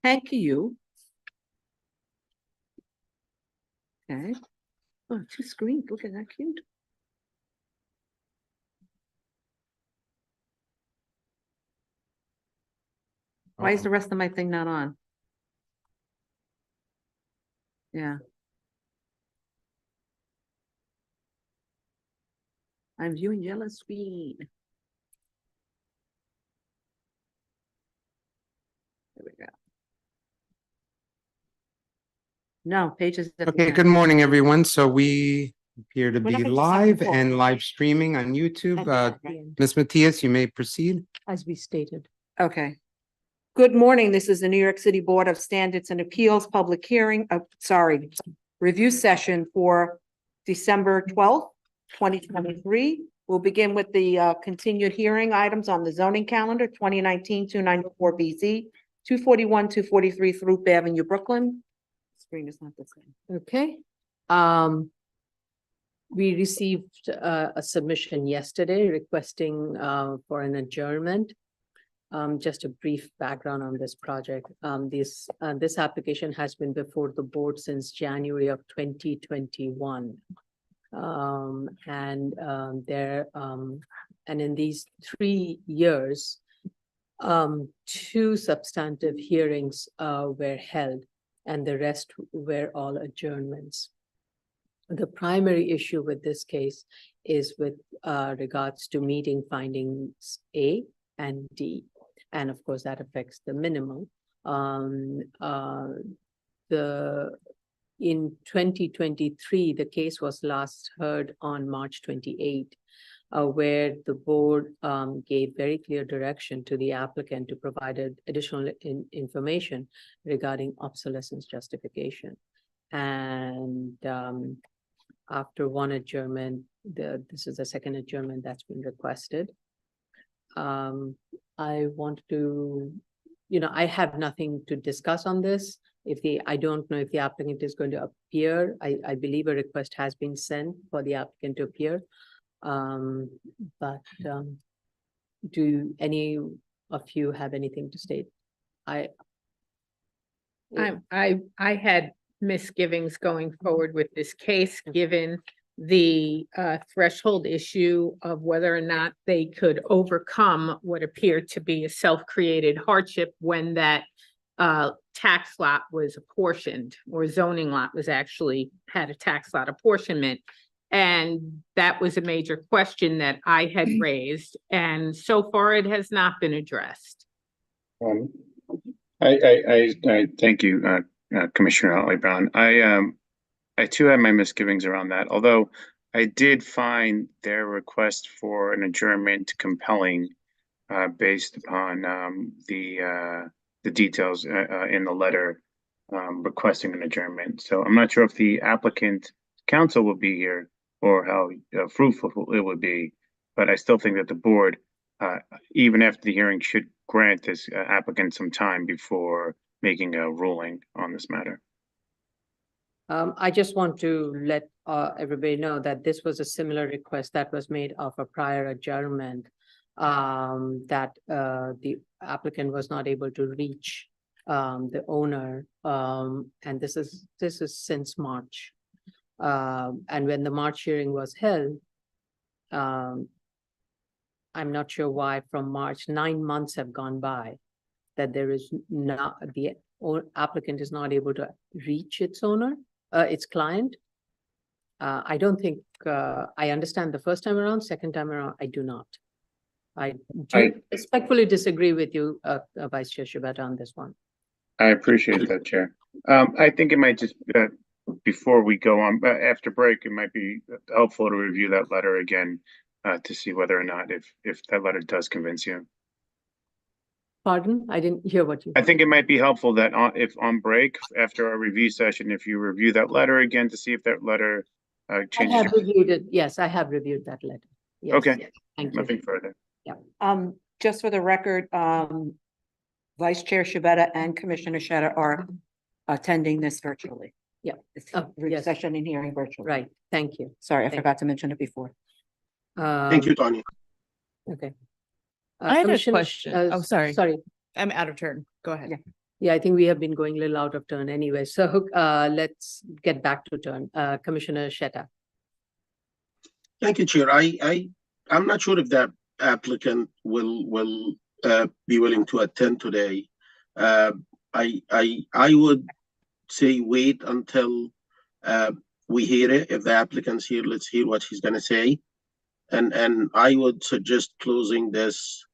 Thank you. Okay. Oh, two screens. Look at that cute. Why is the rest of my thing not on? Yeah. I'm viewing yellow screen. There we go. No, pages. at the Okay, end. good morning, everyone. So we appear to We're be not gonna just live have a and call. live streaming on YouTube. At the end. Ms. Matias, you may proceed. As we stated. Okay. Good morning. This is the New York City Board of Standards and Appeals public hearing, review session for December 12th, 2023. We'll begin with the continued hearing items on the zoning calendar, 2019-294 BZ, 241, 243 Throop Avenue, Brooklyn. Screen is not the same. Okay. We received a submission yesterday requesting for an adjournment. Just a brief background on this project. This application has been before the board since January of 2021. And in these 3 years, 2 substantive hearings were held, and the rest were all adjournments. The primary issue with this case is with regards to meeting findings A and D. And of course, that affects the minimum. In 2023, the case was last heard on March 28, where the board gave very clear direction to the applicant to provide additional information regarding obsolescence justification. And after one adjournment, this is the second adjournment that's been requested. I want to, I have nothing to discuss on this. I don't know if the applicant is going to appear. I believe a request has been sent for the applicant to appear. Do any of you have anything to state? I had misgivings going forward with this case, given the threshold issue of whether or not they could overcome what appeared to be a self-created hardship when that tax lot was apportioned, or zoning lot was actually had a tax lot apportionment. And that was a major question that I had raised, and so far it has not been addressed. I thank you, Commissioner Holly Brown. I too have my misgivings around that, although I did find their request for an adjournment compelling, based upon the details in the letter requesting an adjournment. So I'm not sure if the applicant counsel will be here or how fruitful it would be, but I still think that the board, even after the hearing, should grant this applicant some time before making a ruling on this matter. I just want to let everybody know that this was a similar request that was made of a prior adjournment, that the applicant was not able to reach the owner, and this is since March. And when the March hearing was held, I'm not sure why from March, 9 months have gone by, that there is not, the applicant is not able to reach its owner, its client. I don't think, I understand the first time around, second time around, I do not. I respectfully disagree with you, Vice Chair Shibata, on this one. I appreciate that, Chair. I think it might just, before we go on, after break, it might be helpful to review that letter again to see whether or not if that letter does convince you. Pardon? I didn't hear what you. I think it might be helpful that if on break after our review session, if you review that letter again to see if that letter changes. I have reviewed it. Yes, I have reviewed that letter. Yes, okay. Yes. Thank you. Nothing further. Yeah. Just for the record, Vice Chair Shibata and Commissioner Shedder are attending this virtually. Yeah. This yes. session and hearing virtually. Right. Thank you. Sorry, I forgot to mention it before. Thank you, Tanya. Okay. I had a Commissioner- question. Oh, sorry. Sorry. I'm out of turn. Go ahead. Yeah. Yeah, I think we have been going a little out of turn anyway, so let's get back to turn. Commissioner Sheta. Thank you, Chair. I'm not sure if the applicant will be willing to attend today. I would say wait until we hear it. If the applicant's here, let's hear what he's gonna say. And I would suggest closing this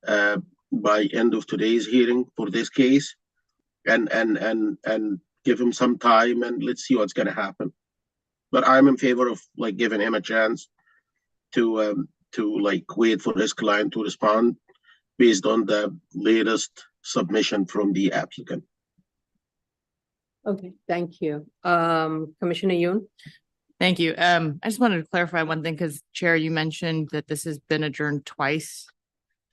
by end of today's hearing for this case, and give him some time, and let's see what's gonna happen. But I'm in favor of like giving him a chance to like wait for his client to respond based on the latest submission from the applicant. Okay, thank you. Commissioner Yoon? Thank you. I just wanted to clarify one thing because Chair, you mentioned that this has been adjourned twice.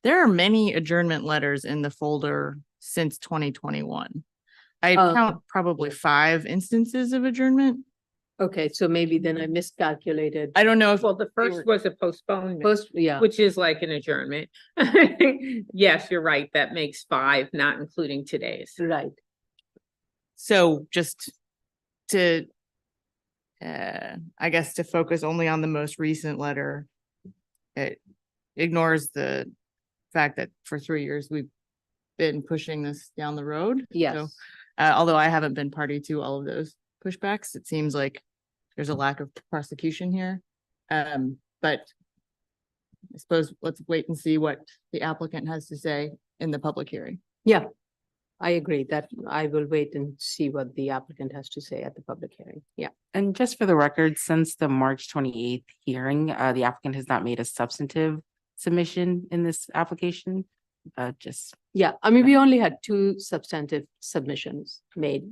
There are many adjournment letters in the folder since 2021. I Oh. count probably 5 instances of adjournment. Okay, so maybe then I miscalculated. I don't know if, Well, the first was a postponement, First, yeah, which is like an adjournment. Yes, you're right. That makes 5, not including today's. right. so just to, I guess to focus only on the most recent letter, it ignores the fact that for 3 years we've been pushing this down the road. Yes. So, although I haven't been party to all of those pushbacks, it seems like there's a lack of prosecution here. But I suppose let's wait and see what the applicant has to say in the public hearing. Yeah, I agree that I will wait and see what the applicant has to say at the public hearing. Yeah. And just for the record, since the March 28th hearing, the applicant has not made a substantive submission in this application. Just, Yeah, I mean, we only had 2 substantive submissions made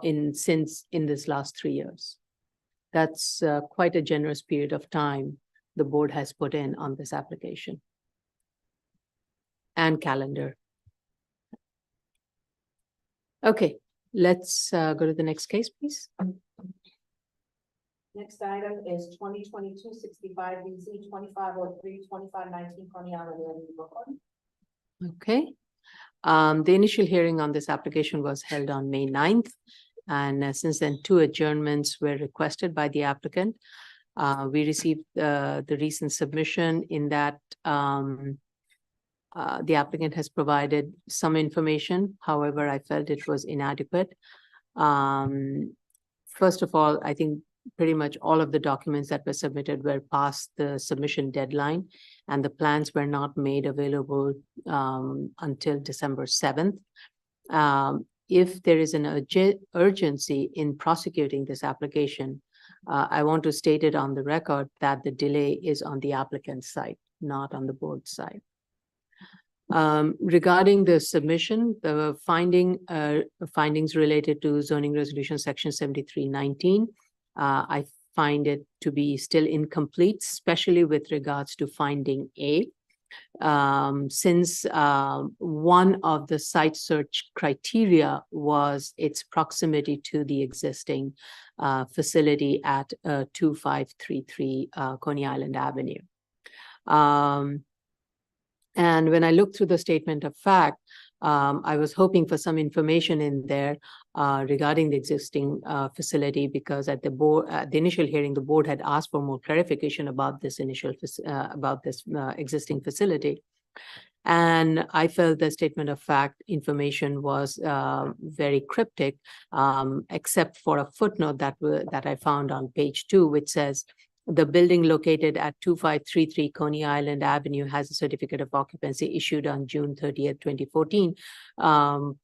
in this last 3 years. That's quite a generous period of time the board has put in on this application. And calendar. Okay, let's go to the next case, please. Next item is 2022-65 BZ 2503, 2519 Coney Island Avenue, Brooklyn. Okay. The initial hearing on this application was held on May 9th. And since then, 2 adjournments were requested by the applicant. We received the recent submission in that the applicant has provided some information. However, I felt it was inadequate. First of all, I think pretty much all of the documents that were submitted were past the submission deadline, and the plans were not made available until December 7th. If there is an urgency in prosecuting this application, I want to state it on the record that the delay is on the applicant's side, not on the board's side. Regarding the submission, the findings related to zoning resolution section 7319, I find it to be still incomplete, especially with regards to finding A. Since one of the site search criteria was its proximity to the existing facility at 2533 Coney Island Avenue. And when I looked through the statement of fact, I was hoping for some information in there regarding the existing facility, because at the initial hearing, the board had asked for more clarification about this existing facility. And I felt the statement of fact information was very cryptic, except for a footnote that I found on page 2, which says, the building located at 2533 Coney Island Avenue has a certificate of occupancy issued on June 30th, 2014,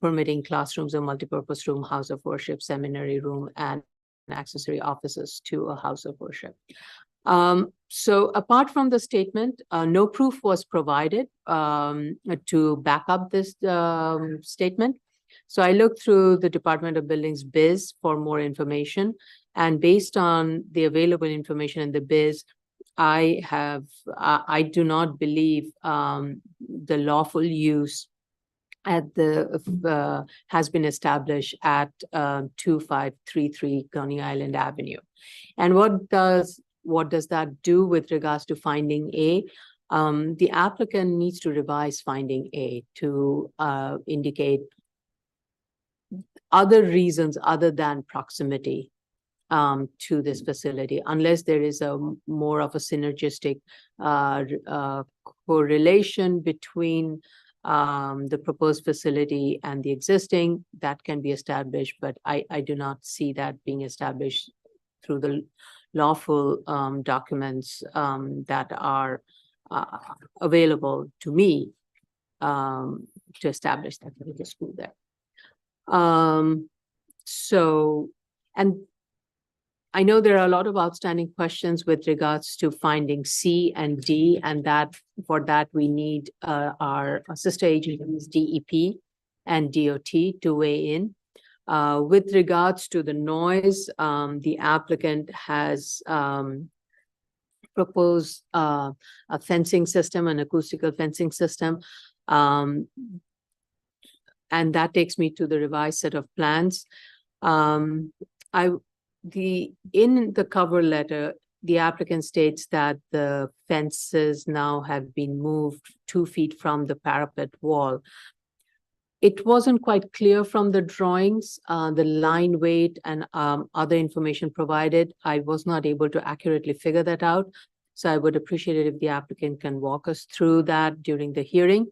permitting classrooms, a multipurpose room, house of worship, seminary room, and accessory offices to a house of worship. So apart from the statement, no proof was provided to back up this statement. So I looked through the Department of Buildings BIS for more information. And based on the available information in the BIS, I do not believe the lawful use at has been established at 2533 Coney Island Avenue. And what does that do with regards to finding A? The applicant needs to revise finding A to indicate other reasons other than proximity to this facility, unless there is a more of a synergistic correlation between the proposed facility and the existing, that can be established, but I do not see that being established through the lawful documents that are available to me to establish that there is a school there. So, and I know there are a lot of outstanding questions with regards to finding C and D, and that for that we need our sister agencies, DEP and DOT, to weigh in. With regards to the noise, the applicant has proposed a fencing system, an acoustical fencing system. And that takes me to the revised set of plans. In the cover letter, the applicant states that the fences now have been moved 2 feet from the parapet wall. It wasn't quite clear from the drawings, the line weight and other information provided. I was not able to accurately figure that out. So I would appreciate it if the applicant can walk us through that during the hearing.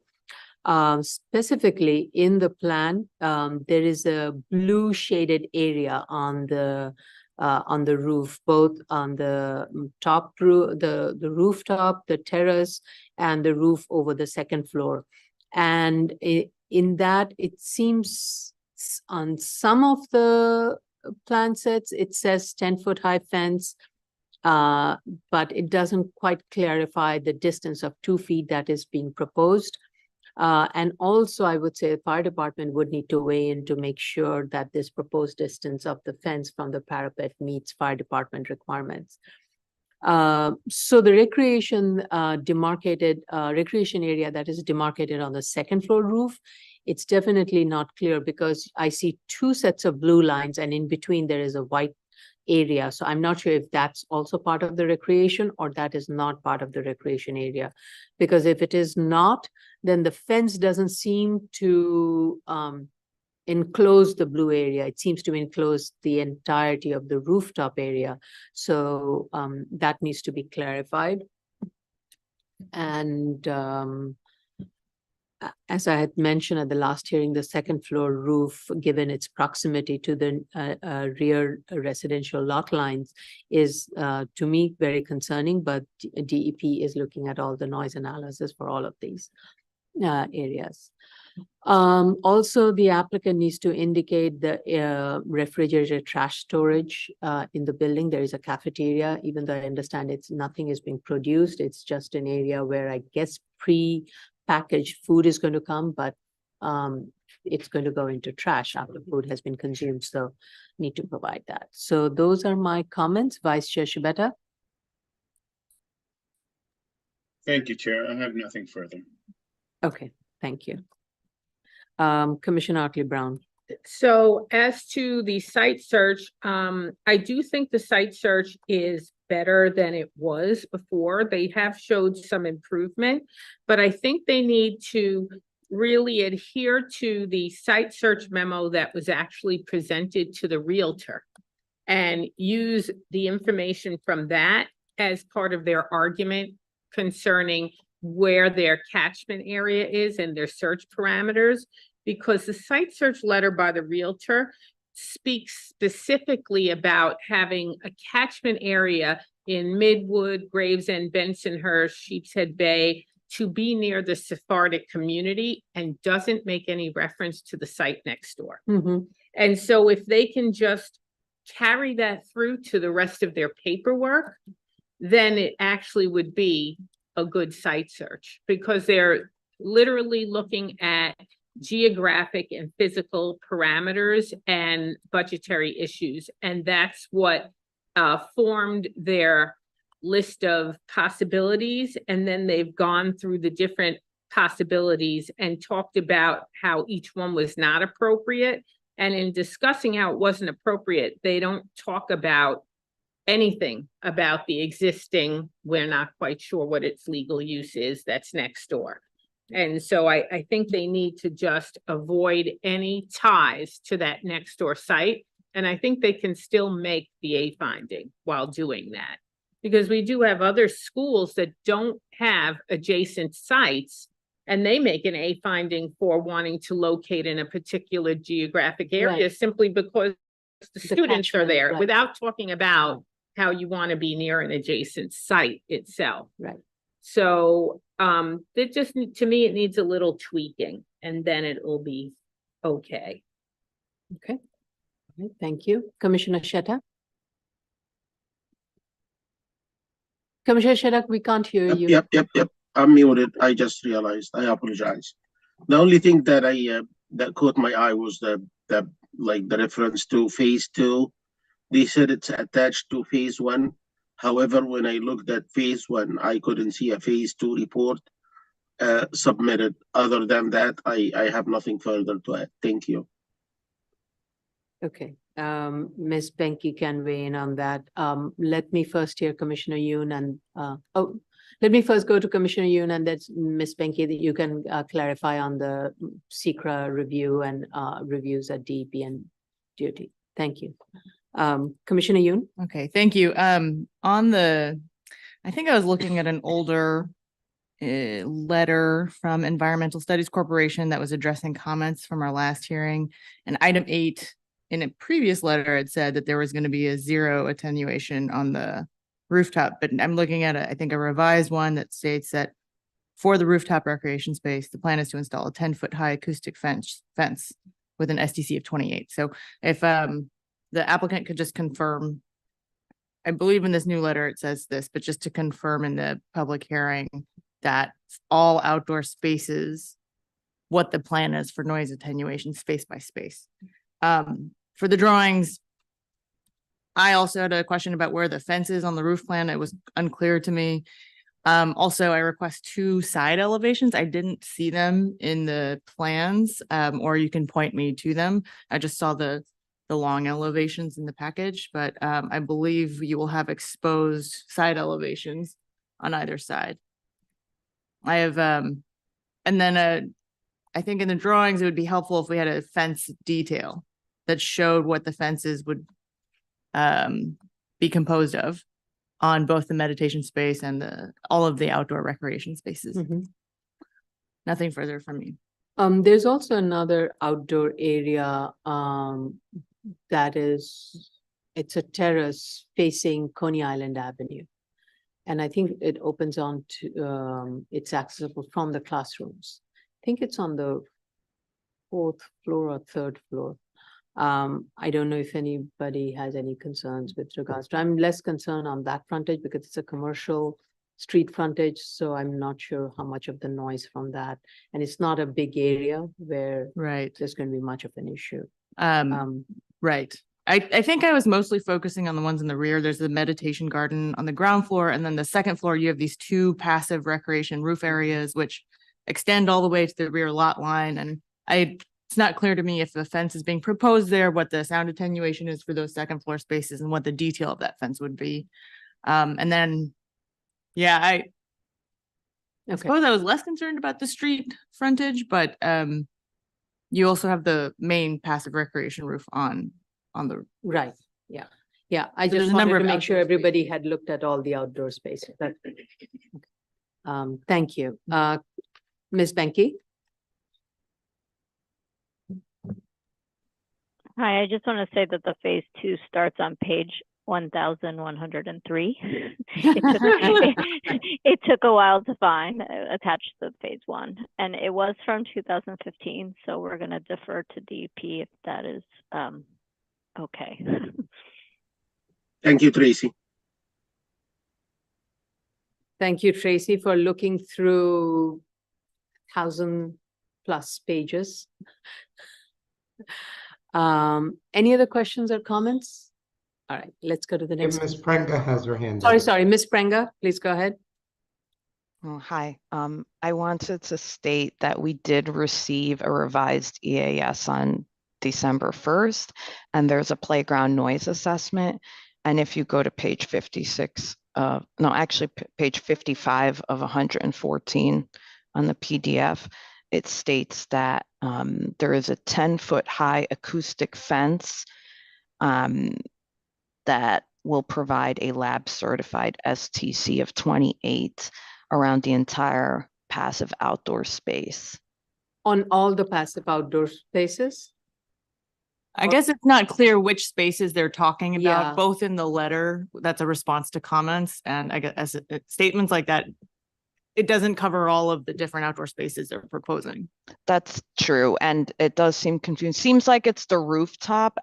Specifically in the plan, there is a blue shaded area on the roof, both on the top roof, the rooftop, the terrace, and the roof over the second floor. And in that, it seems on some of the plan sets, it says 10-foot high fence, but it doesn't quite clarify the distance of 2 feet that is being proposed. And also, I would say the fire department would need to weigh in to make sure that this proposed distance of the fence from the parapet meets fire department requirements. So the recreation recreation area that is demarcated on the second floor roof, it's definitely not clear because I see 2 sets of blue lines and in between there is a white area. So I'm not sure if that's also part of the recreation or that is not part of the recreation area. Because if it is not, then the fence doesn't seem to enclose the blue area. It seems to enclose the entirety of the rooftop area. So that needs to be clarified. And as I had mentioned at the last hearing, the second floor roof, given its proximity to the rear residential lot lines, is to me very concerning, but DEP is looking at all the noise analysis for all of these areas. Also, the applicant needs to indicate the refrigerated trash storage in the building. There is a cafeteria, even though I understand nothing is being produced. It's just an area where I guess pre-packaged food is going to come, but it's going to go into trash after food has been consumed. So need to provide that. So those are my comments. Vice Chair Shibeta. Thank you, Chair. I have nothing further. Okay, thank you. Commissioner Otley Brown. So as to the site search, I do think the site search is better than it was before. They have showed some improvement, but I think they need to really adhere to the site search memo that was actually presented to the realtor and use the information from that as part of their argument concerning where their catchment area is and their search parameters, because the site search letter by the realtor speaks specifically about having a catchment area in Midwood, Gravesend, Bensonhurst, Sheepshead Bay to be near the Sephardic community and doesn't make any reference to the site next door. Mm-hmm. And so if they can just carry that through to the rest of their paperwork, then it actually would be a good site search because they're literally looking at geographic and physical parameters and budgetary issues. And that's what formed their list of possibilities. And then they've gone through the different possibilities and talked about how each one was not appropriate. And in discussing how it wasn't appropriate, they don't talk about anything about the existing, we're not quite sure what its legal use is, that's next door. And so I think they need to just avoid any ties to that next door site. And I think they can still make the A finding while doing that. Because we do have other schools that don't have adjacent sites. And they make an A finding for wanting to locate in a particular geographic area Right. simply because the students are catchment, there, right. without talking about how you want to be near an adjacent site itself. Right. So, it just, to me, it needs a little tweaking and then it will be okay. Okay. All right, thank you. Commissioner Sheta? Commissioner Sheta, we can't hear you. Yep. I'm muted. I just realized. I apologize. The only thing that that caught my eye was the reference to phase 2. They said it's attached to phase 1. However, when I looked at phase 1, I couldn't see a phase 2 report submitted. Other than that, I have nothing further to add. Thank you. Okay, Ms. Benke can weigh in on that. Let me first hear Commissioner Yoon and, let me first go to Commissioner Yoon and that's Ms. Benke that you can clarify on the SECRA review and reviews at DEP and DOT. Thank you. Commissioner Yoon? Okay, thank you. I think I was looking at an older letter from Environmental Studies Corporation that was addressing comments from our last hearing. And item 8 in a previous letter, it said that there was going to be a 0 attenuation on the rooftop, but I'm looking at I think a revised one that states that for the rooftop recreation space, the plan is to install a 10-foot high acoustic fence with an STC of 28. So if the applicant could just confirm, I believe in this new letter, it says this, but just to confirm in the public hearing that all outdoor spaces, what the plan is for noise attenuation space by space. For the drawings, I also had a question about where the fence is on the roof plan. It was unclear to me. Also, I request 2 side elevations. I didn't see them in the plans, or you can point me to them. I just saw the long elevations in the package, but I believe you will have exposed side elevations on either side. I have, and then I think in the drawings, it would be helpful if we had a fence detail that showed what the fences would be composed of on both the meditation space and all of the outdoor recreation spaces. Nothing further from me. There's also another outdoor area it's a terrace facing Coney Island Avenue. And I think it opens on to, it's accessible from the classrooms. I think it's on the 4th floor or 3rd floor. I don't know if anybody has any concerns with regards to, I'm less concerned on that frontage because it's a commercial street frontage, so I'm not sure how much of the noise from that. And it's not a big area where there's going to be much of an issue. Right. I think I was mostly focusing on the ones in the rear. There's the meditation garden on the ground floor. And then the 2nd floor, you have these 2 passive recreation roof areas, which extend all the way to the rear lot line. And it's not clear to me if the fence is being proposed there, what the sound attenuation is for those 2nd floor spaces and what the detail of that fence would be. And then, yeah, I suppose I was less concerned about the street frontage, but you also have the main passive recreation roof on the right. Yeah. I So there's just a wanted number to of make sure outdoor everybody had looked at all the outdoor spaces. Thank you. Ms. Benke? Hi, I just want to say that the phase 2 starts on page 1103. It took a while to find attached to phase 1, and it was from 2015. So we're going to defer to DEP if that is okay. Thank you, Tracy. Thank you, Tracy, for looking through 1,000+ pages. Any other questions or comments? All right, let's go to the next. Ms. Prenga has her hand up. Sorry, Ms. Prenga, please go ahead. Oh, hi. I wanted to state that we did receive a revised EAS on December 1st, and there's a playground noise assessment. And if you go to page 56, page 55 of 114, on the PDF, it states that there is a 10-foot high acoustic fence that will provide a lab certified STC of 28 around the entire passive outdoor space. On all the passive outdoor spaces? I Or- guess it's not clear which spaces they're talking Yeah. about, both in the letter, that's a response to comments, and I guess as statements like that, it doesn't cover all of the different outdoor spaces they're proposing. That's true, and it does seem confusing. Seems like it's the rooftop.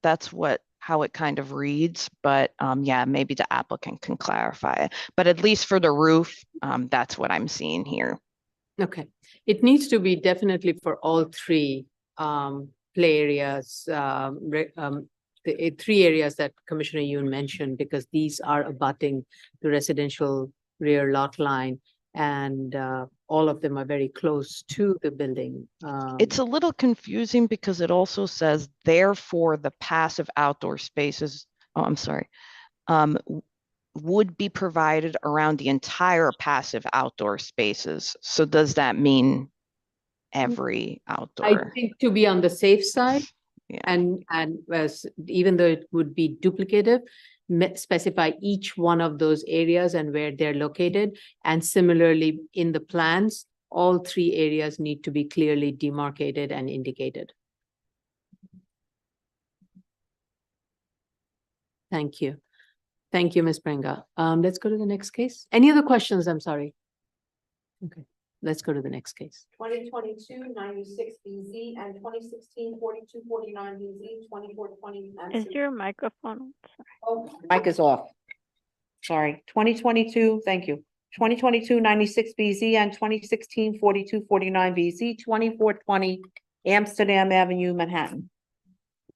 That's how it kind of reads, but yeah, maybe the applicant can clarify it. But at least for the roof, that's what I'm seeing here. Okay, it needs to be definitely for all three play areas, the three areas that Commissioner Yoon mentioned, because these are abutting the residential rear lot line, and all of them are very close to the building. It's a little confusing because it also says, therefore, the passive outdoor spaces, oh, I'm sorry, would be provided around the entire passive outdoor spaces. So does that mean every I outdoor? think to be on the safe side, Yeah. and as even though it would be duplicative, specify each one of those areas and where they're located. And similarly, in the plans, all three areas need to be clearly demarcated and indicated. Thank you. Thank you, Ms. Prenga. Let's go to the next case. Any other questions? I'm sorry. Okay, let's go to the next case. 2022-96 BZ and 2016-4249 BZ, 2420. Is your microphone? on? Sorry. Oh, mic is off. Sorry, 2022, thank you. 2022-96 BZ and 2016-4249 BZ, 2420 Amsterdam Avenue, Manhattan.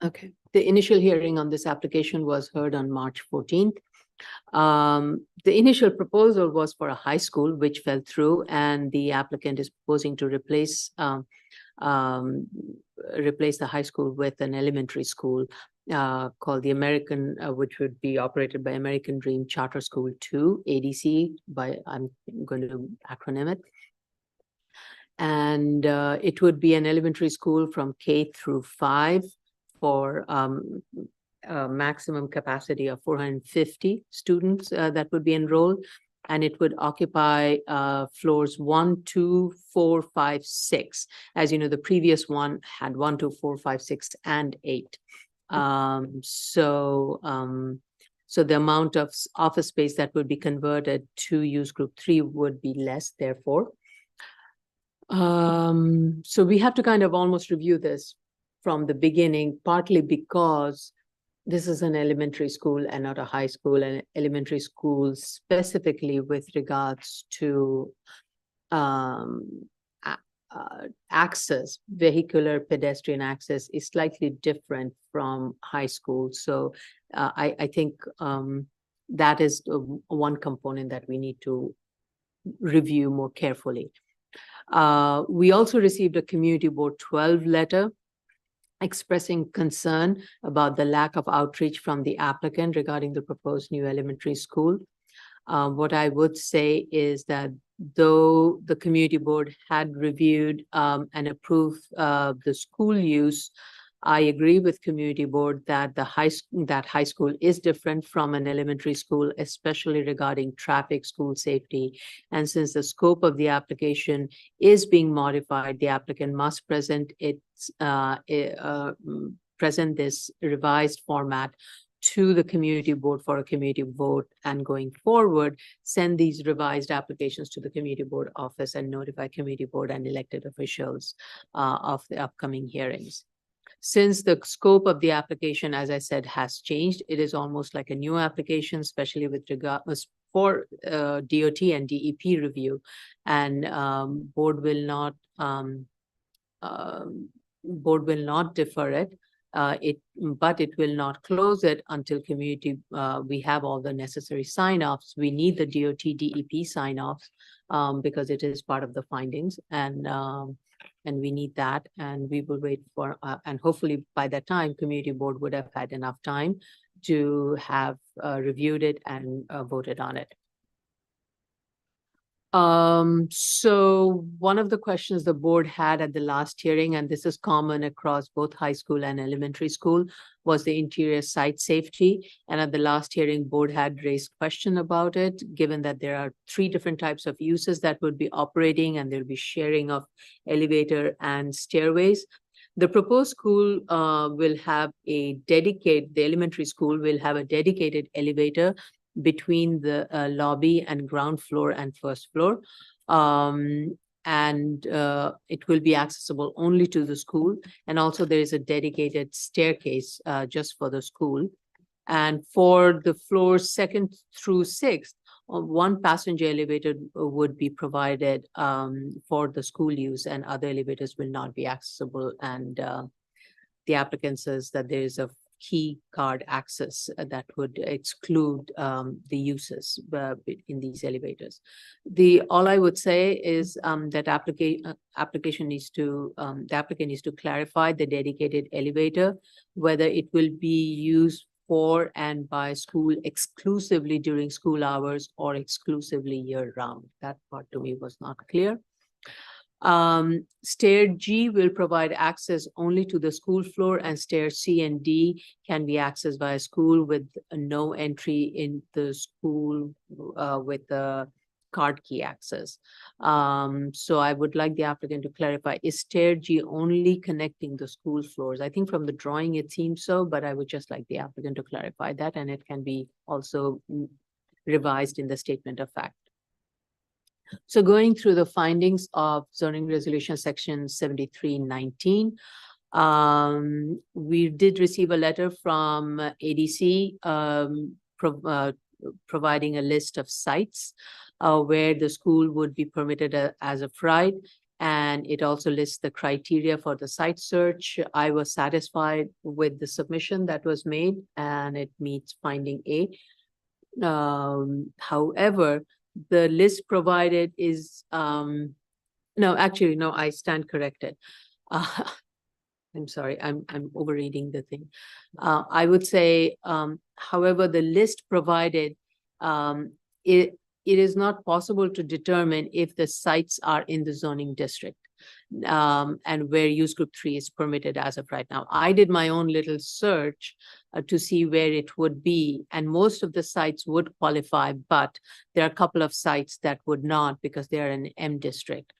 Okay, the initial hearing on this application was heard on March 14th. The initial proposal was for a high school, which fell through, and the applicant is proposing to replace the high school with an elementary school called the American, which would be operated by American Dream Charter School 2, ADC, I'm going to acronym it. And it would be an elementary school from K through 5 for a maximum capacity of 450 students that would be enrolled. And it would occupy floors 1, 2, 4, 5, 6. As you know, the previous one had 1, 2, 4, 5, 6, and 8. So the amount of office space that would be converted to use group 3 would be less, therefore. So we have to kind of almost review this from the beginning, partly because this is an elementary school and not a high school, and elementary school specifically with regards to access, vehicular pedestrian access is slightly different from high school. So I think that is one component that we need to review more carefully. We also received a Community Board 12 letter expressing concern about the lack of outreach from the applicant regarding the proposed new elementary school. What I would say is that though the community board had reviewed and approved the school use, I agree with community board that high school is different from an elementary school, especially regarding traffic, school safety. And since the scope of the application is being modified, the applicant must present this revised format to the community board for a community vote, and going forward, send these revised applications to the community board office and notify community board and elected officials of the upcoming hearings. Since the scope of the application, as I said, has changed, it is almost like a new application, especially with regards for DOT and DEP review, and board will not defer it. But it will not close it until community, we have all the necessary sign-offs. We need the DOT, DEP sign-offs because it is part of the findings, and we need that, and we will wait for, and hopefully by that time, community board would have had enough time to have reviewed it and voted on it. So one of the questions the board had at the last hearing, and this is common across both high school and elementary school, was the interior site safety. And at the last hearing, board had raised question about it, given that there are 3 different types of uses that would be operating and there'll be sharing of elevator and stairways. The proposed school will have the elementary school will have a dedicated elevator between the lobby and ground floor and first floor. And it will be accessible only to the school. And also there is a dedicated staircase just for the school. And for the floors 2nd through 6th, 1 passenger elevator would be provided for the school use, and other elevators will not be accessible. And the applicant says that there is a key card access that would exclude the uses in these elevators. All I would say is that application needs to the applicant needs to clarify the dedicated elevator, whether it will be used for and by school exclusively during school hours or exclusively year round. That part to me was not clear. Stair G will provide access only to the school floor, and stair C and D can be accessed by a school with no entry in the school with the card key access. So I would like the applicant to clarify, is stair G only connecting the school floors? I think from the drawing it seems so, but I would just like the applicant to clarify that, and it can be also revised in the statement of fact. So going through the findings of zoning resolution section 7319, we did receive a letter from ADC providing a list of sites where the school would be permitted as of right. And it also lists the criteria for the site search. I was satisfied with the submission that was made, and it meets finding A. However, the list provided is, no, I stand corrected. I'm sorry, I'm overreading the thing. I would say, however, the list provided, it is not possible to determine if the sites are in the zoning district and where use group 3 is permitted as of right now. I did my own little search to see where it would be, and most of the sites would qualify, but there are a couple of sites that would not because they are in M district.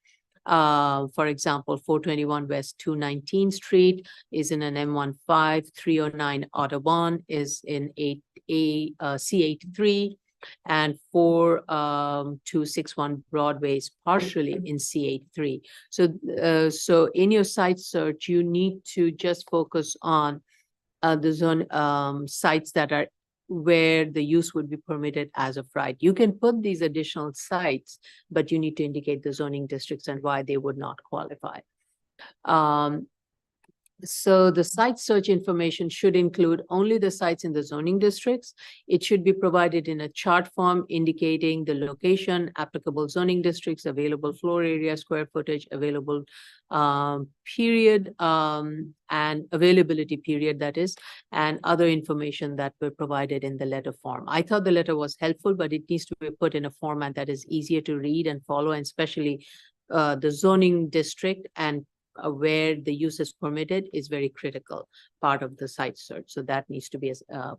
For example, 421 West 219 Street is in an M15, 309 Audubon is in C83, and 4261 Broadway is partially in C83. So in your site search, you need to just focus on the zone sites that are where the use would be permitted as of right. You can put these additional sites, but you need to indicate the zoning districts and why they would not qualify. So the site search information should include only the sites in the zoning districts. It should be provided in a chart form indicating the location, applicable zoning districts, available floor area, square footage, available period, and availability period, that is, and other information that were provided in the letter form. I thought the letter was helpful, but it needs to be put in a format that is easier to read and follow, and especially the zoning district and where the use is permitted is very critical part of the site search. So that needs to be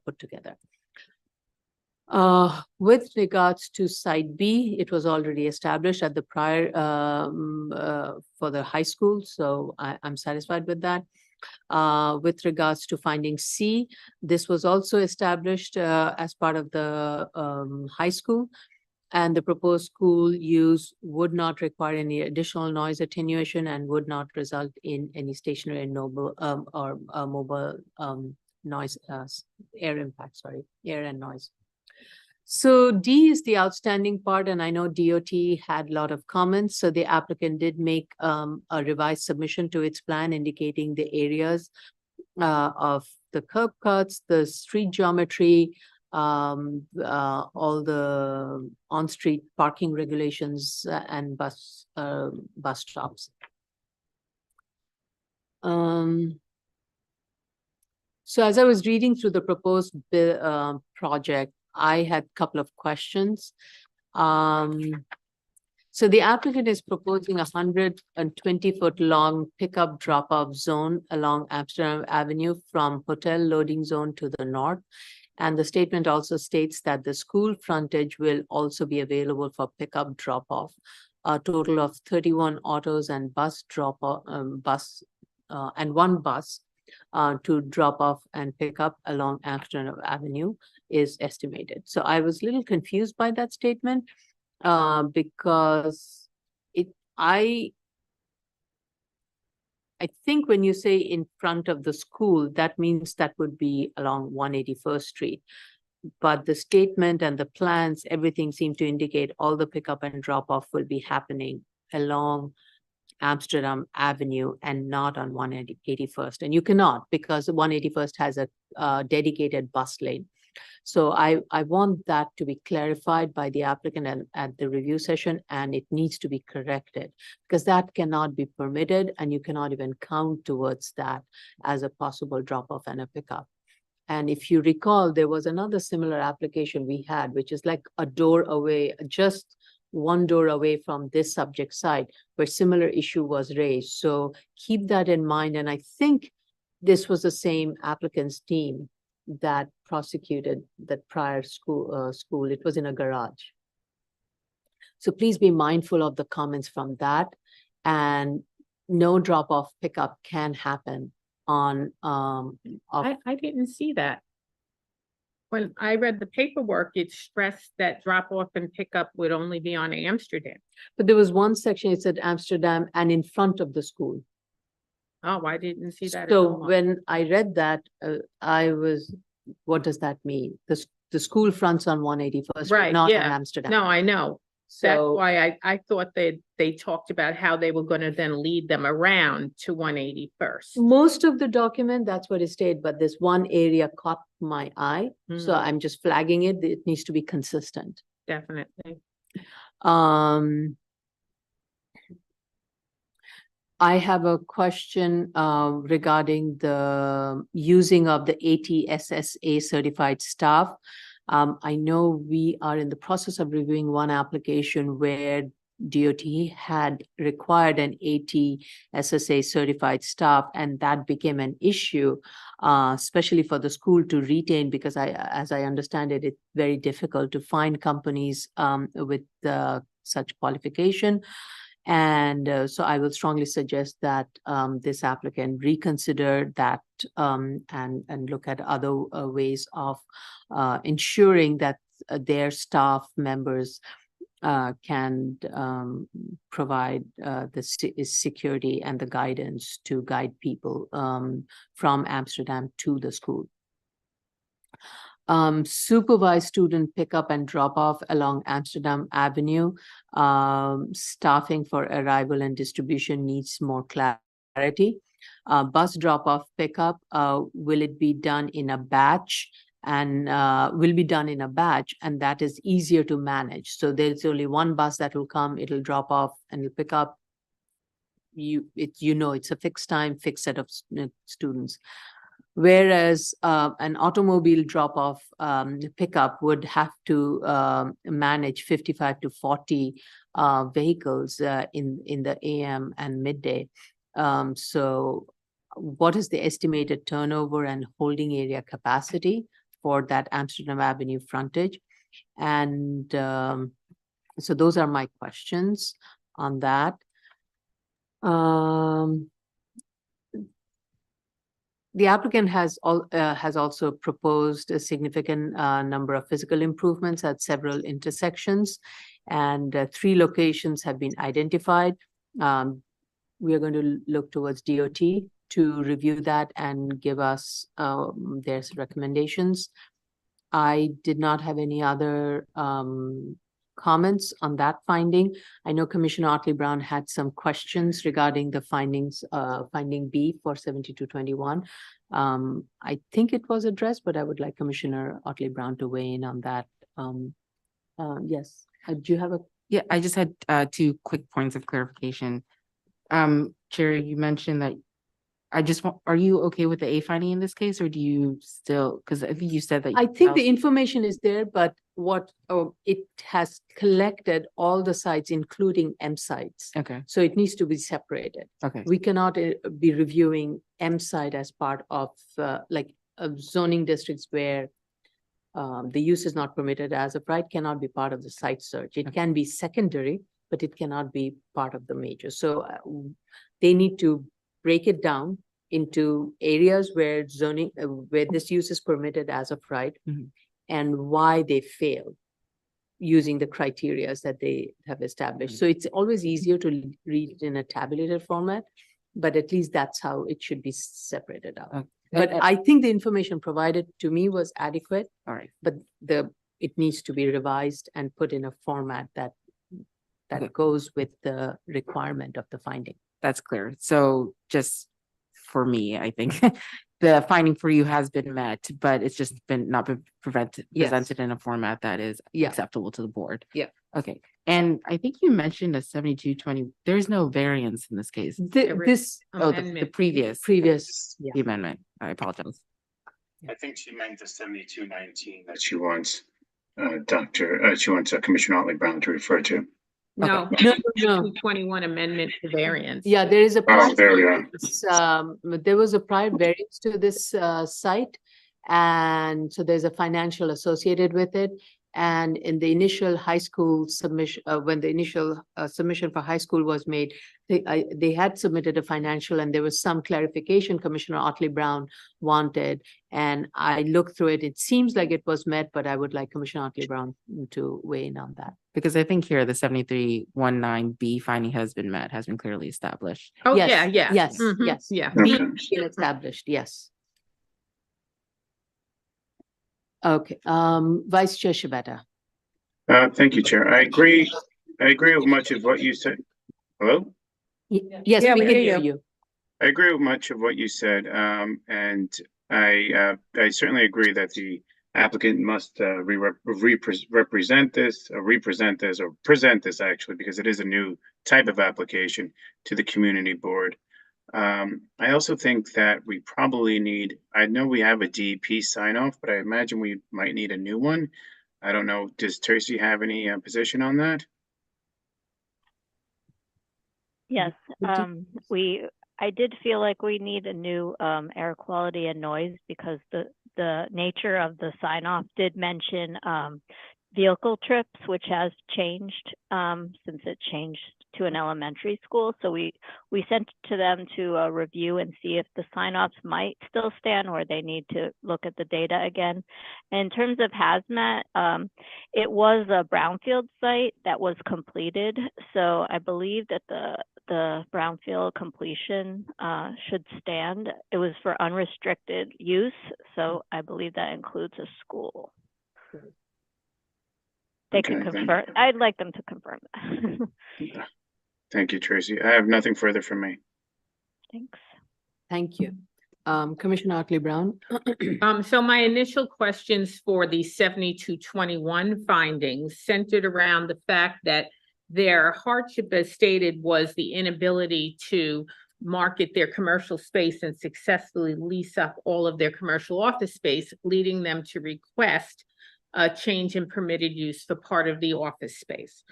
put together. With regards to site B, it was already established at the prior for the high school. So I'm satisfied with that. With regards to finding C, this was also established as part of the high school. And the proposed school use would not require any additional noise attenuation and would not result in any stationary and mobile noise, air impact, air and noise. So D is the outstanding part, and I know DOT had a lot of comments. So the applicant did make a revised submission to its plan indicating the areas of the curb cuts, the street geometry, all the on-street parking regulations and bus stops. So as I was reading through the proposed project, I had a couple of questions. So the applicant is proposing 120-foot long pickup drop-off zone along Amsterdam Avenue from hotel loading zone to the north. And the statement also states that the school frontage will also be available for pickup drop-off. A total of 31 autos and bus drop-off, and one bus to drop off and pick up along Amsterdam Avenue is estimated. So I was a little confused by that statement because I think when you say in front of the school, that means that would be along 181st Street. But the statement and the plans, everything seemed to indicate all the pickup and drop off will be happening along Amsterdam Avenue and not on 181st. And you cannot, because 181st has a dedicated bus lane. So I want that to be clarified by the applicant and at the review session, and it needs to be corrected because that cannot be permitted and you cannot even count towards that as a possible drop off and a pickup. And if you recall, there was another similar application we had, which is like a door away, just one door away from this subject site where similar issue was raised. So keep that in mind. And I think this was the same applicant's team that prosecuted that prior school. It was in a garage. So please be mindful of the comments from that, and no drop-off pickup can happen on I didn't see that. When I read the paperwork, it stressed that drop off and pickup would only be on Amsterdam. But there was one section, it said Amsterdam and in front of the school. Oh, I didn't see that. at So all. when I read that, I was, what does that mean? The school fronts on 181st, Right, not on yeah. Amsterdam. No, I know. That's So why I thought they talked about how they were gonna then lead them around to 181st. most of the document, that's what it stated, but this one area caught my eye. So Mhm. I'm just flagging it. It needs to be consistent. Definitely. I have a question regarding the using of the ATSSA certified staff. I know we are in the process of reviewing one application where DOT had required an ATSSA certified staff, and that became an issue, especially for the school to retain, because as I understand it, it's very difficult to find companies with such qualification. And so I will strongly suggest that this applicant reconsider that and look at other ways of ensuring that their staff members can provide the security and the guidance to guide people from Amsterdam to the school. Supervised student pickup and drop off along Amsterdam Avenue. Staffing for arrival and distribution needs more clarity. Bus drop off pickup, will it be done in a batch? And will be done in a batch, and that is easier to manage. So there's only one bus that will come, it'll drop off and it'll pick up. It's a fixed time, fixed set of students. Whereas an automobile drop-off pickup would have to manage 55 to 40 vehicles in the AM and midday. So what is the estimated turnover and holding area capacity for that Amsterdam Avenue frontage? And so those are my questions on that. The applicant has also proposed a significant number of physical improvements at several intersections, and 3 locations have been identified. We are going to look towards DOT to review that and give us their recommendations. I did not have any other comments on that finding. I know Commissioner Otley Brown had some questions regarding the findings, finding B for 7221. I think it was addressed, but I would like Commissioner Otley Brown to weigh in on that. Yes, do you have a? Yeah, I just had 2 quick points of clarification. Chair, you mentioned that I just want, are you okay with the A finding in this case, or do you still, because I think you said that. I think the felt- information is there, but it has collected all the sites, including M sites. Okay, So it needs to be separated. okay, We cannot be reviewing M site as part of zoning districts where the use is not permitted as of right cannot be part of the site search. It can be secondary, but it cannot be part of the major. So they need to break it down into areas where zoning, where this use is permitted as of right, Mhm. and why they failed using the criterias that they have established. So it's always easier to read it in a tabulated format, but at least that's how it should be separated out. Okay. But I think the information provided to me was adequate, all right. but it needs to be revised and put in a format that Okay. goes with the requirement of the finding. That's clear. So just for me, I think the finding for you has been met, but it's just not been Yes. presented in a format that is Yeah. acceptable to the board. Yeah. Okay. And I think you mentioned a 7220. There's no variance in this case. There is This Oh, the amendment. previous, yeah. the amendment. I apologize. I think she meant the 7219 that she wants, she wants Commissioner Otley Brown to refer to. No, No, no, no. 21 amendment to variance. Yeah, there is a. Oh, there we are. There was a prior variance to this site. And so there's a financial associated with it. And in the initial high school submission, when the initial submission for high school was made, they had submitted a financial and there was some clarification Commissioner Otley Brown wanted. And I looked through it. It seems like it was met, but I would like Commissioner Otley Brown to weigh in on that. Because I think here the 7319B finding has been met, has been clearly established. Oh, Yes, yeah, yeah. yes, Mhm, yes. Yeah. B Okay. been established, yes. Okay, Vice Chair Shabeta. Thank you, Chair. I agree with much of what you said. Hello? Yes, Yeah, we we can hear hear you. I agree with much of what you said, and I certainly agree that the applicant must represent this, or present this actually, because it is a new type of application to the community board. I also think that we probably need, I know we have a DEP sign off, but I imagine we might need a new one. I don't know, does Tracy have any position on that? Yes, We I did feel like we need a new air quality and noise because the nature of the sign off did mention vehicle trips, which has changed since it changed to an elementary school. So we sent to them to review and see if the sign offs might still stand or they need to look at the data again. And in terms of hazmat, it was a brownfield site that was completed. So I believe that the brownfield completion should stand. It was for unrestricted use. So I believe that includes a school. They can Okay, thank confirm. I'd like them to confirm that. Thank you, Tracy. I have nothing further from me. Thanks. Thank you. Commissioner Otley Brown. So my initial questions for the 7221 findings centered around the fact that their hardship, as stated, was the inability to market their commercial space and successfully lease up all of their commercial office space, leading them to request a change in permitted use for part of the office space.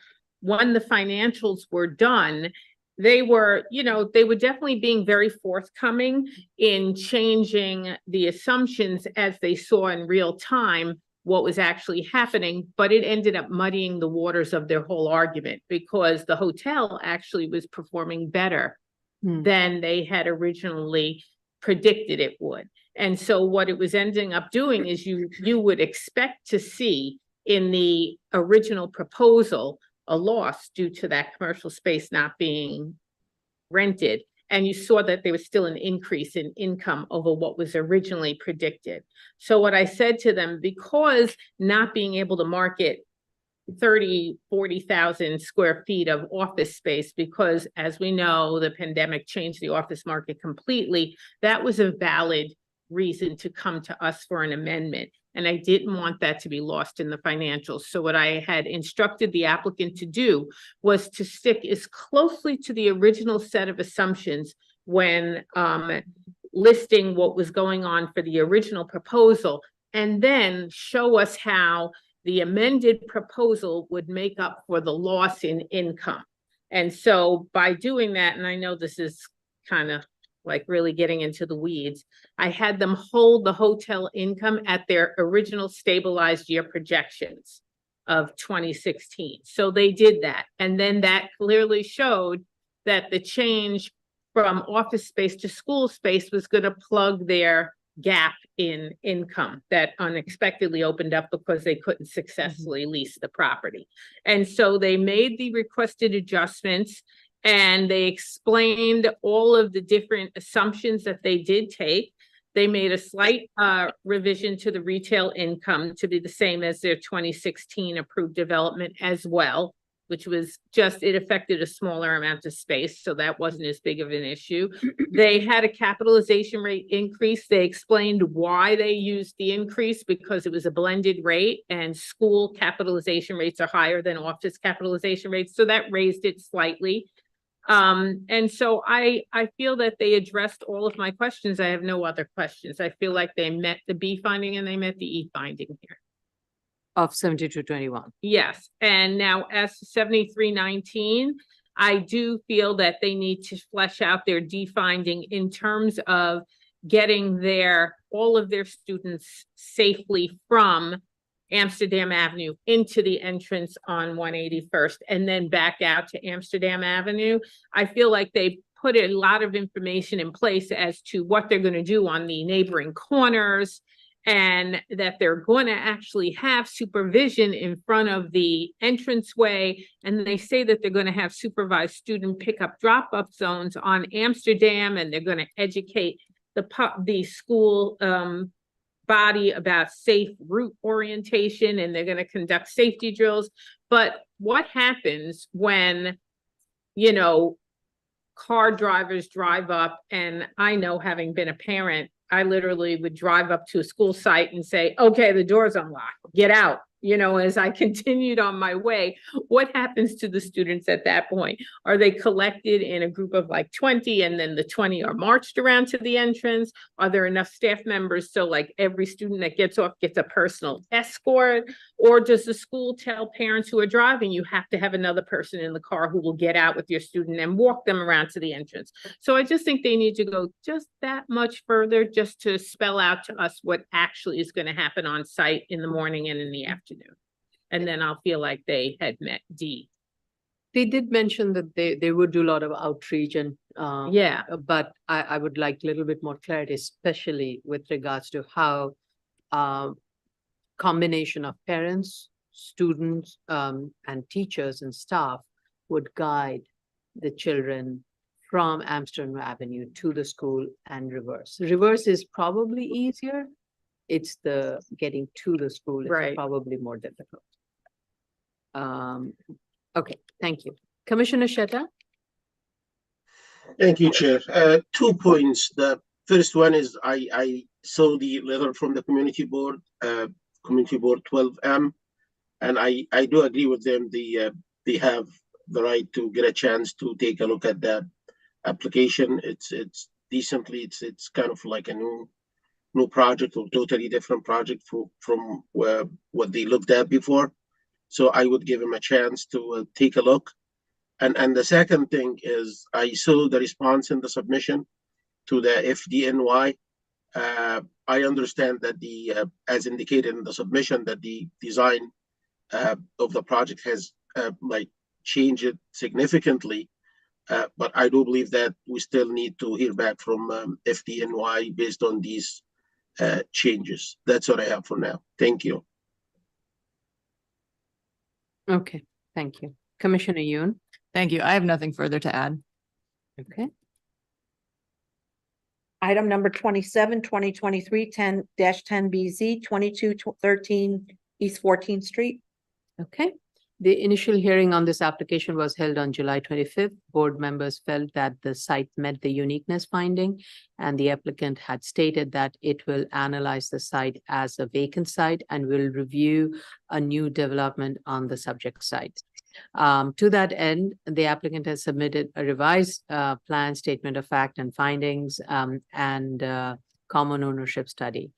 When the financials were done, they were definitely being very forthcoming in changing the assumptions as they saw in real time what was actually happening, but it ended up muddying the waters of their whole argument because the hotel actually was performing better than they had originally predicted it would. And so what it was ending up doing is you would expect to see in the original proposal a loss due to that commercial space not being rented. And you saw that there was still an increase in income over what was originally predicted. So what I said to them, because not being able to market 40,000 square feet of office space, because as we know, the pandemic changed the office market completely, that was a valid reason to come to us for an amendment. And I didn't want that to be lost in the financials. So what I had instructed the applicant to do was to stick as closely to the original set of assumptions when listing what was going on for the original proposal, and then show us how the amended proposal would make up for the loss in income. And so by doing that, and I know this is kind of like really getting into the weeds, I had them hold the hotel income at their original stabilized year projections of 2016. So they did that. And then that clearly showed that the change from office space to school space was going to plug their gap in income that unexpectedly opened up because they couldn't successfully lease the property. And so they made the requested adjustments, and they explained all of the different assumptions that they did take. They made a slight revision to the retail income to be the same as their 2016 approved development as well, which was just, it affected a smaller amount of space, so that wasn't as big of an issue. They had a capitalization rate increase. They explained why they used the increase, because it was a blended rate, and school capitalization rates are higher than office capitalization rates, so that raised it slightly. And so I feel that they addressed all of my questions. I have no other questions. I feel like they met the B finding and they met the E finding here. Of 7221. Yes, and now as to 7319, I do feel that they need to flesh out their D finding in terms of getting all of their students safely from Amsterdam Avenue into the entrance on 181st and then back out to Amsterdam Avenue. I feel like they put a lot of information in place as to what they're going to do on the neighboring corners, and that they're going to actually have supervision in front of the entranceway. And they say that they're going to have supervised student pickup drop-off zones on Amsterdam, and they're going to educate the school body about safe route orientation, and they're going to conduct safety drills. But what happens when, you know, car drivers drive up, and I know, having been a parent, I literally would drive up to a school site and say, okay, the door's unlocked, get out. You know, as I continued on my way, what happens to the students at that point? Are they collected in a group of like 20, and then the 20 are marched around to the entrance? Are there enough staff members so like every student that gets off gets a personal escort? Or does the school tell parents who are driving, you have to have another person in the car who will get out with your student and walk them around to the entrance? So I just think they need to go just that much further, just to spell out to us what actually is going to happen on site in the morning and in the afternoon. And then I'll feel like they had met D. They did mention that they would do a lot of outreach and Yeah. but I would like a little bit more clarity, especially with regards to how combination of parents, students, and teachers and staff would guide the children from Amsterdam Avenue to the school and reverse. Reverse is probably easier. It's the getting to the school is Right. probably more difficult. Okay, thank you. Commissioner Shetta? Thank you, Chair. 2 points. The first one is I saw the letter from the Community Board 12M, and I do agree with them. They have the right to get a chance to take a look at that application. It's decently, it's kind of like a new project, or totally different project from what they looked at before. So I would give them a chance to take a look. And the second thing is, I saw the response in the submission to the FDNY. I understand that as indicated in the submission, that the design of the project has changed it significantly. But I do believe that we still need to hear back from FDNY based on these changes. That's what I have for now. Thank you. Okay, thank you. Commissioner Yoon? Thank you. I have nothing further to add. Okay. Item number 27, 2023 10-10BZ, 2213 East 14th Street. Okay. The initial hearing on this application was held on July 25th. Board members felt that the site met the uniqueness finding, and the applicant had stated that it will analyze the site as a vacant site and will review a new development on the subject site. To that end, the applicant has submitted a revised plan, statement of fact and findings, and common ownership study.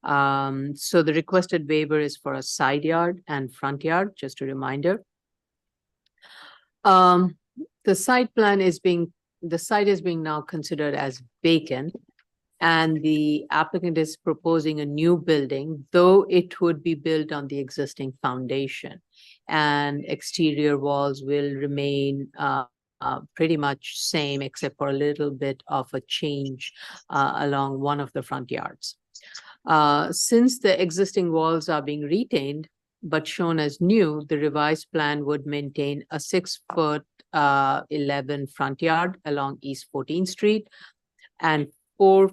So the requested waiver is for a side yard and front yard, just a reminder. The site is being now considered as vacant, and the applicant is proposing a new building, though it would be built on the existing foundation, and exterior walls will remain pretty much same, except for a little bit of a change along one of the front yards. Since the existing walls are being retained but shown as new, the revised plan would maintain a 6-foot 11 front yard along East 14th Street and 4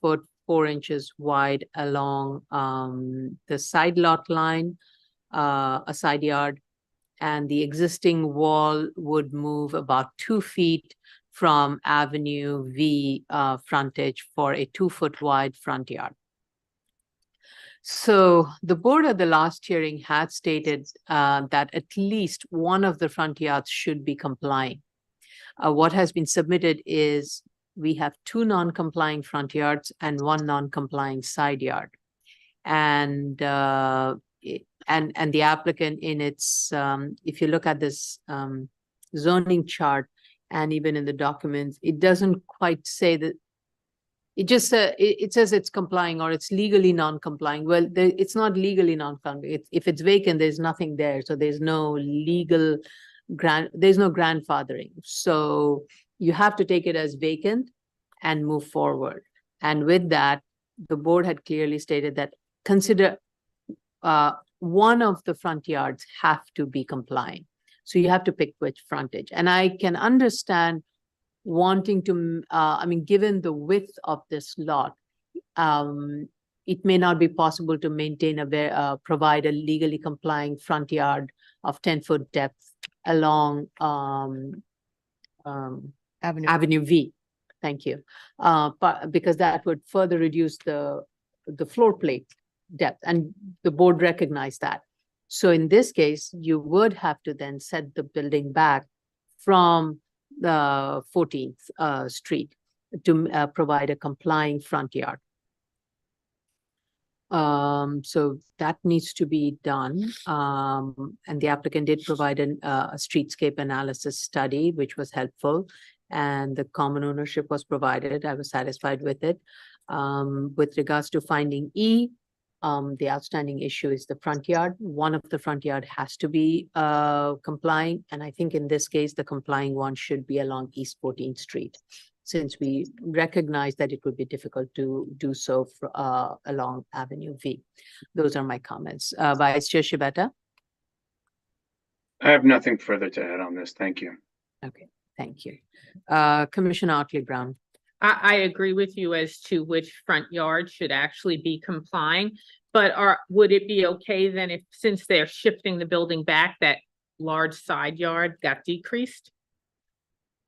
foot 4 inches wide along the side lot line, a side yard, and the existing wall would move about 2 feet from Avenue V frontage for a 2-foot wide front yard. So the board at the last hearing had stated that at least one of the front yards should be complying. What has been submitted is we have 2 non-complying front yards and 1 non-complying side yard. And the applicant in its, if you look at this zoning chart and even in the documents, it doesn't quite say that. It just it says it's complying or it's legally non-complying. Well, it's not legally non-complying. If it's vacant, there's nothing there, so there's no legal there's no grandfathering. So you have to take it as vacant and move forward. And with that, the board had clearly stated that consider one of the front yards have to be compliant. So you have to pick which frontage. And I can understand wanting to, I mean, given the width of this lot, it may not be possible to maintain provide a legally complying front yard of 10-foot depth along Avenue V. Thank you. But because that would further reduce the floor plate depth, and the board recognized that. So in this case, you would have to then set the building back from the 14th Street to provide a complying front yard. So that needs to be done. And the applicant did provide a streetscape analysis study, which was helpful. And the common ownership was provided. I was satisfied with it. With regards to finding E, the outstanding issue is the front yard. One of the front yard has to be complying. And I think in this case, the complying one should be along East 14th Street, since we recognize that it would be difficult to do so for, along Avenue V. Those are my comments. Vice Chair Shibata? I have nothing further to add on this. Thank you. Okay, thank you. Commissioner Otley Brown. I agree with you as to which front yard should actually be complying, but would it be okay then if, since they're shifting the building back, that large side yard got decreased?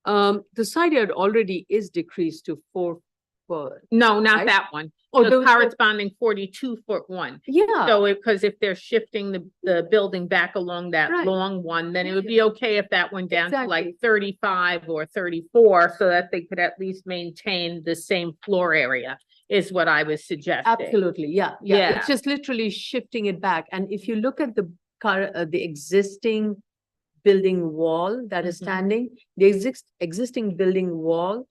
The side yard already is decreased to 4 foot. No, not right? that one. Oh, The those- corresponding 42-foot one. Yeah, So because if they're shifting the building back along that Right. long one, then it would be okay if that went down to like Exactly. 35 or 34, so that they could at least maintain the same floor area, is what I was suggesting. absolutely. Yeah. Yeah. It's just literally shifting it back. And if you look at the existing building wall that is Mhm. standing, the existing building wall,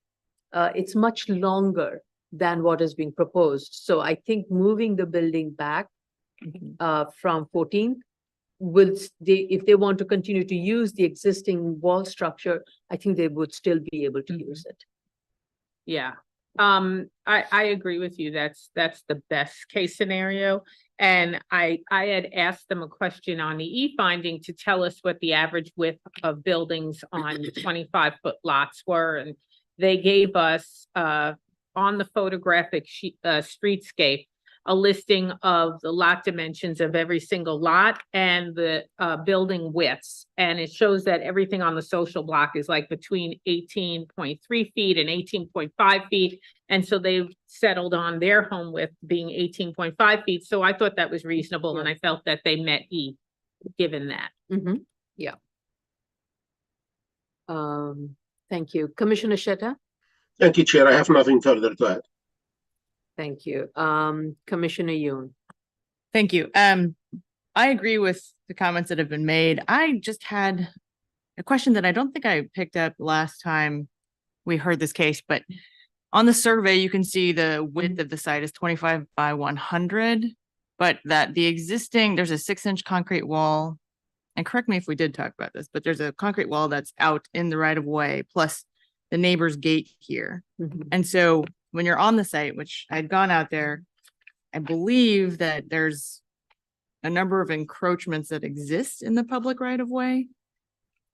it's much longer than what is being proposed. So I think moving the building back from 14th will, if they want to continue to use the existing wall structure, I think they would still be able to use it. Yeah, I agree with you. That's the best case scenario. And I had asked them a question on the E finding to tell us what the average width of buildings on 25-foot lots were. And they gave us, on the photographic streetscape, a listing of the lot dimensions of every single lot and the building widths. And it shows that everything on the social block is like between 18.3 feet and 18.5 feet. And so they've settled on their home width being 18.5 feet. So I thought that was reasonable, and I felt that they met E. given that. Mhm. Yeah. Thank you. Commissioner Sheta? Thank you, Chair. I have nothing further to add. Thank you. Commissioner Yoon? Thank you. I agree with the comments that have been made. I just had a question that I don't think I picked up last time we heard this case, but on the survey, you can see the width of the site is 25 by 100, but that the existing, there's a 6-inch concrete wall. And correct me if we did talk about this, but there's a concrete wall that's out in the right of way, plus the neighbor's gate here. Mhm. And so when you're on the site, which I'd gone out there, I believe that there's a number of encroachments that exist in the public right of way.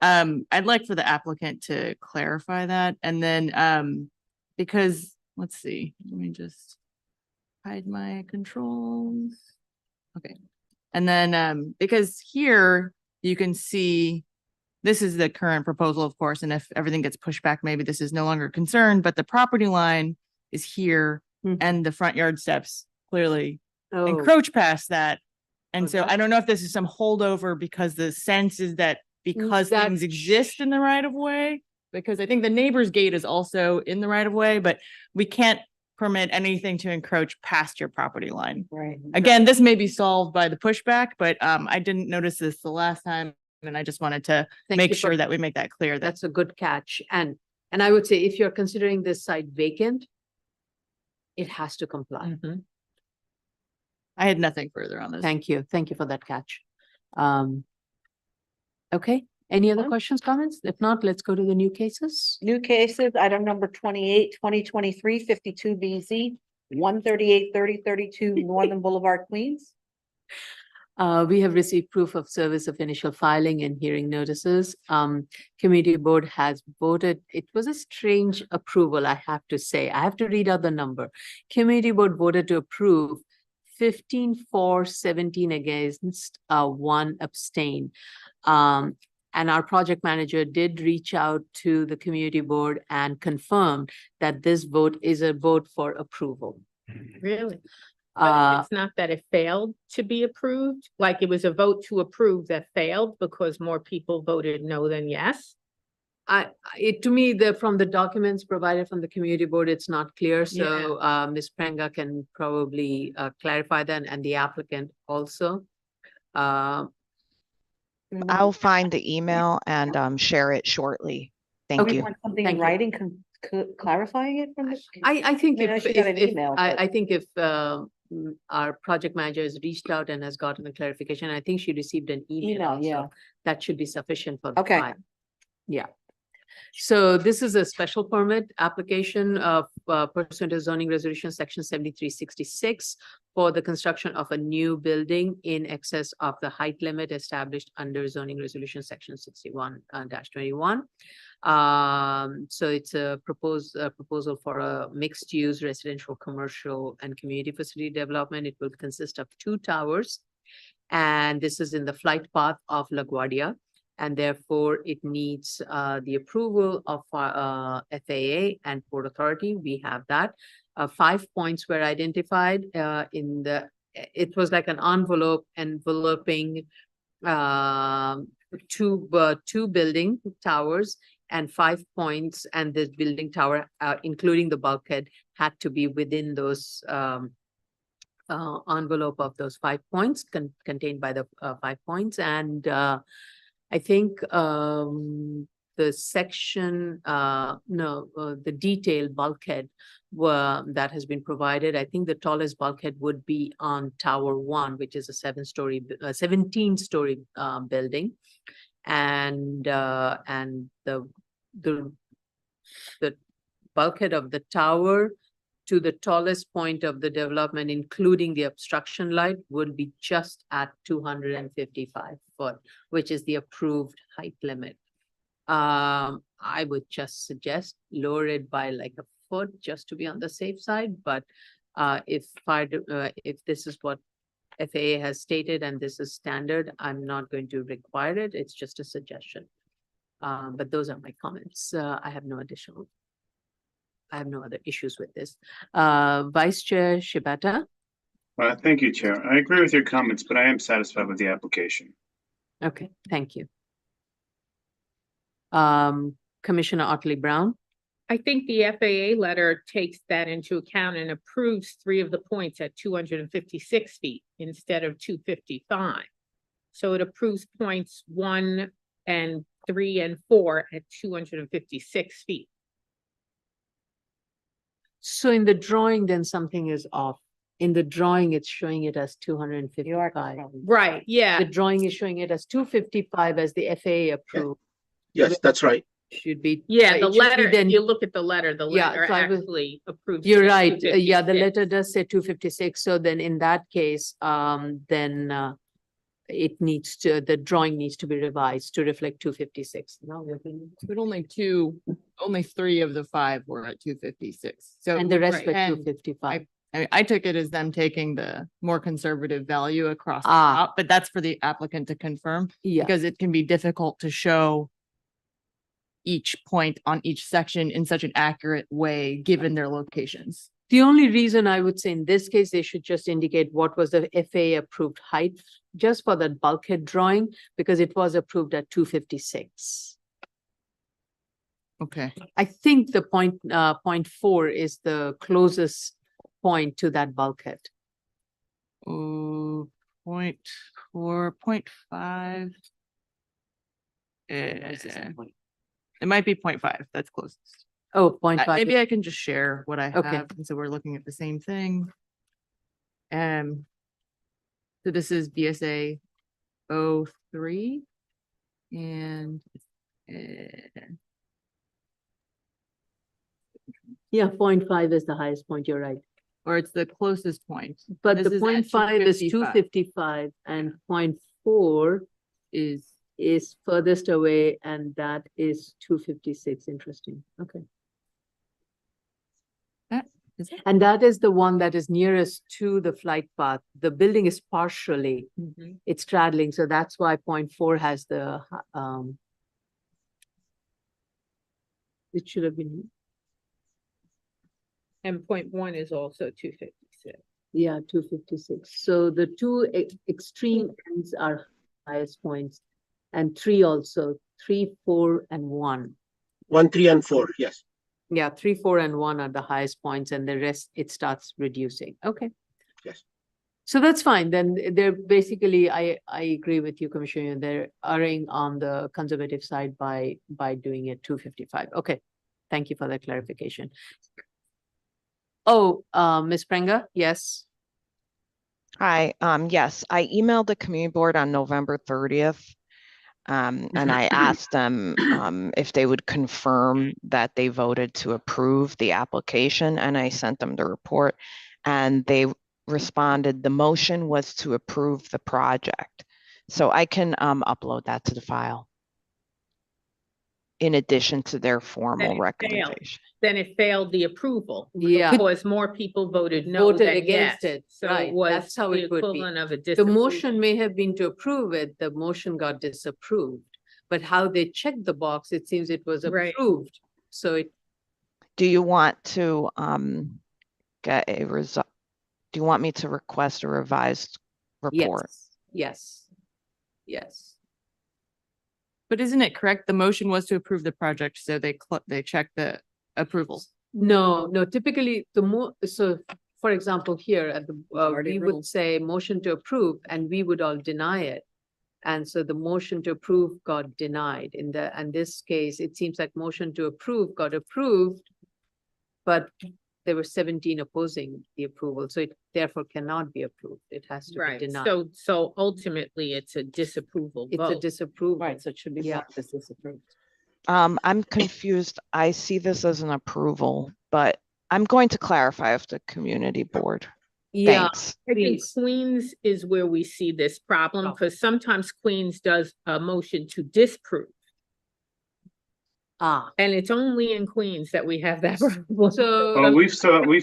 I'd like for the applicant to clarify that. And then, because, let's see, let me just hide my controls. Okay. And then, because here you can see, this is the current proposal, of course, and if everything gets pushed back, maybe this is no longer concerned, but the property line is here Mhm. and the front yard steps clearly Oh, encroach past that. And so Okay. I don't know if this is some holdover because the sense is that because that things exist in the right of way, because I think the neighbor's gate is also in the right of way, but we can't permit anything to encroach past your property line. right. Again, this may be solved by the pushback, but I didn't notice this the last time. And I just wanted to Thank make you for- sure that we make that clear. That That's a good catch. And I would say if you're considering this site vacant, it has to comply. Mhm. I had nothing further on this. Thank you. Thank you for that catch. Okay, any other No. questions, comments? If not, let's go to the new cases. New cases, item number 28, 2023, 52 BZ, 138, 32 Northern Boulevard, Queens. We have received proof of service of initial filing and hearing notices. Committee board has voted. It was a strange approval, I have to say. I have to read out the number. Committee board voted to approve 15 for, 17 against, 1 abstain. And our project manager did reach out to the community board and confirmed that this vote is a vote for approval. Really? Uh, But it's not that it failed to be approved, like it was a vote to approve that failed because more people voted no than yes? to me, from the documents provided from the community board, it's not clear, so, Ms. Prenga can probably, clarify that, and the applicant also. I'll find the email and share it shortly. Thank Okay. you. Want something Thank in you. writing clarifying it from the? I think I mean, I if, should get an email, but- I think if, our project manager has reached out and has gotten a clarification, I think she received an email. Email, also. yeah. That should be sufficient for the Okay. file. Yeah. So this is a special permit application of pursuant to zoning resolution section 7366 for the construction of a new building in excess of the height limit established under zoning resolution section 61-21. So it's a proposal for a mixed-use residential, commercial, and community facility development. It will consist of 2 towers. And this is in the flight path of LaGuardia. And therefore, it needs the approval of FAA and Port Authority. We have that. 5 points were identified in the, it was like an enveloping two building towers and 5 points, and this building tower, including the bulkhead, had to be within those envelope of those 5 points contained by the 5 points. And I think the section, the detailed bulkhead that has been provided, I think the tallest bulkhead would be on Tower 1, which is a 17-story building. And the bulkhead of the tower to the tallest point of the development, including the obstruction light, would be just at 255 foot, which is the approved height limit. I would just suggest lower it by like a foot just to be on the safe side. But if this is what FAA has stated and this is standard, I'm not going to require it. It's just a suggestion. But those are my comments. I have no other issues with this. Vice Chair Shibata. Thank you, Chair. I agree with your comments, but I am satisfied with the application. Okay, thank you. Commissioner Otley Brown? I think the FAA letter takes that into account and approves 3 of the points at 256 feet instead of 255. So it approves points 1 and 3 and 4 at 256 feet. So in the drawing, then something is off. In the drawing, it's showing it as two hundred and You are fifty-five. correct. Right, yeah. The drawing is showing it as 255 as the FAA approved. Yes, that's right. Should be. Yeah, it the should be letter, then. you look at the letter, the Yeah, letter so I was- actually approves. You're to right. Yeah, the 256. letter does say 256. So then in that case, it needs to, the drawing needs to be revised to reflect 256. No, But only 3 of the 5 were at 256. So. and the rest right, were and 255. I took it as them taking the more conservative value across, the Ah. top, but that's for the applicant to confirm. Yeah, Because it can be difficult to show each point on each section in such an accurate way, given their locations. the only reason I would say in this case, they should just indicate what was the FAA approved height just for that bulkhead drawing, because it was approved at 256. Okay. I think the point 4 is the closest point to that bulkhead. Oh, 0.5. It might be 0.5. That's closest. Oh, 0.5. Maybe I can just share what I Okay. have, and so we're looking at the same thing. So this is BSA 03. And Yeah, 0.5 is the highest point, you're right. or it's the closest point. But This the is at 0.5 is 255. 255 and 0.4 is furthest away, and that is 256. Interesting. Okay. Is it? And that is the one that is nearest to the flight path. The building is partially, it's straddling, so that's why 0.4 has the, it should have been, And point 1 is also 256. yeah, 256. So the two extreme ends are highest points, and 3 also, 3, 4, and 1. 1, 3, and 4. Yes. Yeah, 3, 4, and 1 are the highest points, and the rest, it starts reducing. Okay. Yes. So that's fine. Then they're basically, I agree with you, Commissioner. They're erring on the conservative side by doing it 255. Okay. Thank you for that clarification. Oh, Ms. Prenger, yes. Hi, yes, I emailed the community board on November 30th. And I asked them if they would confirm that they voted to approve the application, and I sent them the report. And they responded, the motion was to approve the project. So I can upload that to the file in addition to their formal failed. recommendation. Then it failed the approval. Yeah. Because more people voted no Voted than against yes. it, So right, it was that's how the it would be. equivalent of a The disapproval. motion may have been to approve it, the motion got disapproved. But how they checked the box, it seems it was Right. approved. So it, Do you want to get a result? Do you want me to request a revised report? yes, yes. But isn't it correct? The motion was to approve the project, so they checked the approvals. No, typically so for example, here at the, Majority we rule. would say motion to approve and we would all deny it. And so the motion to approve got denied in this case, it seems like motion to approve got approved. But there were 17 opposing the approval, so it therefore cannot be approved. It has to be Right, denied. so ultimately it's a disapproval It's a vote. disapproval. So it should be Yeah. marked as disapproved. I'm confused. I see this as an approval, but I'm going to clarify with the community board. Yeah, Thanks. I think please. Queens is where we see this problem, because sometimes Queens does a motion to disprove. And it's only in Queens that we have that problem. So- Well, we've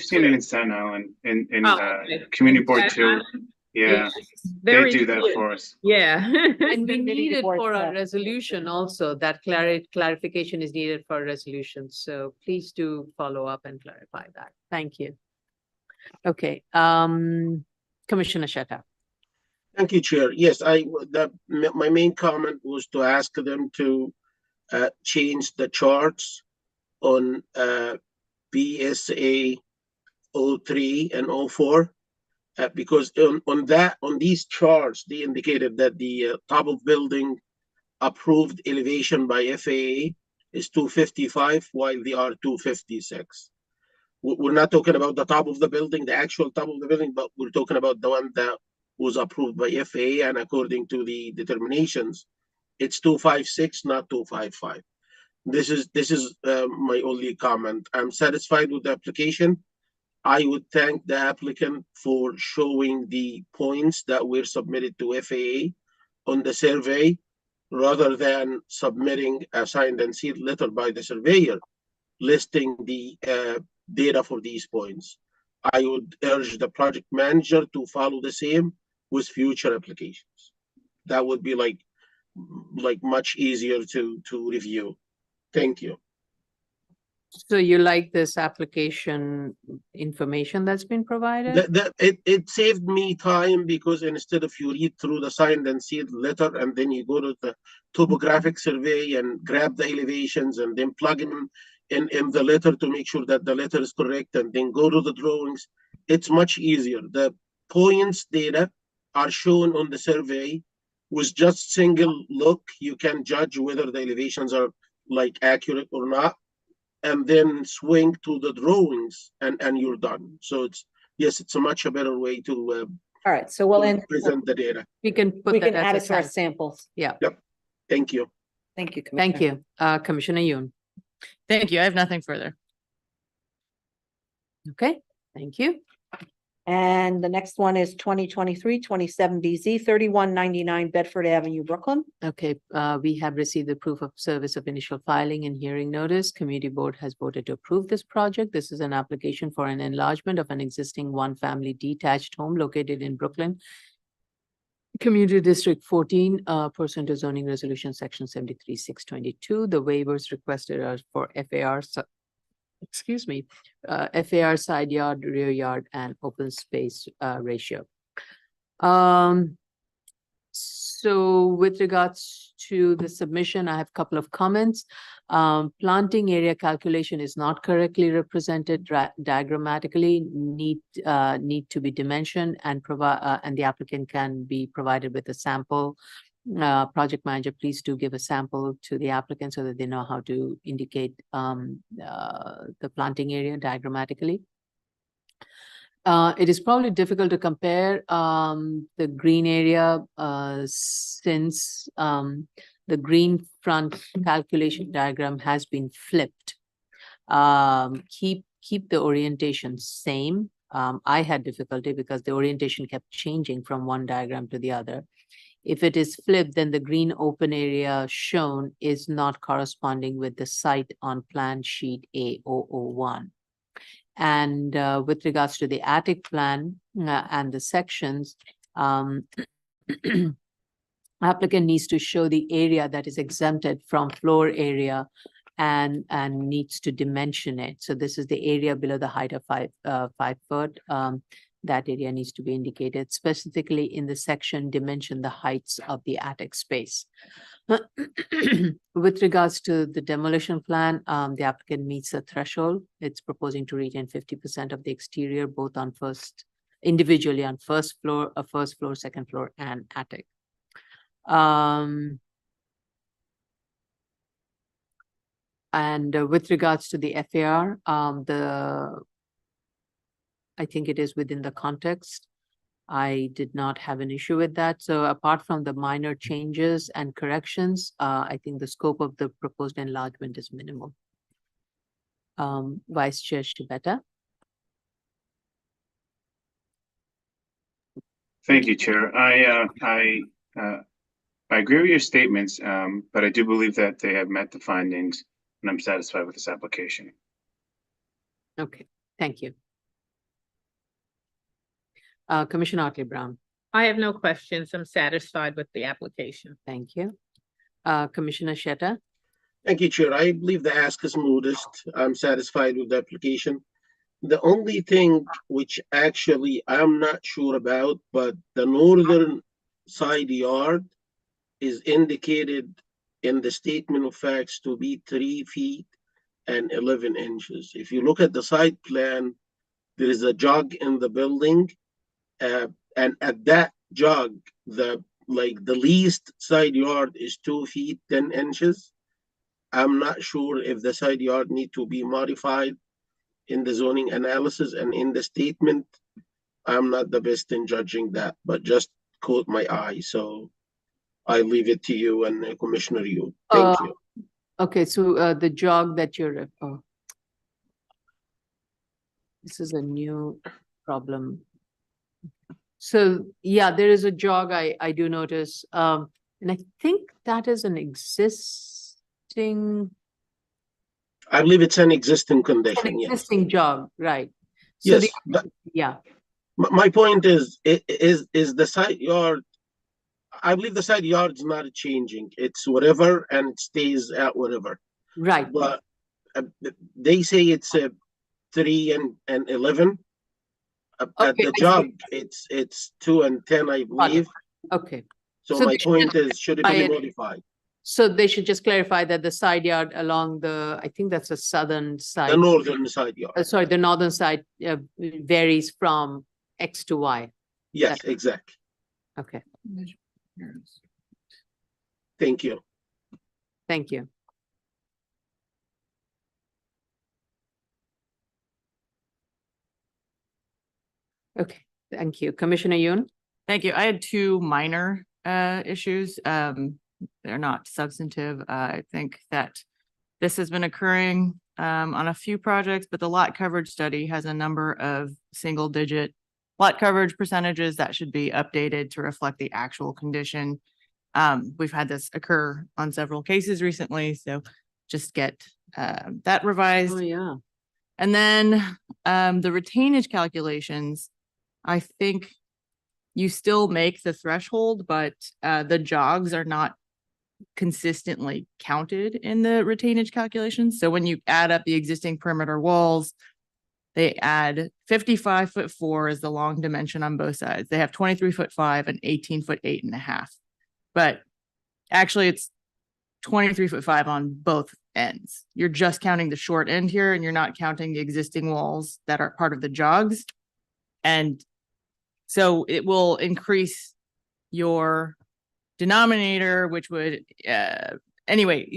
seen it in Staten Island, in Oh, okay. community board Staten too. Island? Yeah, they Very do that clear. for us. Yeah. And we Community need it board for our stuff. resolution also, that clarification is needed for a resolution, so please do follow up and clarify that. Thank you. Okay, Commissioner Shetta. Thank you, Chair. Yes, my main comment was to ask them to change the charts on BSA 03 and 04. Because on these charts, they indicated that the top of building approved elevation by FAA is 255, while they are 256. We're not talking about the top of the building, the actual top of the building, but we're talking about the one that was approved by FAA, and according to the determinations, it's 256, not 255. This is my only comment. I'm satisfied with the application. I would thank the applicant for showing the points that were submitted to FAA on the survey, rather than submitting a signed and sealed letter by the surveyor listing the data for these points. I would urge the project manager to follow the same with future applications. That would be like much easier to review. Thank you. So you like this application information that's been provided? It saved me time, because instead of you read through the signed and sealed letter and then you go to the topographic survey and grab the elevations and then plug them in the letter to make sure that the letter is correct and then go to the drawings, it's much easier. The points data are shown on the survey. With just single look, you can judge whether the elevations are like accurate or not, and then swing to the drawings and you're done. So it's a much better way to All right, so we'll end, present the data. We can put we that can add as it a to our sample. samples. Yeah, Thank you. Thank you, thank Commissioner. you. Commissioner Yoon. Thank you. I have nothing further. Okay, thank you. And the next one is 2023-27DZ, 3199 Bedford Avenue, Brooklyn. Okay, we have received the proof of service of initial filing and hearing notice. Community Board has voted to approve this project. This is an application for an enlargement of an existing one-family detached home located in Brooklyn, Community District 14, pursuant to zoning resolution section 73-622. The waivers requested are for FAR FAR side yard, rear yard, and open space ratio. So with regards to the submission, I have a couple of comments. Planting area calculation is not correctly represented diagrammatically, need to be dimensioned and provide, and the applicant can be provided with a sample. Project manager, please do give a sample to the applicant so that they know how to indicate the planting area diagrammatically. It is probably difficult to compare the green area since the green front calculation diagram has been flipped. Keep the orientation same. I had difficulty because the orientation kept changing from one diagram to the other. If it is flipped, then the green open area shown is not corresponding with the site on plan sheet A001. And with regards to the attic plan and the sections, applicant needs to show the area that is exempted from floor area and needs to dimension it. So this is the area below the height of 5 foot. That area needs to be indicated specifically in the section dimension the heights of the attic space. With regards to the demolition plan, the applicant meets the threshold. It's proposing to retain 50% of the exterior, both on individually on first floor, second floor, and attic. And with regards to the FAR, I think it is within the context. I did not have an issue with that. So apart from the minor changes and corrections, I think the scope of the proposed enlargement is minimal. Vice Chair Shibeta. Thank you, Chair. I agree with your statements, but I do believe that they have met the findings, and I'm satisfied with this application. Okay, thank you. Commissioner Otley-Brown. I have no questions. I'm satisfied with the application. Thank you. Commissioner Sheta. Thank you, Chair. I believe the ask is modest. I'm satisfied with the application. The only thing which actually I'm not sure about, but the northern side yard is indicated in the statement of facts to be 3 feet and 11 inches. If you look at the site plan, there is a jog in the building. And at that jog, the least side yard is 2 feet, 10 inches. I'm not sure if the side yard need to be modified in the zoning analysis and in the statement. I'm not the best in judging that, but just caught my eye. So I leave it to you and Commissioner Yu. Thank you. Okay, so the jog that you're, this is a new problem. So, yeah, there is a jog I do notice, and I think that is an existing, I believe it's an existing condition, yes. existing jog, right? So Yes, the, but yeah, my point is the side yard, I believe the side yard's not changing. It's whatever and it stays at whatever. right, But they say it's 3 and 11. At Okay, the I see. job, it's 2 and 10, I Got it. believe. okay. So So my they should point just is, should it clarify be it. modified? So they should just clarify that the side yard along the, I think that's the southern The side, northern side yard. sorry, the northern side varies from X to Y. Yes, exactly. Okay, Thank you. thank you. Okay, thank you. Commissioner Yoon? Thank you. I had two minor issues. They're not substantive. I think that this has been occurring on a few projects, but the lot coverage study has a number of single digit lot coverage percentages that should be updated to reflect the actual condition. We've had this occur on several cases recently, so just get that revised. Oh, yeah. And then the retainage calculations, I think you still make the threshold, but the jogs are not consistently counted in the retainage calculations. So when you add up the existing perimeter walls, they add 55'4" is the long dimension on both sides. They have 23'5" and 18'8.5". But actually it's 23'5" on both ends. You're just counting the short end here and you're not counting the existing walls that are part of the jogs. And so it will increase your denominator, which would, anyway,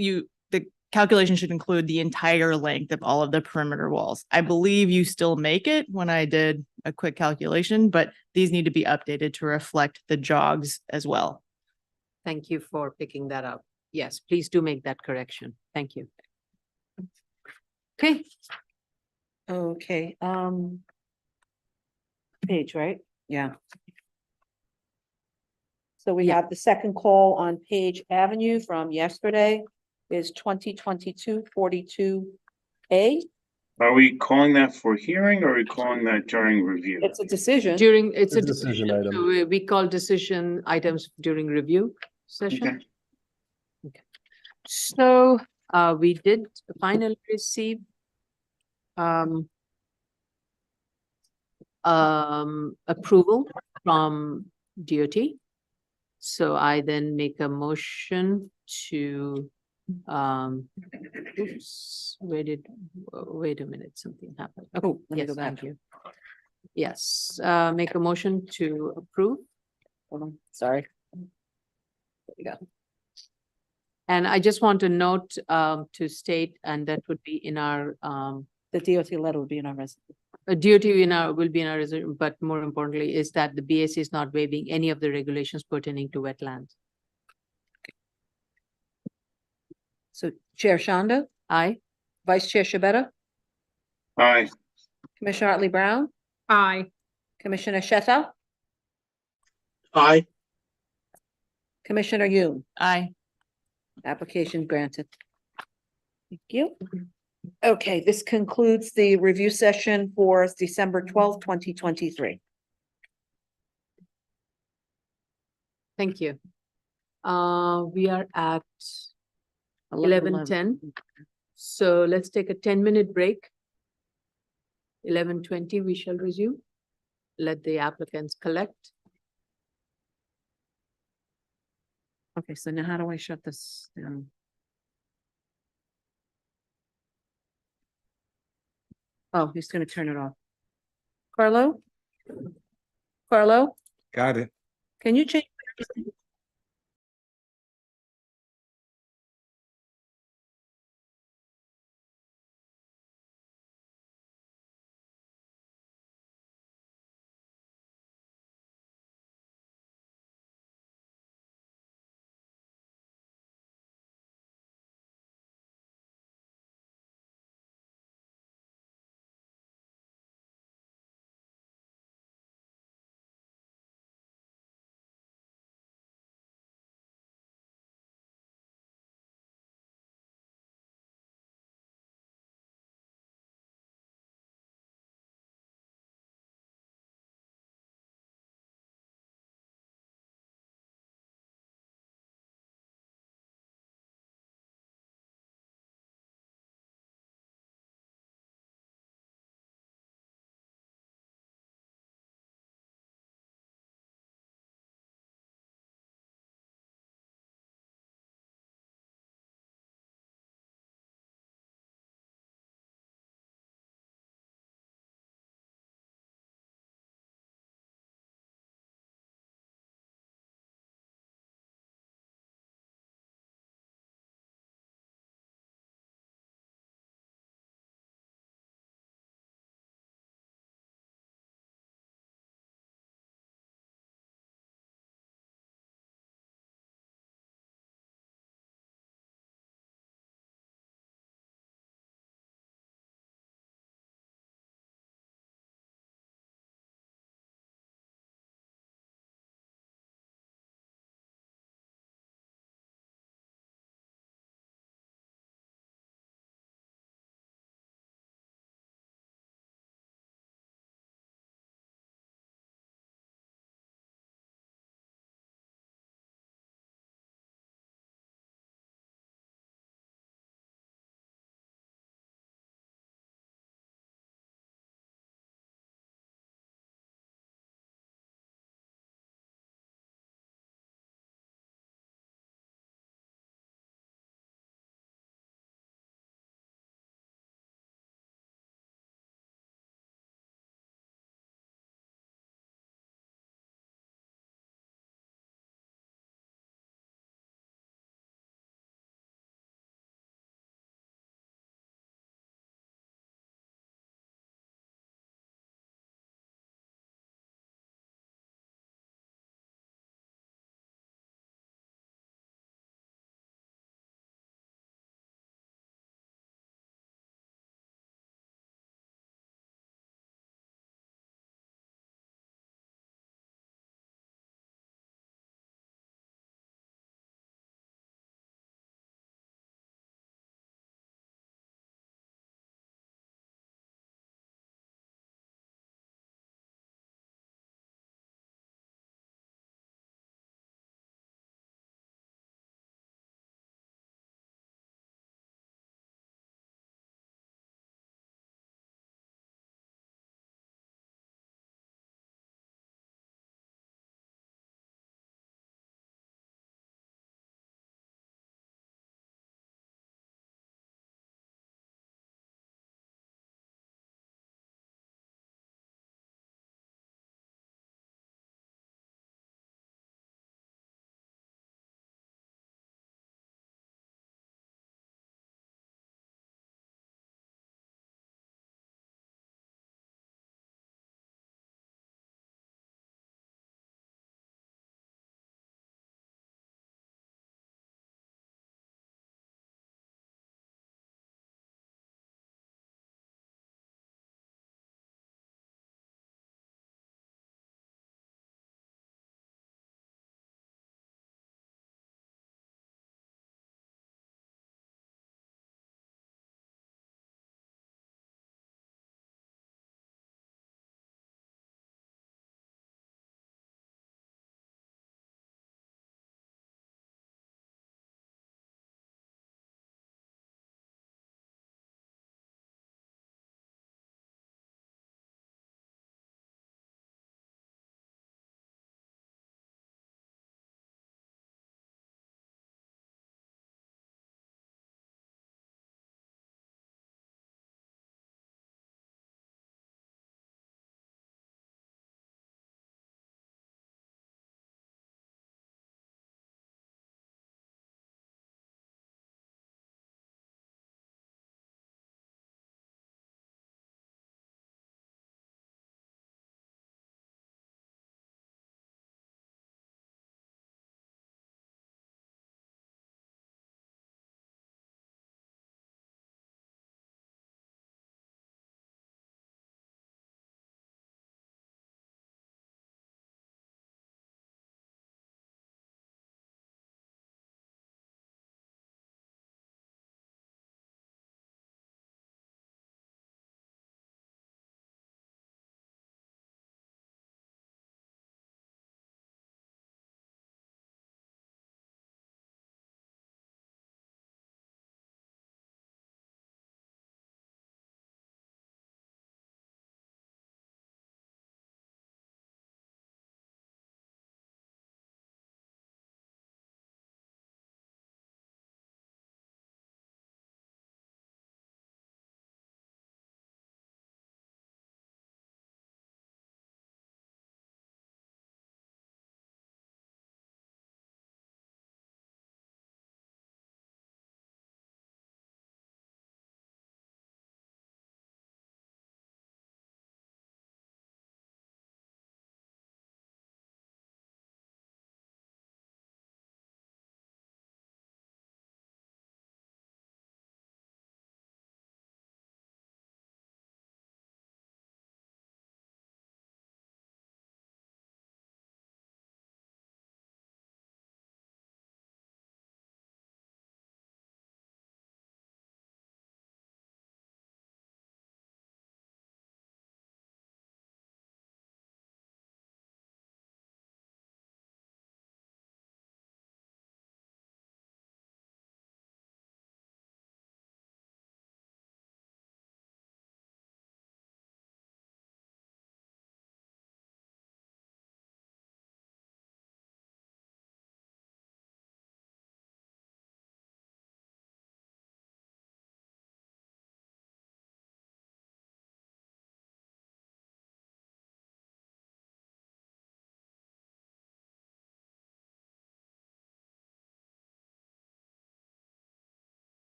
the calculation should include the entire length of all of the perimeter walls. I believe you still make it when I did a quick calculation, but these need to be updated to reflect the jogs as well. Thank you for picking that up. Yes, please do make that correction. Thank you. Okay, Okay, page, right? Yeah. So we Yeah. have the second call on Page Avenue from yesterday is 2022-42A. Are we calling that for hearing or are we calling that during review? It's a decision. during, it's a It's a decision decision, item. so we call decision items during review session. Okay. So, we did finally receive approval from DOT. So I then make a motion to, oops, wait a minute, something happened. Oh, let me Yes, go back. thank you. Yes, make a motion to approve. Hold on, sorry. There we go. And I just want to note, to state, and that would be in our, The DOT letter will be in our resolution. DOT will be in our resolution, but more importantly is that the BAC is not waiving any of the regulations pertaining to wetlands. So Chair Shanda, Aye. Vice Chair Shabeta, Aye. Commissioner Otley Brown, Aye. Commissioner Sheta, Aye. Commissioner Yoon. Aye. Application granted. Thank you. Okay, this concludes the review session for December 12th, 2023. Thank you. We are at 11:10. So let's take a 10-minute break. 11:20, we shall resume. Let the applicants collect. Okay, so now how do I shut this down? Oh, he's gonna turn it off. Carlo? Carlo, Got it. can you change?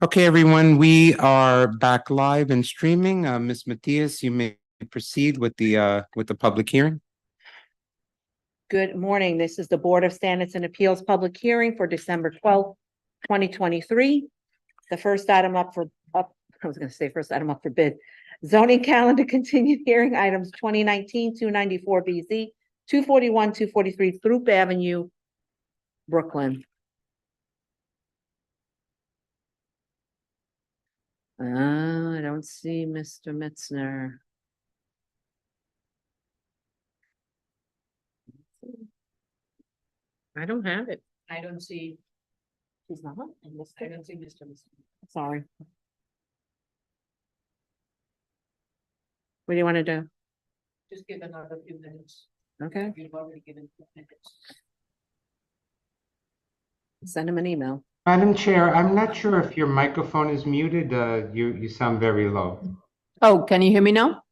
Okay, everyone, we are back live and streaming. Ms. Matias, you may proceed with the public hearing. Good morning. This is the Board of Standards and Appeals public hearing for December 2023. The first item up, I was gonna say first item up for bid. Zoning calendar continued hearing items 2019-294 BZ, 241, 243 Throop Avenue, Brooklyn. I don't see Mr. Mitzner. I don't have it. I don't see, He's not. I don't see Mr. Sorry. What do you want to do? Just give another few minutes. Okay, You've already given 2 minutes. send him an email. Madam Chair, I'm not sure if your microphone is muted. You sound very low. Oh, can you hear me now?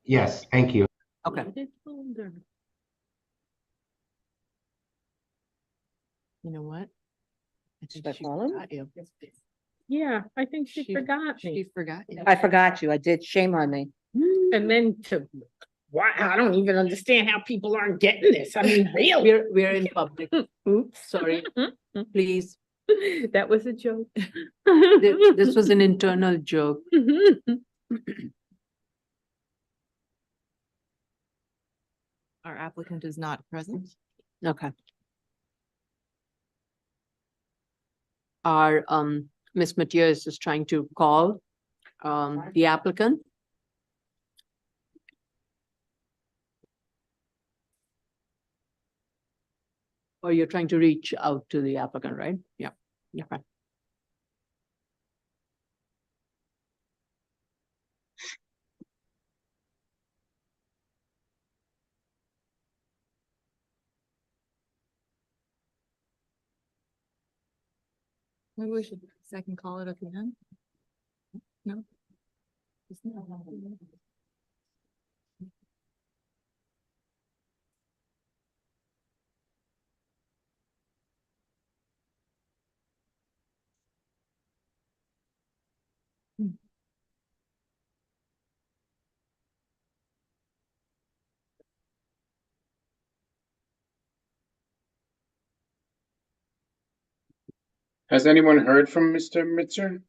Yes, thank you. Okay. You know what? I think I she call him? forgot you. Yeah, I think she forgot She me. forgot you. I forgot you. I did. Shame on me. And then why, I don't even understand how people aren't getting this. I mean, really? We're in public. Oops, sorry, please. That was a joke. This was an internal joke. Our applicant is not present. Okay. Our, Ms. Matias is trying to call, the applicant. Or you're trying to reach out to the applicant, right? Yeah, okay. Maybe we should second call it at the end. No? Has anyone heard from Mr. Mitzer?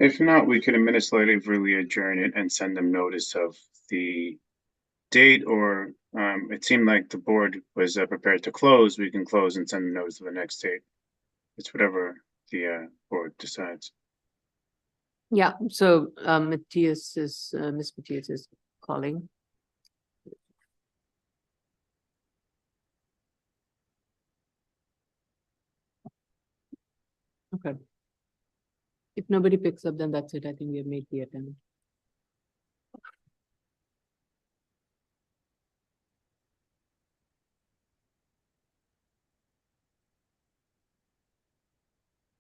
If not, we could administratively adjourn it and send them notice of the date, or it seemed like the board was prepared to close. We can close and send the notice of the next date. It's whatever the board decides. Yeah, so, Matthias is, Ms. Matthias is calling. Okay. If nobody picks up, then that's it. I think we have made the attempt.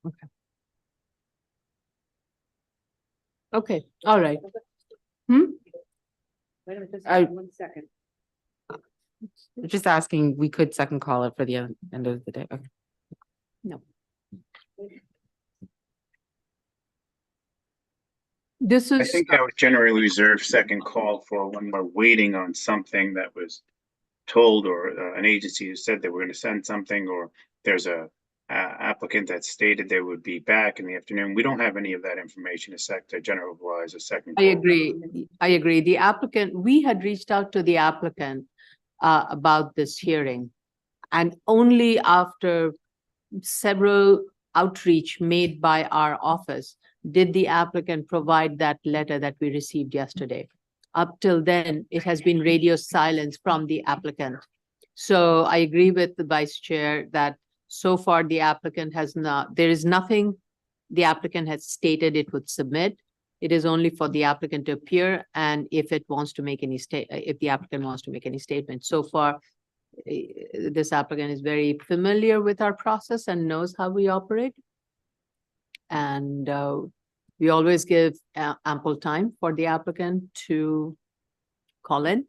Okay. Okay, all right. Wait a minute, just I- 1 second. Just asking, we could second call it for the end of the day. Okay. No. This I is, think I would generally reserve second call for when we're waiting on something that was told, or an agency who said they were going to send something, or there's a applicant that stated they would be back in the afternoon. We don't have any of that information to generalize a second. I call. agree. I agree. The applicant, we had reached out to the applicant about this hearing. And only after several outreach made by our office did the applicant provide that letter that we received yesterday. Up till then, it has been radio silence from the applicant. So I agree with the vice chair that so far the applicant has not, there is nothing the applicant has stated it would submit. It is only for the applicant to appear, and if it wants to make any if the applicant wants to make any statement. So far, this applicant is very familiar with our process and knows how we operate. And we always give ample time for the applicant to call in.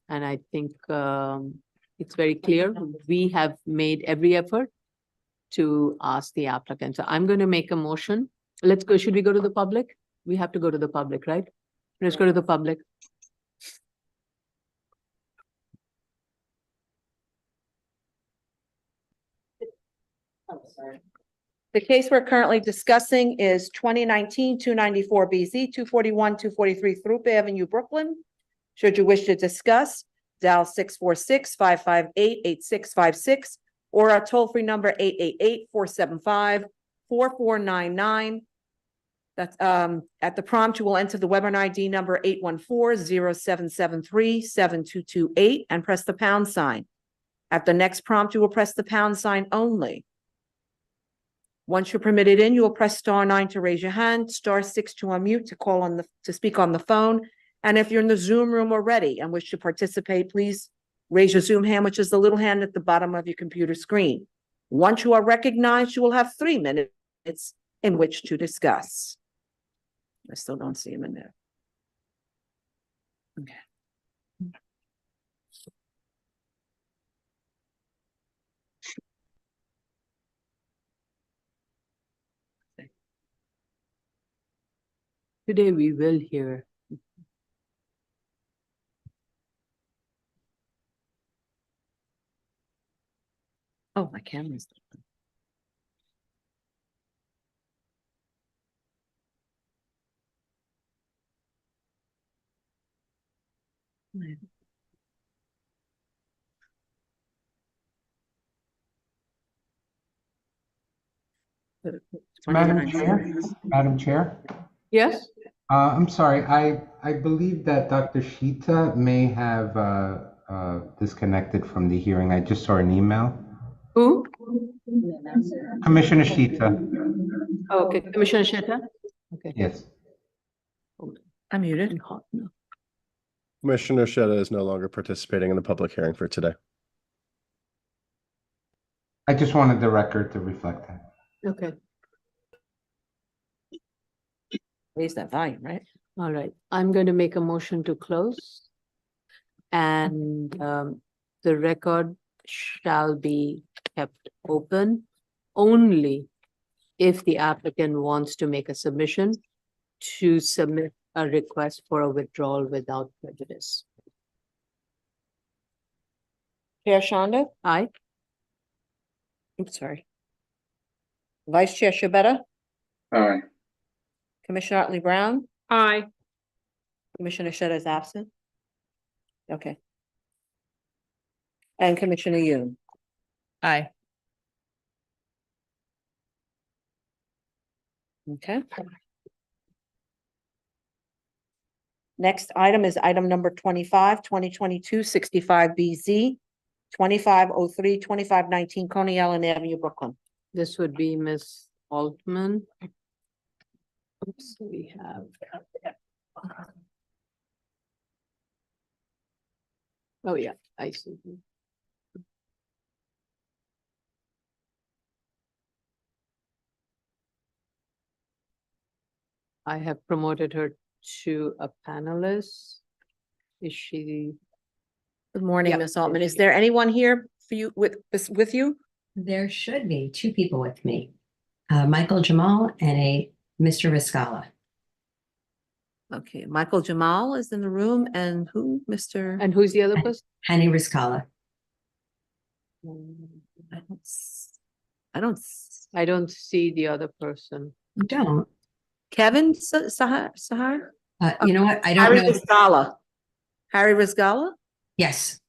And I think It's very clear. We have made every effort to ask the applicant. So I'm going to make a motion. Let's go. Should we go to the public? We have to go to the public, right? Let's go to the public. The case we're currently discussing is 2019-294 BZ, 241, 243 Throop Avenue, Brooklyn. Should you wish to discuss, dial 646-558-8656 or our toll-free number 888-475-4499. That's at the prompt, you will enter the webinar ID number 814-0773-7228 and press the pound sign. At the next prompt, you will press the pound sign only. Once you're permitted in, you will press *9 to raise your hand, *6 to unmute to speak on the phone. And if you're in the Zoom room already and wish to participate, please raise your Zoom hand, which is the little hand at the bottom of your computer screen. Once you are recognized, you will have 3 minutes in which to discuss. I still don't see him in there. Okay. Today we will hear. Oh, my camera's. Madam Chair. Yes? I'm sorry, I believe that Dr. Sheeta may have disconnected from the hearing. I just saw an email. Who? Commissioner Sheeta, Okay, Commissioner Sheta? Okay. yes. I'm muted. Commissioner Sheta is no longer participating in the public hearing for today. I just wanted the record to reflect that. Okay, Raise that volume, right? all right. I'm going to make a motion to close. And the record shall be kept open only if the applicant wants to make a submission to submit a request for a withdrawal without prejudice. Chair Shonda? Aye. Oops, sorry. Vice Chair Shabeta? Aye. Commissioner Otley Brown? Aye. Commissioner Sheta is absent? Okay. And Commissioner Yoon? Aye. Okay. Next item is item number 25, 2022-65 BZ, 2503, 2519 Coney Island Avenue, Brooklyn. This would be Ms. Altman. Oops, we have. Oh, yeah, I see. I have promoted her to a panelist. Is she? Good morning, Yep. Ms. Altman. Is there anyone here for you with you? There should be 2 people with me, Michael Jamal and a Mr. Riscala. Okay, Michael Jamal is in the room and who, Mr.? And who's the other person? Henny Riscala. I don't, I don't see the other person. You don't. Kevin Sahar? You know what? I don't Harry know. Riscala. Harry Riscala? Yes.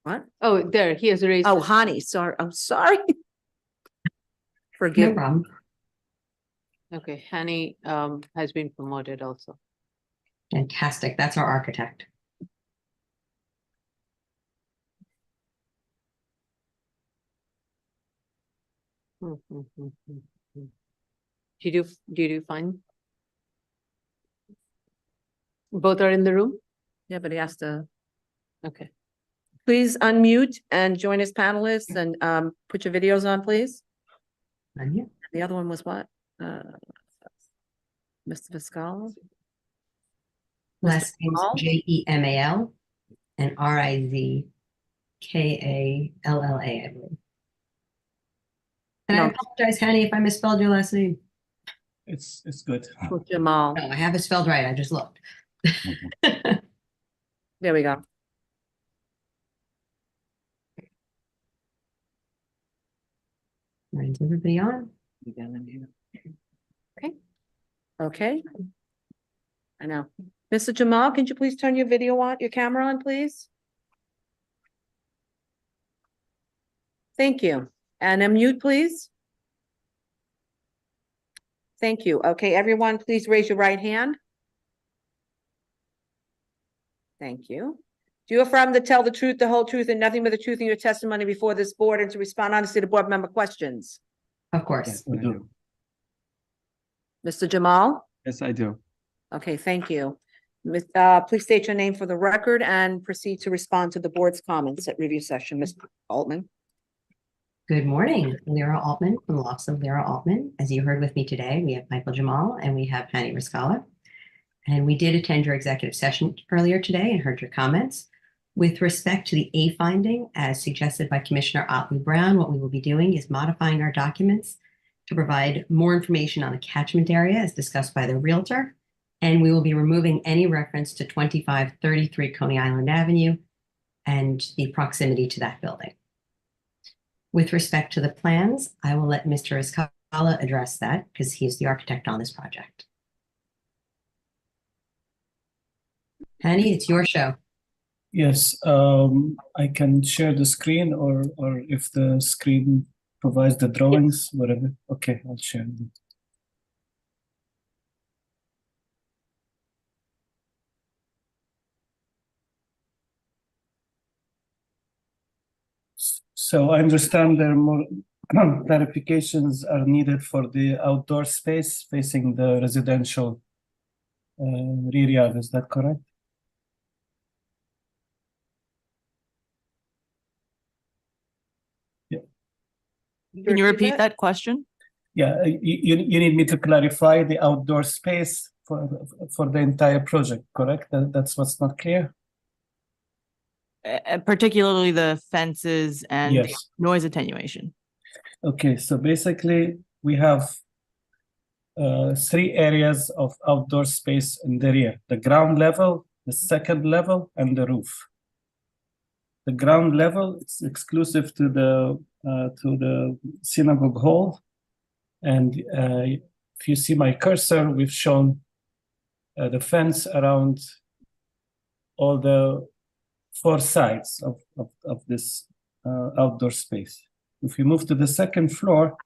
What? Oh, there, he has raised. Oh, his- Hani, sorry, I'm sorry. No Forgive me. problem. Okay, Hanny has been promoted also. Fantastic. That's our architect. Did you find? Both are in the room? Yeah, but he has to, Okay. please unmute and join as panelists and put your videos on, please. And yeah, The other one was what? Mr. Viscala? last name's Jamal? Jemal. and Rizkalla, I believe. And I No. apologize, Henny, if I misspelled your last name. It's good. Jamal. No, I have it spelled right. I just looked. There we go. Right, is everybody on? Okay. I know. Mr. Jamal, can you please turn your video on, your camera on, please? Thank you. And unmute, please. Thank you. Okay, everyone, please raise your right hand. Thank you. Do you affirm to tell the truth, the whole truth, and nothing but the truth in your testimony before this board and to respond honestly to board member questions? Of course. I do. Mr. Jamal? Yes, I do. Okay, thank you. Please state your name for the record and proceed to respond to the board's comments at review session. Ms. Altman. Good morning, Lyra Altman from the Office of Lyra Altman. As you heard with me today, we have Michael Jamal and we have Penny Rizkalla. And we did attend your executive session earlier today and heard your comments. With respect to the A finding, as suggested by Commissioner Otley Brown, what we will be doing is modifying our documents to provide more information on the catchment area as discussed by the Realtor. And we will be removing any reference to 2533 Coney Island Avenue and the proximity to that building. With respect to the plans, I will let Mr. Rizkalla address that because he is the architect on this project. Penny, it's your show. Yes, I can share the screen or if the screen provides the drawings, whatever. Okay, I'll share them. So I understand there are more clarifications are needed for the outdoor space facing the residential rear yard. Is that correct? Can you repeat that question? Yeah, you need me to clarify the outdoor space for the entire project, correct? That's what's not clear? Particularly the fences and the Yes. noise attenuation. Okay, so basically we have 3 areas of outdoor space in the rear: the ground level, the second level, and the roof. The ground level is exclusive to the synagogue hall, and if you see my cursor, we've shown the fence around all the 4 sides of this outdoor space. If you move to the second floor,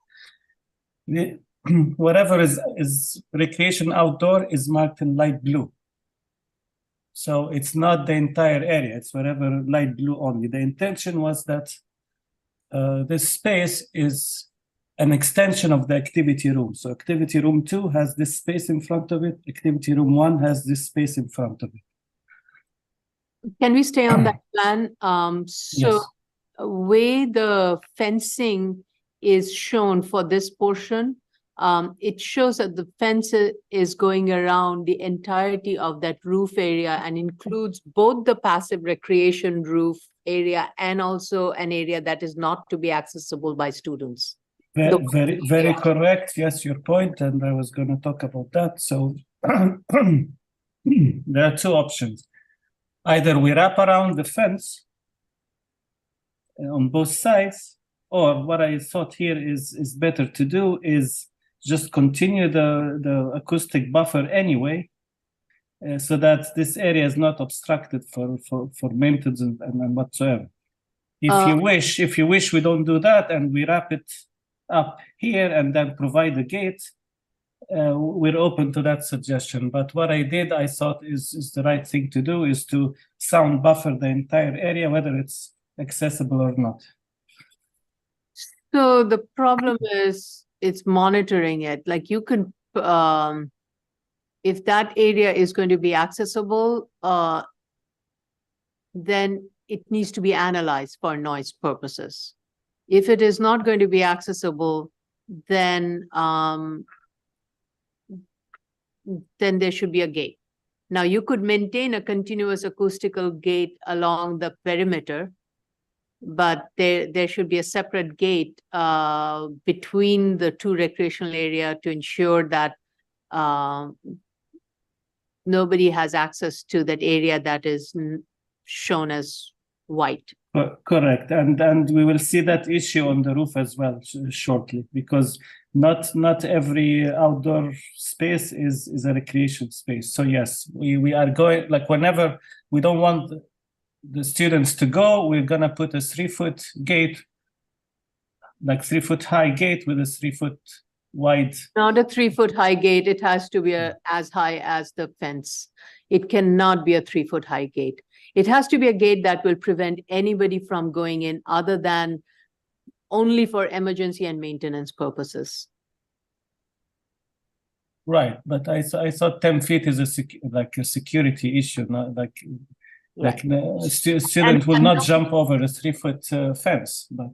whatever is recreation outdoor is marked in light blue. So it's not the entire area, it's whatever light blue only. The intention was that this space is an extension of the activity room. So activity room 2 has this space in front of it, activity room 1 has this space in front of it. Can we stay on that plan? So Yes. way the fencing is shown for this portion, it shows that the fence is going around the entirety of that roof area and includes both the passive recreation roof area and also an area that is not to be accessible by students. Very correct. Yes, your point, and I was going to talk about that. So there are 2 options. Either we wrap around the fence on both sides, or what I thought here is better to do is just continue the acoustic buffer anyway, so that this area is not obstructed for maintenance and whatsoever. If you wish, we don't do that and we wrap it up here and then provide a gate. We're open to that suggestion, but what I did, I thought is the right thing to do is to sound buffer the entire area, whether it's accessible or not. So the problem is it's monitoring it. Like you could, if that area is going to be accessible, then it needs to be analyzed for noise purposes. If it is not going to be accessible, then there should be a gate. Now, you could maintain a continuous acoustical gate along the perimeter, but there should be a separate gate between the two recreational area to ensure that nobody has access to that area that is shown as white. Correct, and we will see that issue on the roof as well shortly, because not every outdoor space is a recreation space. So yes, we are going, like, whenever we don't want the students to go, we're gonna put a 3-foot gate, like 3-foot high gate with a 3-foot wide. Not a 3-foot high gate. It has to be as high as the fence. It cannot be a 3-foot high gate. It has to be a gate that will prevent anybody from going in other than only for emergency and maintenance purposes. Right, but I thought 10 feet is like a security issue, not like the student will not jump over a 3-foot fence. But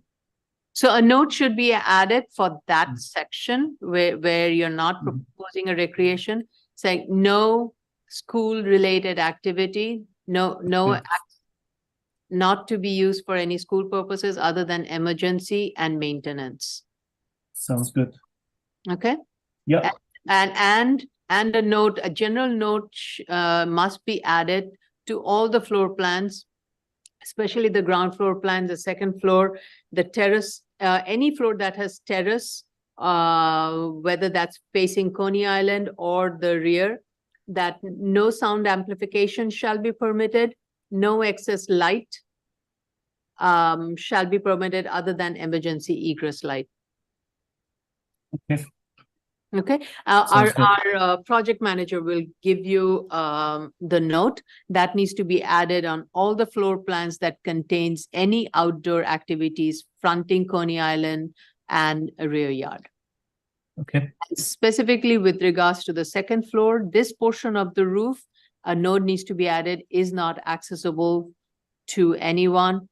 so a note should be added for that section where you're not proposing a recreation, saying no school-related activity, not to be used for any school purposes other than emergency and maintenance. Sounds good. Okay. Yeah. And a note, a general note must be added to all the floor plans, especially the ground floor plan, the second floor, the terrace, any floor that has terrace, whether that's facing Coney Island or the rear, that no sound amplification shall be permitted, no excess light shall be permitted other than emergency egress light. Okay. Okay, our project manager will give you the note that needs to be added on all the floor plans that contains any outdoor activities fronting Coney Island and a rear yard. Okay. Specifically with regards to the second floor, this portion of the roof, a note needs to be added, is not accessible to anyone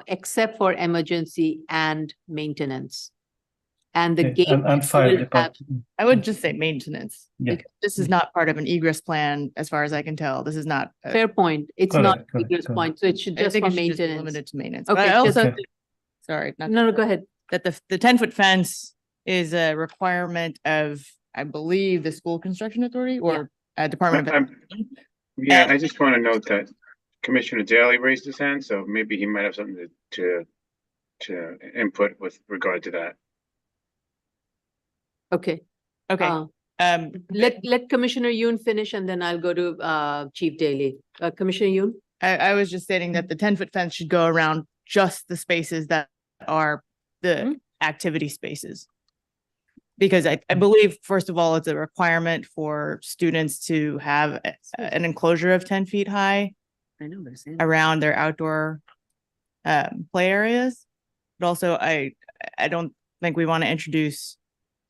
except for emergency and maintenance. And the gate and fire will have, department. I would just say maintenance. Yeah. Because this is not part of an egress plan, as far as I can tell. This is not. fair point. It's Correct, not correct, egress correct. point, so it should I just think for it should just be maintenance. limited to maintenance. Okay, But I also just- think, sorry, not No, go ahead. that the 10-foot fence is a requirement of, I believe, the school construction authority or Department of. Yeah, I just want to note that Commissioner Daly raised his hand, so maybe he might have something to input with regard to that. Okay. Okay. Let Commissioner Yoon finish and then I'll go to Chief Daly. Commissioner Yoon? I was just stating that the 10-foot fence should go around just the spaces that are the activity spaces. Because I believe, first of all, it's a requirement for students to have an enclosure of 10 feet high I know this. around their outdoor play areas. But also, I don't think we want to introduce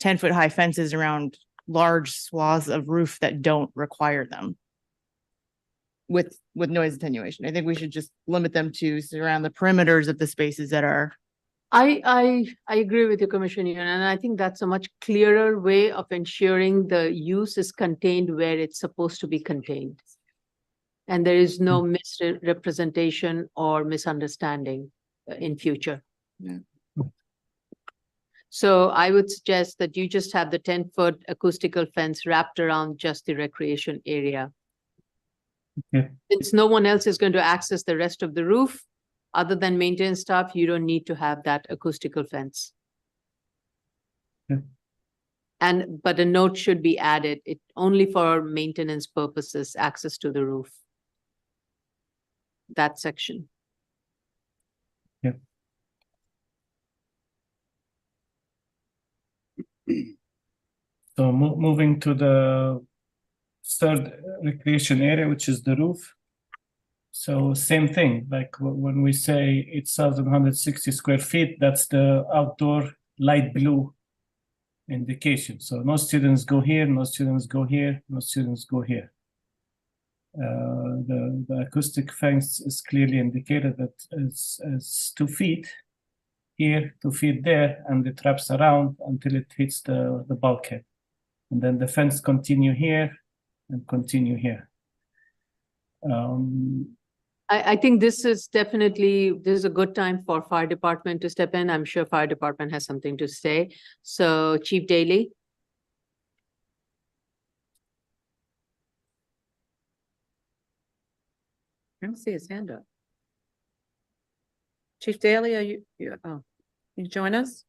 10-foot high fences around large swaths of roof that don't require them with noise attenuation. I think we should just limit them to surround the perimeters of the spaces that are. I agree with you, Commissioner Yoon, and I think that's a much clearer way of ensuring the use is contained where it's supposed to be contained. And there is no misrepresentation or misunderstanding in future. Yeah. So I would suggest that you just have the 10-foot acoustical fence wrapped around just the recreation area. Okay. Since no one else is going to access the rest of the roof, other than maintenance staff, you don't need to have that acoustical fence. Okay. But a note should be added, it only for maintenance purposes, access to the roof. That section. Yeah. So moving to the third recreation area, which is the roof. So same thing, like when we say 8,160 square feet, that's the outdoor light blue indication. So no students go here, no students go here, no students go here. The acoustic fence is clearly indicated that it's 2 feet here, 2 feet there, and it wraps around until it hits the bulkhead. And then the fence continue here and continue here. I think this is a good time for fire department to step in. I'm sure fire department has something to say. So Chief Daly. I don't see his hand up. Chief Daly, are you join us?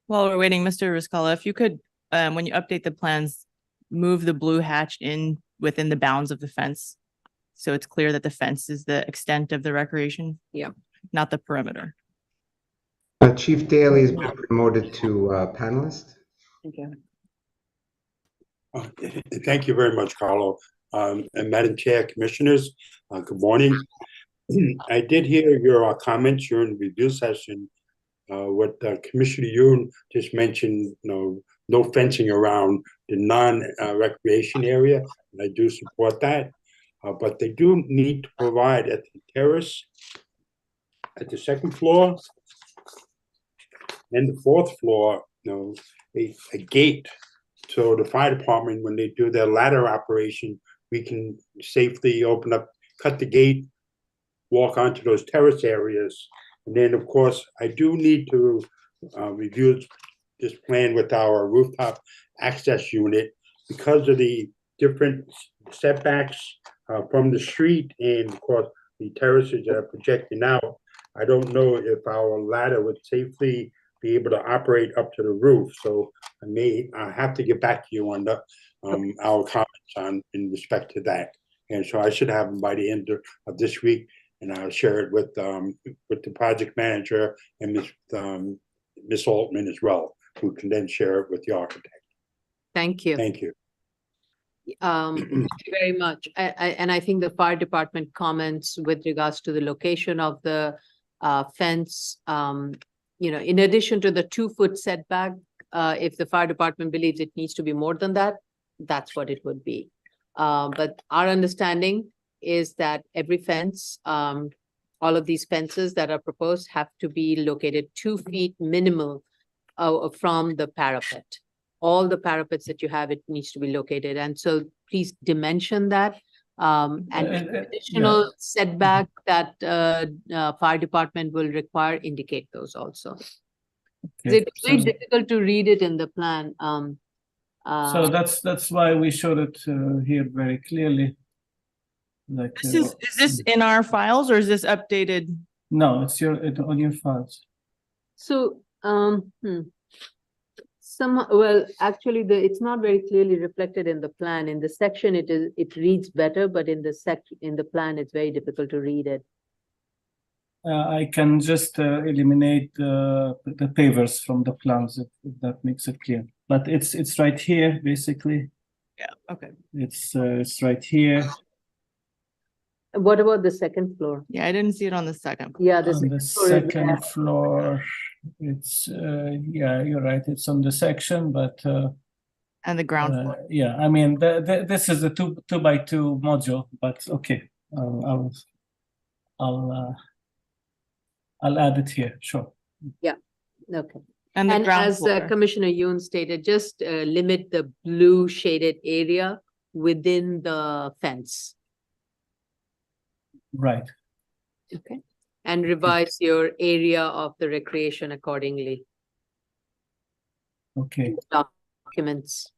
While we're waiting, Mr. Riscala, if you could, when you update the plans, move the blue hatch in within the bounds of the fence. So it's clear that the fence is the extent of the recreation. Yeah. Not the perimeter. Chief Daly has been promoted to panelist. Thank you. Thank you very much, Carlo. And Madam Chair, Commissioners, good morning. I did hear your comments during the review session. What Commissioner Yoon just mentioned, no fencing around the non-recreation area. I do support that. But they do need to provide at the terrace, at the second floor, and the fourth floor, a gate. So the fire department, when they do their ladder operation, we can safely open up, cut the gate, walk onto those terrace areas. And then, of course, I do need to review this plan with our rooftop access unit because of the different setbacks from the street and, of course, the terraces that are projecting out. I don't know if our ladder would safely be able to operate up to the roof. So I may have to get back to you on our comments in respect to that. And so I should have them by the end of this week, and I'll share it with the project manager and Miss Altman as well, who can then share it with the architect. Thank you. Thank you. Thank you very much. And I think the fire department comments with regards to the location of the fence, in addition to the 2-foot setback, if the fire department believes it needs to be more than that, that's what it would be. But our understanding is that every fence, all of these fences that are proposed have to be located 2 feet minimal from the parapet. All the parapets that you have, it needs to be located. And so please dimension that. And additional setback that fire department will require, indicate those also. Okay, It's very difficult to read it in the plan. So that's why we showed it here very clearly. Like, Is this in our files or is this updated? No, it's on your files. So, actually, it's not very clearly reflected in the plan. In the section, it reads better, but in the plan, it's very difficult to read it. I can just eliminate the pavers from the plans if that makes it clear. But it's right here, basically. Yeah. Okay. It's right here. What about the second floor? Yeah, I didn't see it on the second. Yeah, On the second floor, it's yeah, you're right. It's on the section, but and the ground floor. Yeah, I mean, this is a 2x2 module, but okay, I'll add it here. Sure. Yeah. Okay. And the ground as floor. Commissioner Yoon stated, just limit the blue shaded area within the fence. Right. Okay. And revise your area of the recreation accordingly. Okay. Documents.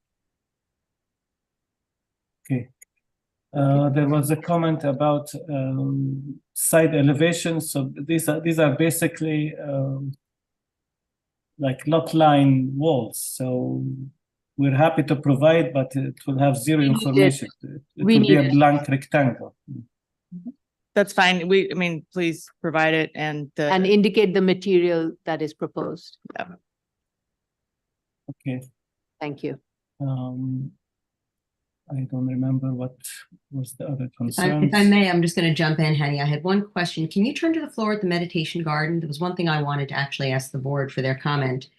Okay. There was a comment about side elevations. So these are basically like lot line walls. So we're happy to provide, but it will have zero information. It will be a blank rectangle. That's fine. I mean, please provide it and indicate the material that is proposed. Yeah. Okay. Thank you. I don't remember what was the other concern. If I may, I'm just going to jump in, Henny. I had one question. Can you turn to the floor at the meditation garden? There was one thing I wanted to actually ask the board for their comment.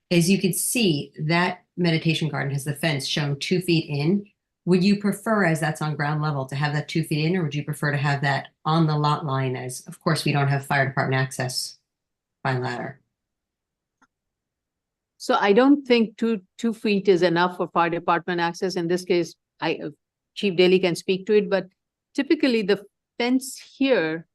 As you could see, that meditation garden has the fence shown 2 feet in. Would you prefer, as that's on ground level, to have that 2 feet in, or would you prefer to have that on the lot line? As, of course, we don't have fire department access by ladder. So I don't think 2 feet is enough for fire department access. In this case, Chief Daly can speak to it, but typically the fence here,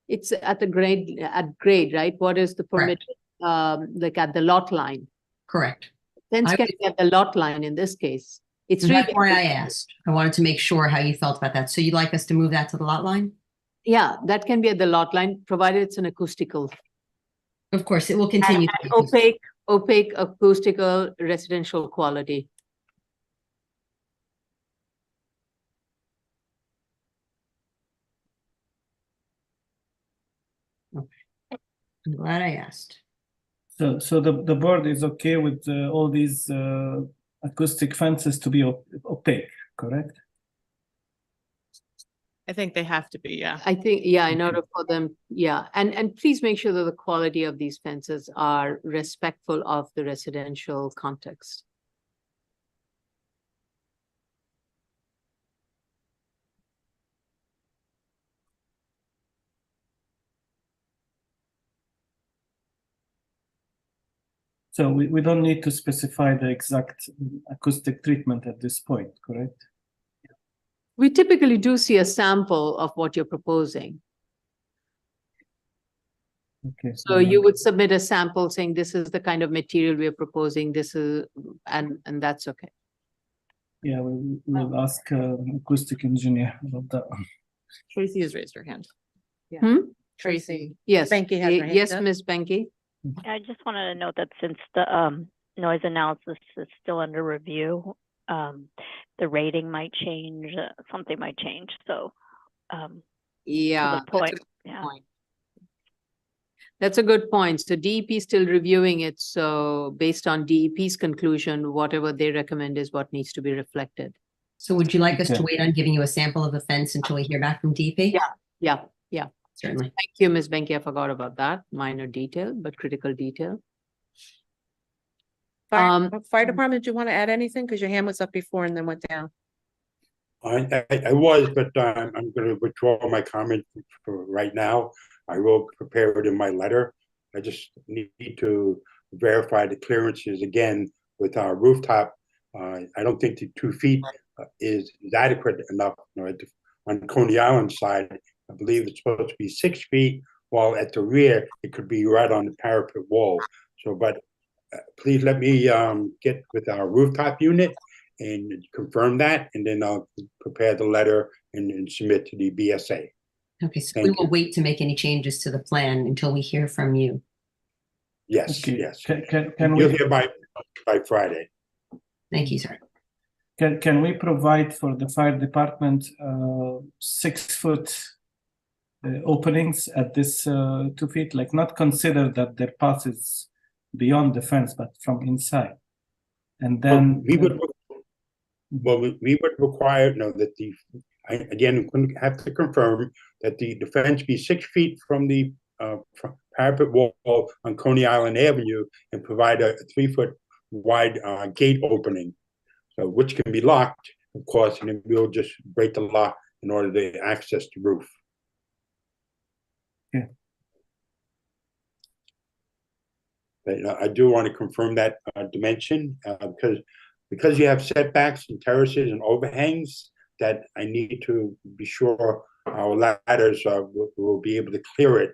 it's at the grade, right? What is the permit, like at the lot line? Correct. Fence I can be at the lot line in this case. It's And that's really, why I asked. I wanted to make sure how you felt about that. So you'd like us to move that to the lot line? yeah, that can be at the lot line, provided it's an acoustical. Of course, it will continue. to And be opaque acoustical residential quality. I'm glad I asked. So the board is okay with all these acoustic fences to be opaque, correct? I think they have to be, yeah. I think, yeah, in order for them, yeah, and please make sure that the quality of these fences are respectful of the residential context. So we don't need to specify the exact acoustic treatment at this point, correct? We typically do see a sample of what you're proposing. Okay. So you would submit a sample saying this is the kind of material we are proposing, this is, and that's okay. Yeah, we'll ask acoustic engineer about that. Tracy has raised her hand. Tracy. Yes. Benke has her hand Yes, up. Ms. Benke. I just wanted to note that since the noise analysis is still under review, the rating might change, something might change, so. Yeah. To the point, that's a good yeah. point. That's a good point. So DEP is still reviewing it. So based on DEP's conclusion, whatever they recommend is what needs to be reflected. So would you like us to Okay. wait on giving you a sample of the fence until we hear back from DP? Yeah. Certainly. Thank you, Ms. Benke. I forgot about that. Minor detail, but critical detail. Fire department, do you want to add anything? Because your hand was up before and then went down. I was, but I'm going to withdraw my comment for right now. I will prepare it in my letter. I just need to verify the clearances again with our rooftop. I don't think the 2 feet is adequate enough. On Coney Island side, I believe it's supposed to be 6 feet, while at the rear, it could be right on the parapet wall. So, but please let me get with our rooftop unit and confirm that, and then I'll prepare the letter and submit to the BSA. Okay, so Thank we will you. wait to make any changes to the plan until we hear from you. Yes, Okay. yes. Can You'll we hear by Friday. Thank you, sir. can we provide for the fire department 6 foot openings at this 2 feet? Like, not consider that their path is beyond the fence, but from inside. And then we would require that again, we have to confirm that the fence be 6 feet from the parapet wall on Coney Island Avenue and provide a 3 foot wide gate opening, so which can be locked, of course, and then we'll just break the lock in order to access the roof. Yeah. But I do want to confirm that dimension because you have setbacks and terraces and overhangs, that I need to be sure our ladders will be able to clear it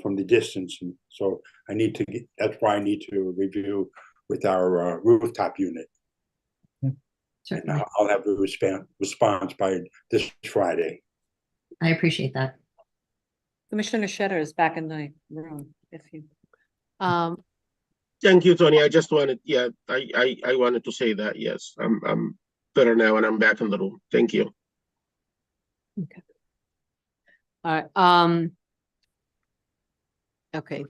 from the distance. And so that's why I need to review with our rooftop unit. Certainly. I'll have a response by this Friday. I appreciate that. Commissioner Shetter is back in the room. If you. Thank you, Tony. I just wanted, I wanted to say that, yes, I'm better now and I'm back in the room. Thank you. Okay. All right. Okay.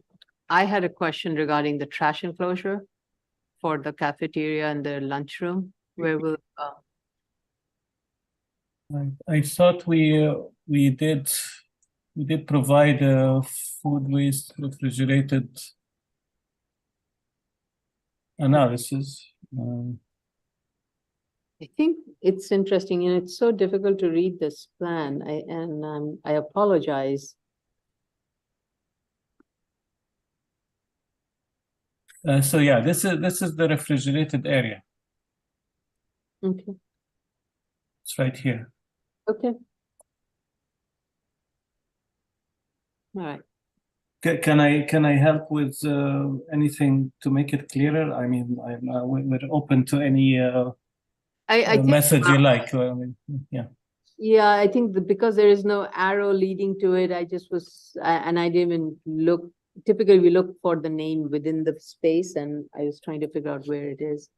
I had a question regarding the trash enclosure for the cafeteria and the lunchroom. Where will I thought we did provide food waste refrigerated analysis. I think it's interesting, and it's so difficult to read this plan. I apologize. So yeah, this is the refrigerated area. Okay, It's right here. okay. All right. Can I help with anything to make it clearer? I mean, we're open to any I think, message you like. Yeah. yeah, I think because there is no arrow leading to it, I just was, and I didn't even look. Typically, we look for the name within the space, and I was trying to figure out where it is.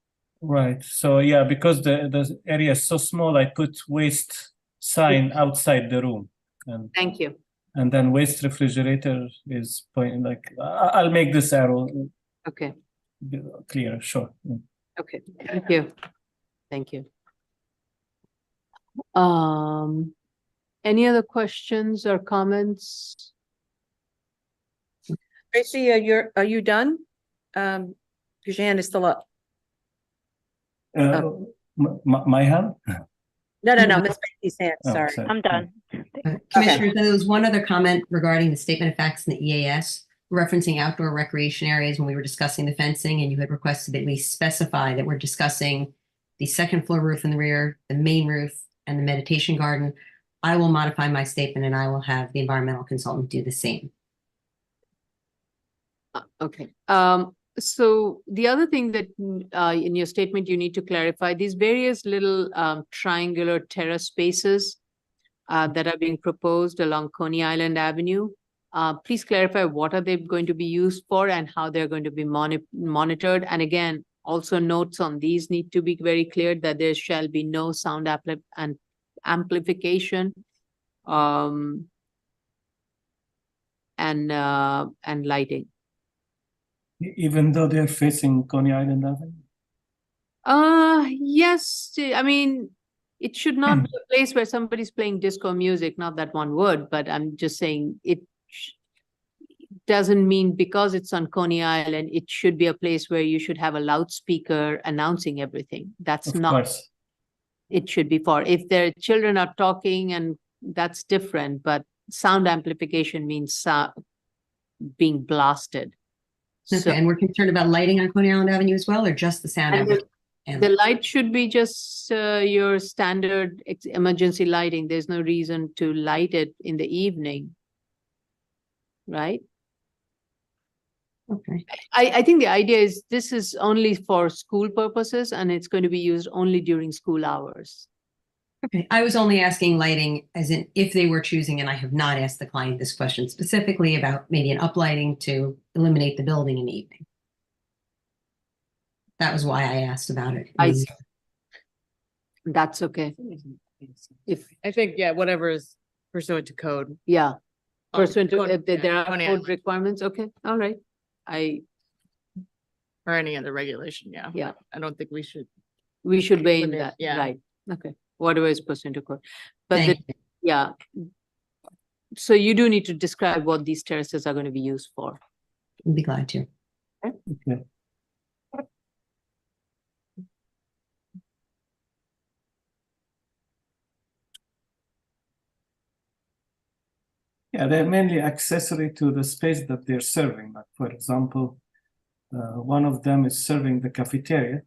Right. So yeah, because the area is so small, I put waste sign outside the room, and Thank you. then waste refrigerator is pointing like I'll make this arrow Okay, clearer. Sure. okay, thank you. Thank you. Any other questions or comments? Tracy, are you done? Because your hand is still up. My hand. No, Ms. Betty's hand, Oh, sorry. I'm done. Commissioners, there was one other comment regarding the statement of facts in the EAS referencing outdoor recreation areas when we were discussing the fencing, and you had requested that we specify that we're discussing the second floor roof in the rear, the main roof, and the meditation garden. I will modify my statement and I will have the environmental consultant do the same. Okay, so the other thing that in your statement, you need to clarify these various little triangular terrace spaces that are being proposed along Coney Island Avenue. Please clarify what are they going to be used for and how they're going to be monitored. And again, also notes on these need to be very clear that there shall be no sound amplification and lighting. Even though they're facing Coney Island Avenue. Yes, I mean, it should not be a place where somebody's playing disco music, not that one would, but I'm just saying it doesn't mean because it's on Coney Island, it should be a place where you should have a loudspeaker announcing everything. That's Of not, course. it should be for, if their children are talking and that's different, but sound amplification means being blasted. Okay, and we're concerned about lighting on Coney Island Avenue as well, or just the sound? The light should be just your standard emergency lighting. There's no reason to light it in the evening. Right? Okay. I think the idea is this is only for school purposes and it's going to be used only during school hours. Okay, I was only asking lighting as in if they were choosing, and I have not asked the client this question specifically about maybe an uplighting to illuminate the building in the evening. That was why I asked about it. That's okay. If I think, yeah, whatever is pursuant to code. yeah, pursuant to Coney- if there are Coney code Island. requirements, okay, all right. Or any other regulation, yeah. Yeah. I don't think we should. We should weigh in Limit, that, yeah. right? Okay, whatever is pursuant to code. But Thank yeah. So you do need to describe what these terraces are going to be used for. I'd be glad to. Okay. Yeah, they're mainly accessory to the space that they're serving. Like, for example, one of them is serving the cafeteria.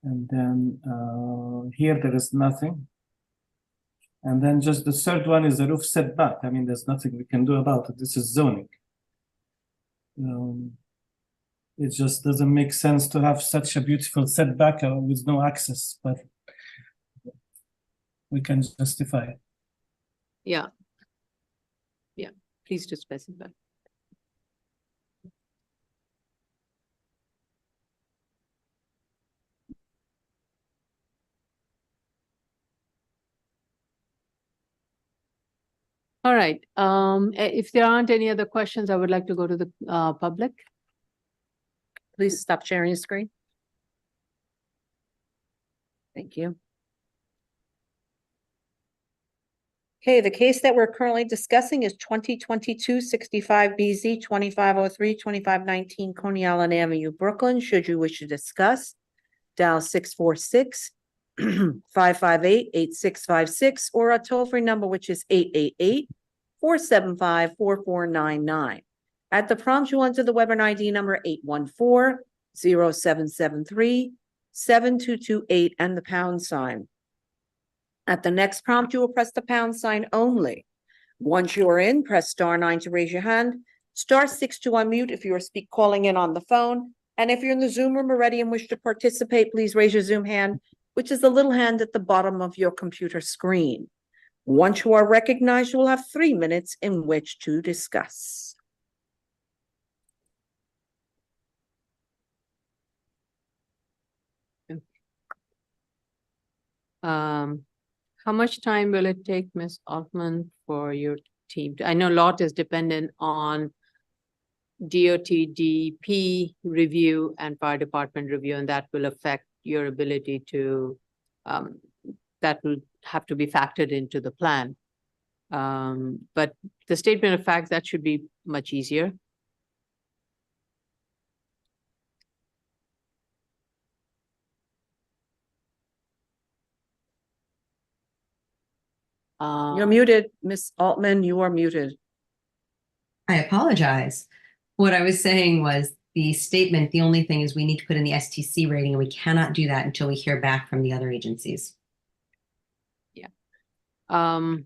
And then here there is nothing. And then just the third one is the roof setback. I mean, there's nothing we can do about it. This is zoning. It just doesn't make sense to have such a beautiful setback with no access, but we can justify it. Yeah. Yeah, please do specify. All right, if there aren't any other questions, I would like to go to the public. Please stop sharing your screen. Thank you. Okay, the case that we're currently discussing is 2022-65BZ 2503-2519 Coney Island Avenue, Brooklyn. Should you wish to discuss, dial 646-558-8656 or our toll-free number, which is 888-475-4499. At the prompt, you enter the webinar ID number 814-0773-7228 and the pound sign. At the next prompt, you will press the pound sign only. Once you are in, press *9 to raise your hand, *6 to unmute if you are calling in on the phone. And if you're in the Zoom room already and wish to participate, please raise your Zoom hand, which is the little hand at the bottom of your computer screen. Once you are recognized, you will have 3 minutes in which to discuss. How much time will it take, Ms. Altman, for your team? I know a lot is dependent on DOT, DEP review and fire department review, and that will affect your ability to, that will have to be factored into the plan. But the statement of facts, that should be much easier. You're muted, Ms. Altman, you are muted. I apologize. What I was saying was the statement, the only thing is we need to put in the STC rating, and we cannot do that until we hear back from the other agencies. I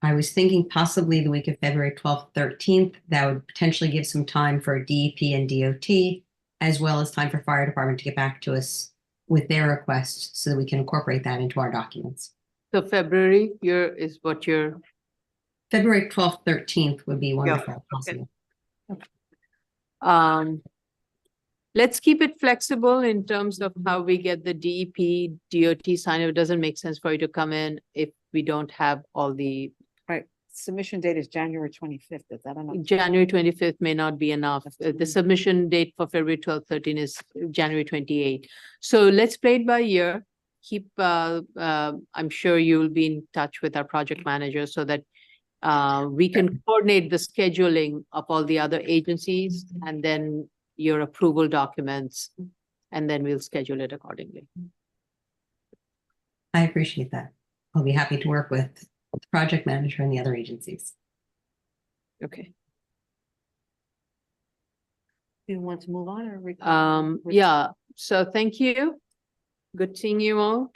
was thinking possibly the week of February 12th, 13th, that would potentially give some time for DEP and DOT, as well as time for fire department to get back to us with their requests so that we can incorporate that into our documents. So February is what you're. February 12th, 13th would be wonderful. Okay. Possible. Let's keep it flexible in terms of how we get the DEP, DOT sign. It doesn't make sense for you to come in if we don't have all the. Right, submission date is January 25th, is that enough? January 25th may not be enough. The submission date for February 12th, 13th is January 28th. So let's play it by ear. Keep, I'm sure you'll be in touch with our project manager so that we can coordinate the scheduling of all the other agencies and then your approval documents, and then we'll schedule it accordingly. I appreciate that. I'll be happy to work with the project manager and the other agencies. Okay. Do you want to move on or? Yeah, so thank you. Good seeing you all.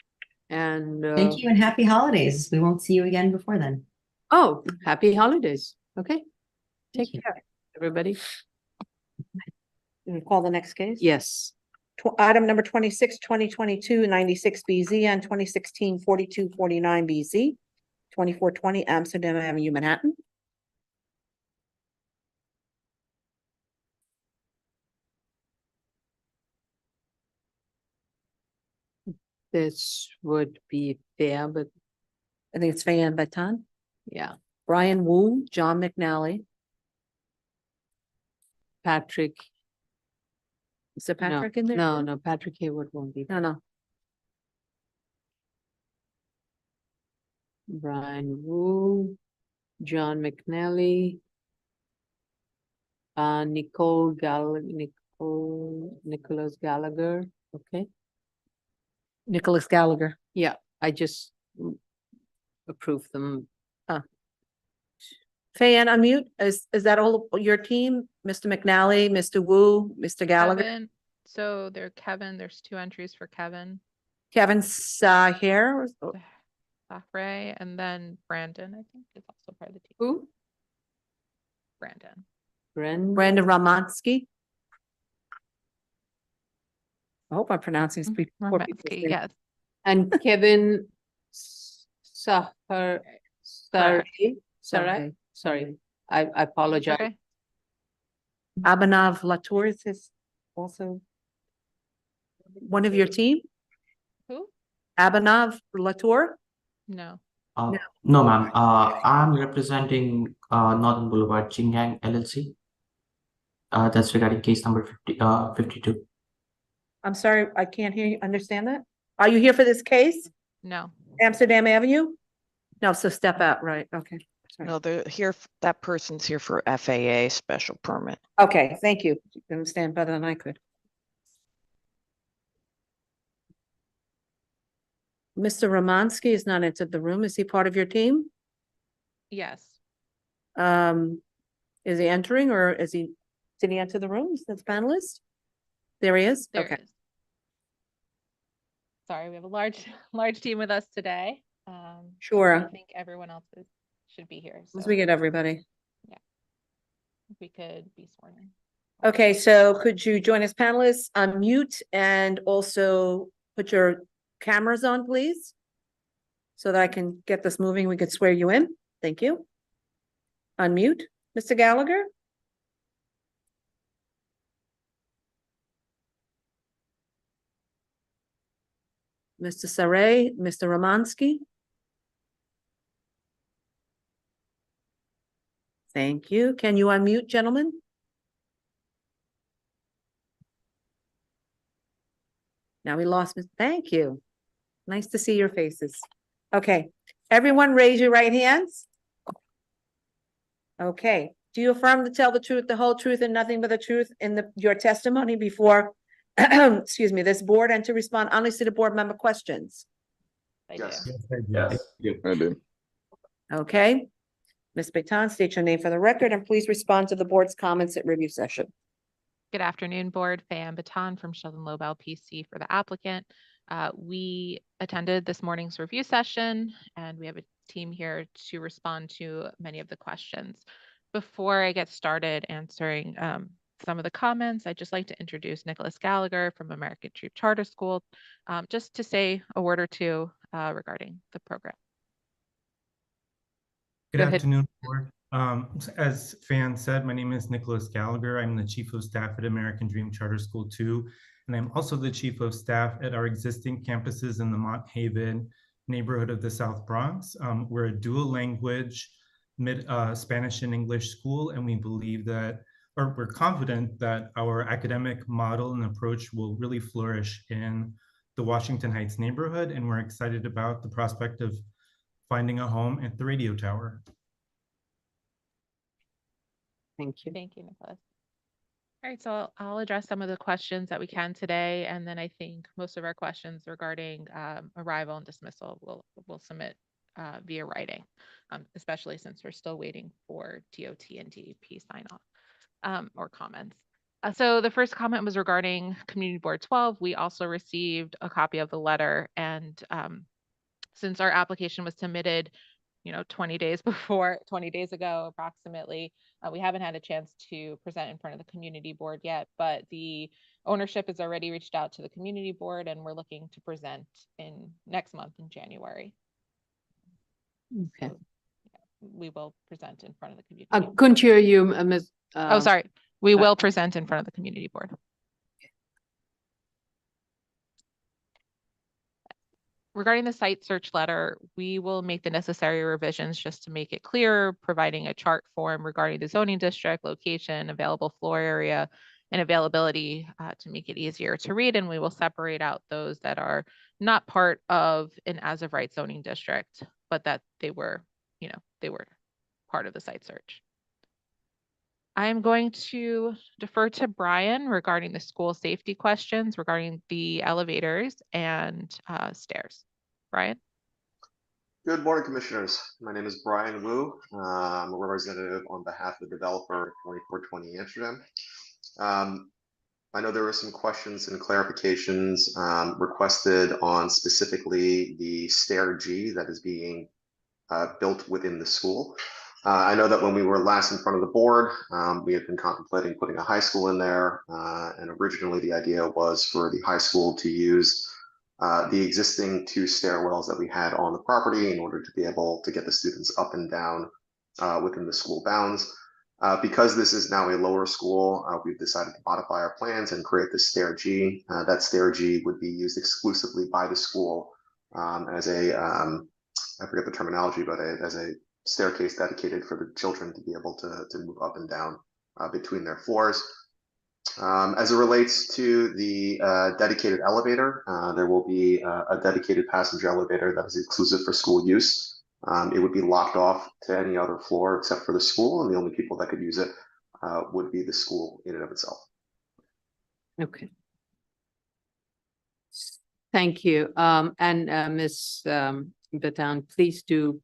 And Thank you and happy holidays. We won't see you again before then. Oh, happy holidays. Okay. Take care, everybody. Can we call the next case? Yes. Item number 26, 2022-96 BZ and 2016-4249 BZ, 2420 Amsterdam Avenue, Manhattan. This would be fair, but I think it's Fayan Batan, yeah, Brian Wu, John McNally. Patrick. Is there Patrick in there? No, Patrick Hayward won't be. No. Brian Wu, John McNally, Nicholas Gallagher. Okay. Nicholas Gallagher. Yeah, I just approved them. Fayan, unmute. Is that all your team? Mr. McNally, Mr. Wu, Mr. Gallagher? Kevin. So Kevin, there's 2 entries for Kevin. Kevin Saher. Safray, and then Brandon, I think, is also part of the team. Who? Brandon. Brandon Ramansky. I hope I'm pronouncing his Romansky, yes. And Kevin Sorry, I apologize. Okay. Abhinav Latour is also one of your team? Who? Abhinav Latour? No. No, ma'am. I'm representing Northern Boulevard Chingang LLC. That's regarding case number 52. I'm sorry, I can't hear you. Understand that? Are you here for this case? No. Amsterdam Avenue? No, so step out, right, okay. Sorry. No, they're here, that person's here for FAA special permit. Okay, thank you. You can understand better than I could. Mr. Romansky has not entered the room. Is he part of your team? Yes. Is he entering or did he enter the room as panelist? There he is. There Okay. it is. Sorry, we have a large team with us today. Sure. I think everyone else should be here. Once So we get everybody. if we could be sworn in. Okay, so could you join us panelists, unmute and also put your cameras on, please? So that I can get this moving, we could swear you in. Thank you. Unmute, Mr. Gallagher. Mr. Saray, Mr. Romansky. Thank you. Can you unmute, gentlemen? Now we lost, thank you. Nice to see your faces. Okay, everyone raise your right hands. Okay, do you affirm to tell the truth, the whole truth, and nothing but the truth in your testimony before, excuse me, this board, and to respond honestly to board member questions? I do. Yes. I do. Okay. Ms. Baton, state your name for the record and please respond to the board's comments at review session. Good afternoon, Board. Faye Baton from Sheldon Loeb LPC for the applicant. We attended this morning's review session and we have a team here to respond to many of the questions. Before I get started answering some of the comments, I'd just like to introduce Nicholas Gallagher from American Dream Charter School, just to say a word or two regarding the program. Good afternoon, Board. As Fan said, my name is Nicholas Gallagher. I'm the Chief of Staff at American Dream Charter School 2, and I'm also the Chief of Staff at our existing campuses in the Mont Haven neighborhood of the South Bronx. We're a dual language Spanish and English school, and we believe that, or we're confident that our academic model and approach will really flourish in the Washington Heights neighborhood, and we're excited about the prospect of finding a home at the radio tower. Thank you. Thank you, Nicholas. All right, so I'll address some of the questions that we can today, and then I think most of our questions regarding arrival and dismissal we'll submit via writing, especially since we're still waiting for DOT and DEP sign off or comments. So the first comment was regarding Community Board 12. We also received a copy of the letter, and since our application was submitted, 20 days ago, approximately, we haven't had a chance to present in front of the community board yet, but the ownership has already reached out to the community board and we're looking to present in next month in January. Okay. So, we will present in front of the community board. Couldn't hear you, Ms. Oh, sorry. We will present in front of the community board. Regarding the site search letter, we will make the necessary revisions just to make it clearer, providing a chart form regarding the zoning district, location, available floor area, and availability to make it easier to read. And we will separate out those that are not part of an as of right zoning district, but that they were part of the site search. I am going to defer to Brian regarding the school safety questions regarding the elevators and stairs. Brian? Good morning, Commissioners. My name is Brian Wu. I'm a representative on behalf of the developer 2420 Amsterdam. I know there were some questions and clarifications requested on specifically the stair G that is being built within the school. I know that when we were last in front of the board, we had been contemplating putting a high school in there. And originally the idea was for the high school to use the existing 2 stairwells that we had on the property in order to be able to get the students up and down within the school bounds. Because this is now a lower school, we've decided to modify our plans and create the stair G. That stair G would be used exclusively by the school as a, I forget the terminology, but as a staircase dedicated for the children to be able to move up and down between their floors. As it relates to the dedicated elevator, there will be a dedicated passenger elevator that is exclusive for school use. It would be locked off to any other floor except for the school, and the only people that could use it would be the school in and of itself. Okay. Thank you. And Ms. Baton, please do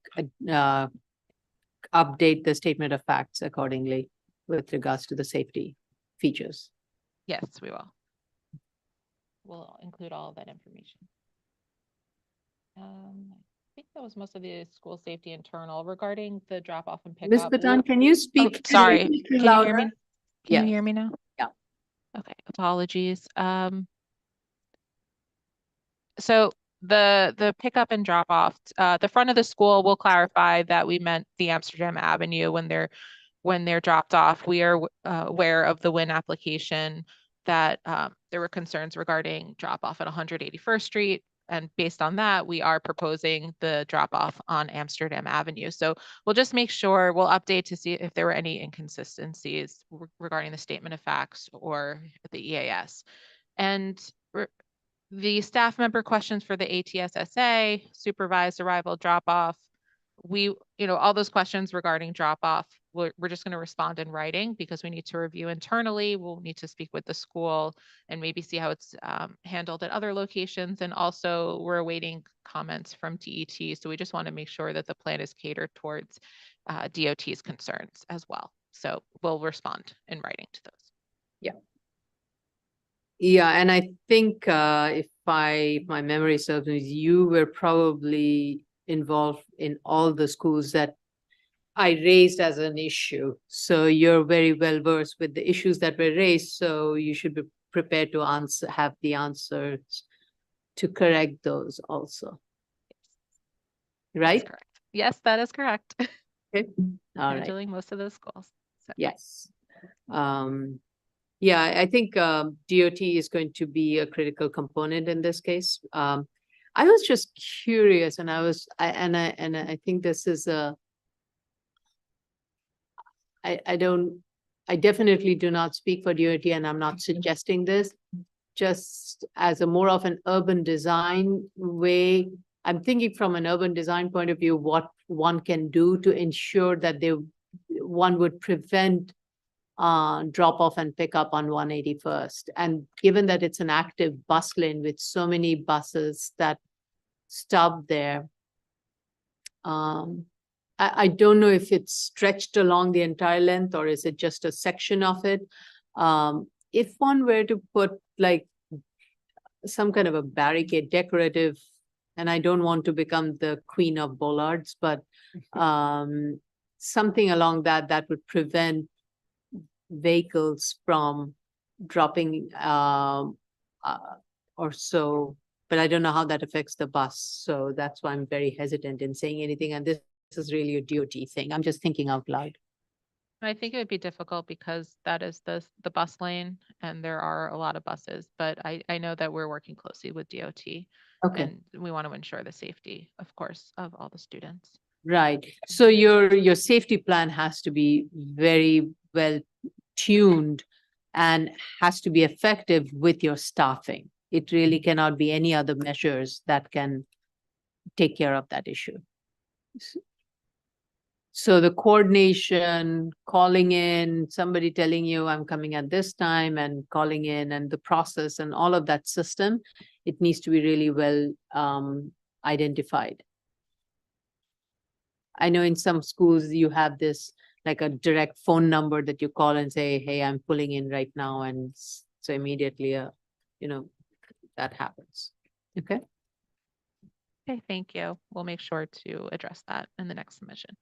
update the statement of facts accordingly with regards to the safety features. Yes, we will. We'll include all of that information. I think that was most of the school safety internal regarding the drop off and pick Ms. up. Batan, can you speak? Sorry, can you hear louder? me? Can Yes. you hear me now? Yeah. Okay, apologies. So the pickup and drop off, the front of the school will clarify that we meant the Amsterdam Avenue when they're dropped off. We are aware of the WIN application that there were concerns regarding drop off at 181st Street. And based on that, we are proposing the drop off on Amsterdam Avenue. So we'll just make sure we'll update to see if there were any inconsistencies regarding the statement of facts or the EAS. And the staff member questions for the ATSSA, supervised arrival drop off. All those questions regarding drop off, we're just going to respond in writing because we need to review internally. We'll need to speak with the school and maybe see how it's handled at other locations. And also we're awaiting comments from DET. So we just want to make sure that the plan is catered towards DOT's concerns as well. So we'll respond in writing to those. Yeah. Yeah, and I think if my memory serves me, you were probably involved in all the schools that I raised as an issue. So you're very well versed with the issues that were raised. So you should be prepared to have the answers to correct those also. Right? Correct. Yes, that is correct. Okay. All right. Handling most of those schools. So. Yes. Yeah, I think DOT is going to be a critical component in this case. I was just curious, and I think this is I definitely do not speak for DOT, and I'm not suggesting this. Just as a more of an urban design way, I'm thinking from an urban design point of view, what one can do to ensure that one would prevent drop off and pick up on 181st. And given that it's an active bus lane with so many buses that stop there, I don't know if it's stretched along the entire length or is it just a section of it. If one were to put like some kind of a barricade, decorative, and I don't want to become the queen of bollards, but something along that would prevent vehicles from dropping or so, but I don't know how that affects the bus. So that's why I'm very hesitant in saying anything. And this is really a DOT thing. I'm just thinking out loud. I think it would be difficult because that is the bus lane and there are a lot of buses, but I know that we're working closely with DOT. Okay. And we want to ensure the safety, of course, of all the students. Right. So your safety plan has to be very well tuned and has to be effective with your staffing. It really cannot be any other measures that can take care of that issue. So the coordination, calling in, somebody telling you I'm coming at this time and calling in, and the process and all of that system, it needs to be really well identified. I know in some schools you have this like a direct phone number that you call and say, hey, I'm pulling in right now. And so immediately, that happens. Okay. Okay, thank you. We'll make sure to address that in the next submission.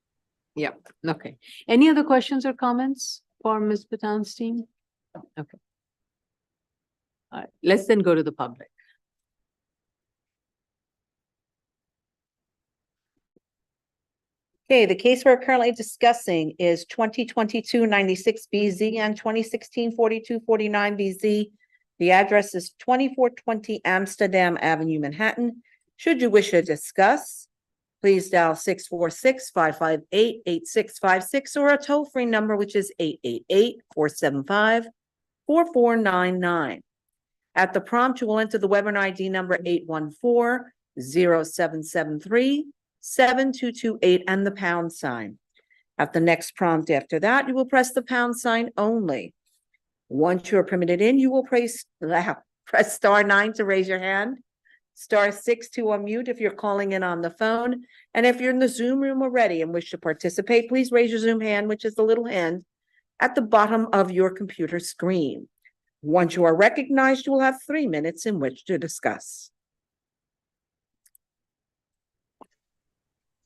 Yep. Okay. Any other questions or comments for Ms. Batan's team? Okay. All right. Let's then go to the public. Okay, the case we're currently discussing is 2022-96BZ and 2016-4249BZ. The address is 2420 Amsterdam Avenue, Manhattan. Should you wish to discuss, please dial 646-558-8656 or a toll-free number, which is 888-475-4499. At the prompt, you will enter the webinar ID number 814-0773-7228 and the pound sign. At the next prompt after that, you will press the pound sign only. Once you are permitted in, you will press star 9 to raise your hand. *6 to unmute if you're calling in on the phone. And if you're in the Zoom room already and wish to participate, please raise your Zoom hand, which is the little hand at the bottom of your computer screen. Once you are recognized, you will have 3 minutes in which to discuss.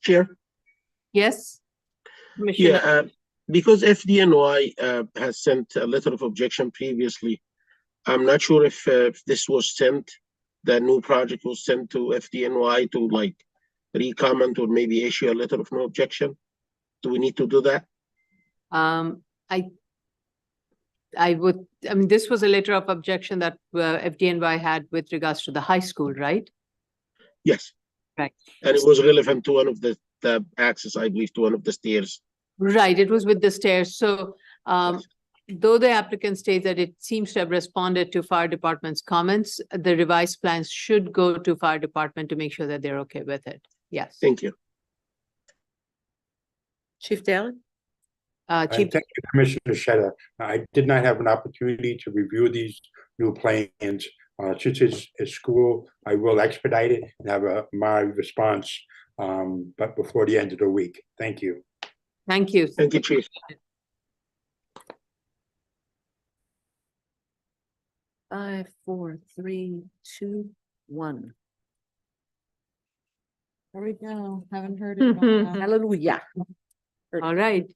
Chair? Yes? Yeah, Commissioner, because FDNY has sent a letter of objection previously, I'm not sure if this was sent, the new project was sent to FDNY to like re-comment or maybe issue a letter of no objection. Do we need to do that? I would, I mean, this was a letter of objection that FDNY had with regards to the high school, right? Yes. Right. And it was relevant to one of the access, I believe, to one of the stairs. Right, it was with the stairs. So, though the applicant states that it seems to have responded to fire department's comments, the revised plans should go to fire department to make sure that they're okay with it. Yes. Thank you. Chief Daley? Chief, Thank you, Commissioner Sheta. I did not have an opportunity to review these new plans. Since it's a school, I will expedite it and have my response, but before the end of the week. Thank you. thank you. Thank you, Chief. 5, 4, 3, 2, 1. There we go. Haven't heard it. in a while. Hallelujah. All right.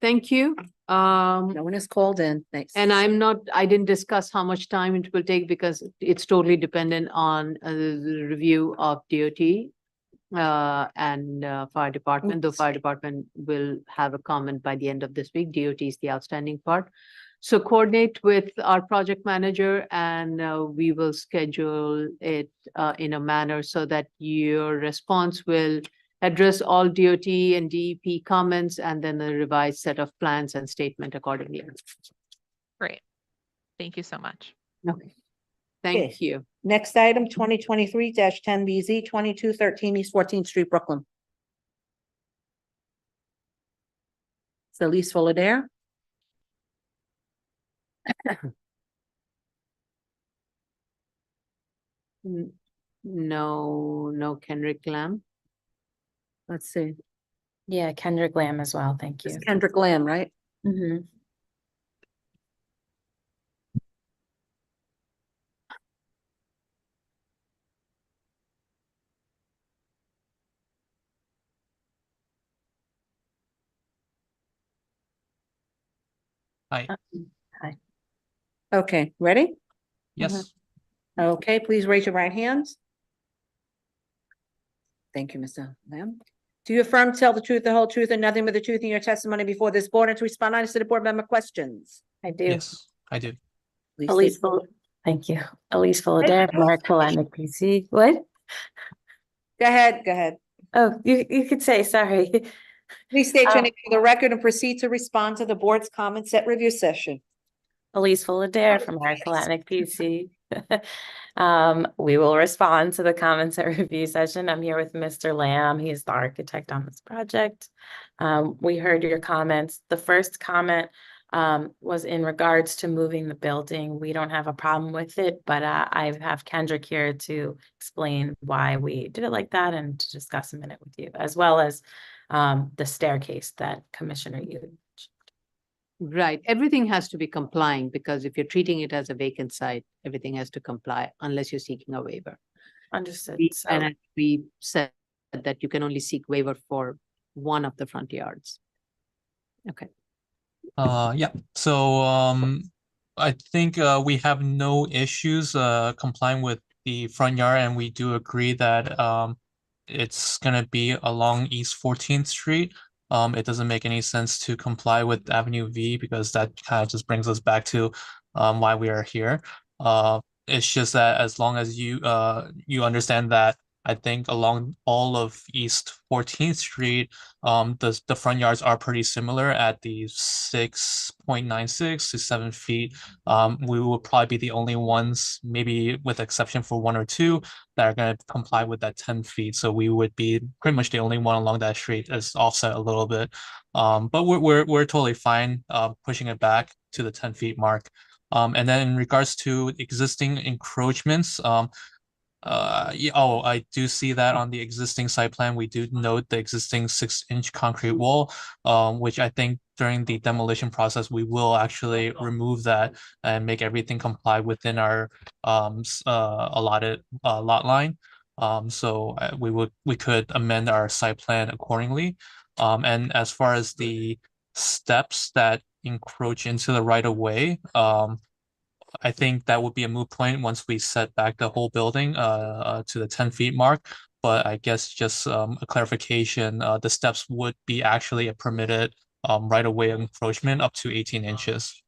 Thank you. No one is called in. Thanks. And I didn't discuss how much time it will take because it's totally dependent on the review of DOT and fire department, though fire department will have a comment by the end of this week. DOT is the outstanding part. So coordinate with our project manager and we will schedule it in a manner so that your response will address all DOT and DEP comments and then a revised set of plans and statement accordingly. Great. Thank you so much. Okay. Thank you. Next item, 2023-10BZ, 2213 East 14th Street, Brooklyn. It's Elise Fullader. No Kendrick Lamb. Let's see. Yeah, Kendrick Lamb as well. Thank you. It's Kendrick Lamb, right? Mm-hmm. Hi. Hi. Okay, ready? Yes. Okay, please raise your right hands. Thank you, Mr. Lamb. Do you affirm to tell the truth, the whole truth, and nothing but the truth in your testimony before this board and to respond honestly to the board member questions? I do. Yes, I do. Please Elise, state- thank you. Elise Fullader from Mark Atlantic PC. What? Go ahead. Oh, you could say, sorry. Please state your name for the record and proceed to respond to the board's comments at review session. Elise Fullader from Mark Atlantic PC. We will respond to the comments at review session. I'm here with Mr. Lamb. He's the architect on this project. We heard your comments. The first comment was in regards to moving the building. We don't have a problem with it, but I have Kendrick here to explain why we did it like that and to discuss a minute with you, as well as the staircase that Commissioner used. Right, everything has to be complying because if you're treating it as a vacant site, everything has to comply unless you're seeking a waiver. Understood. And we said that you can only seek waiver for one of the front yards. Okay. Yeah. So I think we have no issues complying with the front yard, and we do agree that it's gonna be along East 14th Street. It doesn't make any sense to comply with Avenue V because that kind of just brings us back to why we are here. It's just that as long as you understand that, I think along all of East 14th Street, the front yards are pretty similar at the 6.96 to 7 feet. We will probably be the only ones, maybe with exception for 1 or 2, that are going to comply with that 10 feet. So we would be pretty much the only one along that street as offset a little bit. But we're totally fine pushing it back to the 10 feet mark. And then in regards to existing encroachments, Yeah, oh, I do see that on the existing site plan. We do note the existing 6-inch concrete wall, which I think during the demolition process, we will actually remove that and make everything comply within our allotted lot line. So we could amend our site plan accordingly. And as far as the steps that encroach into the right of way, I think that would be a moot point once we set back the whole building to the 10 feet mark. But I guess just a clarification, the steps would be actually a permitted right of way encroachment up to 18 inches.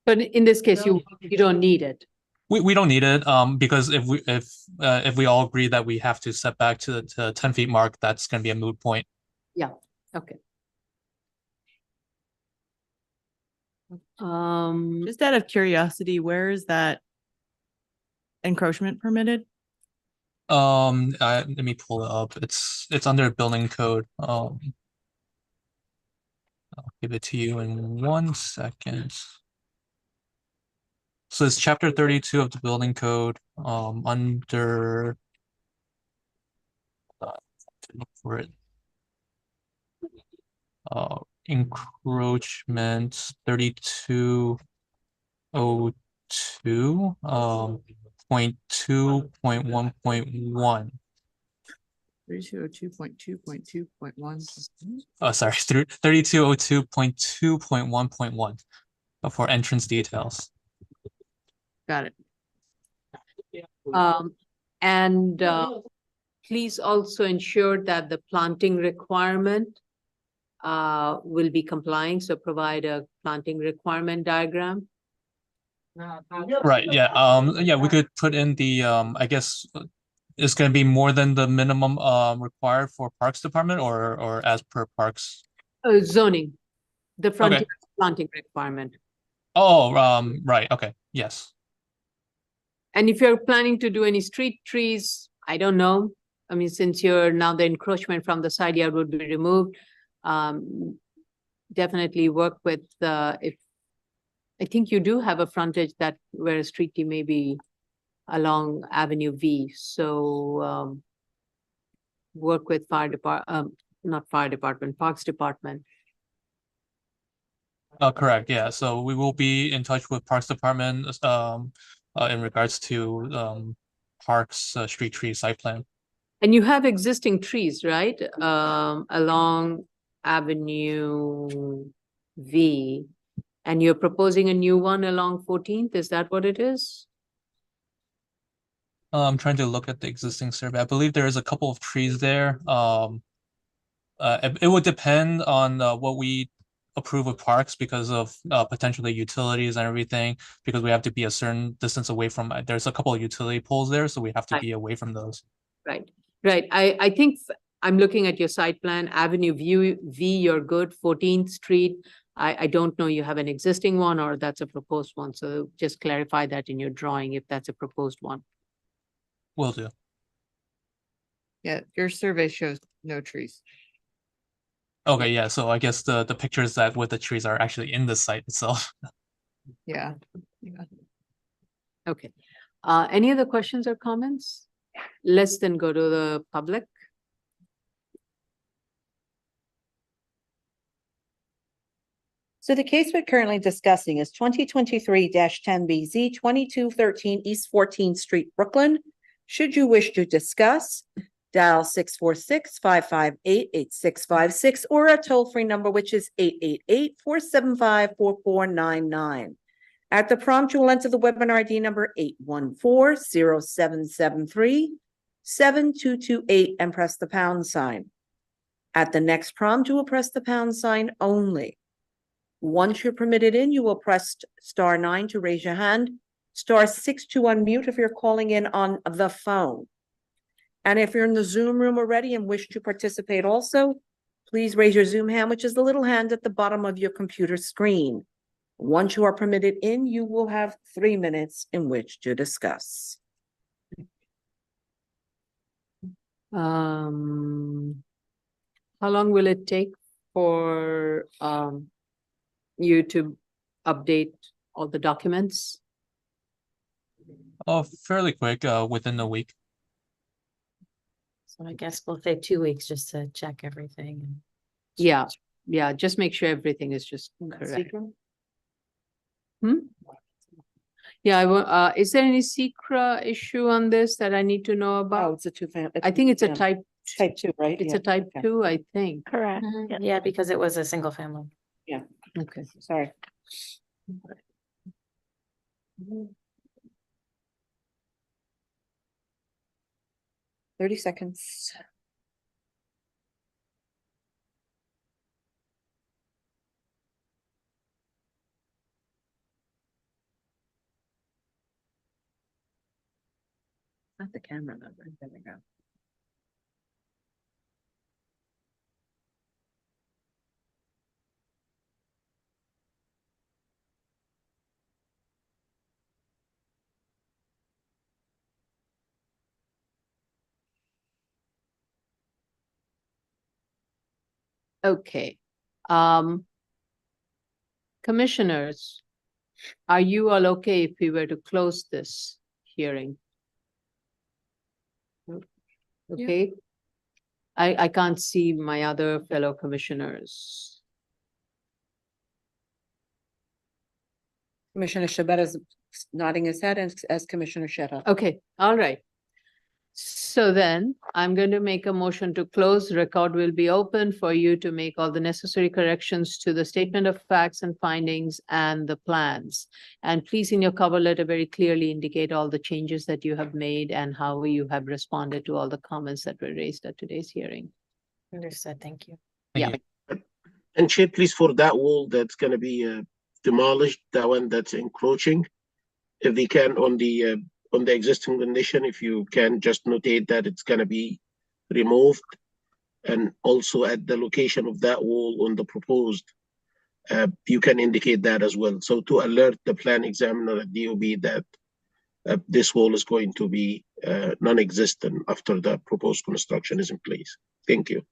But in this case, you don't need it. We don't need it because if we all agree that we have to set back to the 10 feet mark, that's going to be a moot point. Yeah, okay. Just out of curiosity, where is that encroachment permitted? Let me pull it up. It's under building code. I'll give it to you in 1 second. So it's chapter 32 of the building code, under look for it. Encroachment 3202 .2.1.1. 3202.2.2.1. Oh, sorry, 3202.2.1.1 for entrance details. Got it. And please also ensure that the planting requirement will be complying, so provide a planting requirement diagram. Right, yeah, yeah, we could put in the, I guess, it's gonna be more than the minimum required for Parks Department or as per Parks? Zoning, the frontier Okay. planting requirement. Oh, right, okay, yes. And if you're planning to do any street trees, I don't know. I mean, since you're now the encroachment from the side yard would be removed. Definitely work with if I think you do have a frontage that where a street tree may be along Avenue V. So work with fire department, not fire department, Parks Department. Correct, yeah, so we will be in touch with Parks Department in regards to Parks street tree site plan. And you have existing trees, right? Along Avenue V. And you're proposing a new one along 14th, is that what it is? I'm trying to look at the existing survey. I believe there is a couple of trees there. It would depend on what we approve of Parks because of potentially utilities and everything, because we have to be a certain distance away from, there's a couple of utility poles there, so we have to be away from those. Right, right. I think I'm looking at your site plan, Avenue V, you're good, 14th Street. I don't know you have an existing one or that's a proposed one, so just clarify that in your drawing if that's a proposed one. Will do. Yeah, your survey shows no trees. Okay, yeah, so I guess the pictures that with the trees are actually in the site itself. Yeah. Okay. Any other questions or comments? Let's then go to the public. So the case we're currently discussing is 2023-10BZ 2213 East 14th Street, Brooklyn. Should you wish to discuss, dial 646-558-8656 or a toll-free number, which is 888-475-4499. At the prompt, you will enter the webinar ID number 814-0773-7228 and press the pound sign. At the next prompt, you will press the pound sign only. Once you're permitted in, you will press *9 to raise your hand, *6 to unmute if you're calling in on the phone. And if you're in the Zoom room already and wish to participate also, please raise your Zoom hand, which is the little hand at the bottom of your computer screen. Once you are permitted in, you will have 3 minutes in which to discuss. How long will it take for you to update all the documents? Oh, fairly quick, within a week. So I guess we'll say 2 weeks just to check everything. and- Yeah, yeah, just make sure everything is just correct. Hmm? Yeah, is there any secret issue on this that I need to know Oh, about? it's a two-family. I think it's a type, Type two, right? it's Yeah, a type okay. 2, I think. Correct. Mhm. Yes. Yeah, because it was a single family. Yeah, Okay. sorry. 30 seconds. Not the camera number, there we go. Okay, commissioners, are you all okay if we were to close this hearing? Okay. I can't see my other fellow commissioners. Commissioner Shabeta is nodding his head as Commissioner Sheta. Okay, all right. So then I'm going to make a motion to close. Record will be open for you to make all the necessary corrections to the statement of facts and findings and the plans. And please, in your cover letter, very clearly indicate all the changes that you have made and how you have responded to all the comments that were raised at today's hearing. Understood, thank you. Thank you. And Chair, please, for that wall that's gonna be demolished, that one that's encroaching, if they can on the existing condition, if you can just notate that it's gonna be removed. And also at the location of that wall on the proposed, you can indicate that as well. So to alert the plan examiner at DOB that this wall is going to be non-existent after the proposed construction is in place. Thank you.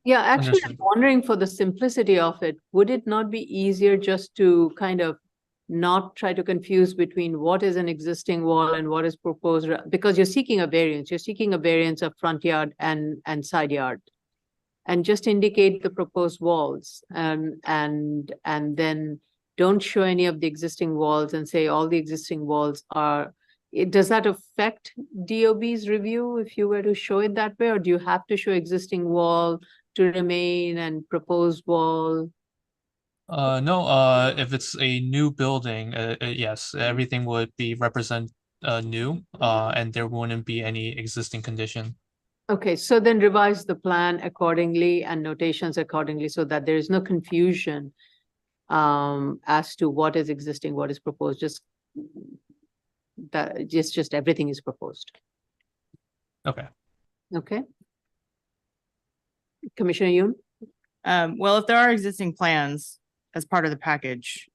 Yeah, actually, I'm Understood. wondering for the simplicity of it, would it not be easier just to kind of not try to confuse between what is an existing wall and what is proposed? Because you're seeking a variance, of front yard and side yard. And just indicate the proposed walls and then don't show any of the existing walls and say all the existing walls are. Does that affect DOB's review if you were to show it that way, or do you have to show existing wall to remain and proposed wall? No, if it's a new building, yes, everything would be represent new, and there wouldn't be any existing condition. Okay, so then revise the plan accordingly and notations accordingly so that there is no confusion as to what is existing, what is proposed, just everything is proposed. Okay. Okay. Commissioner Yoon? Well, if there are existing plans as part of the package,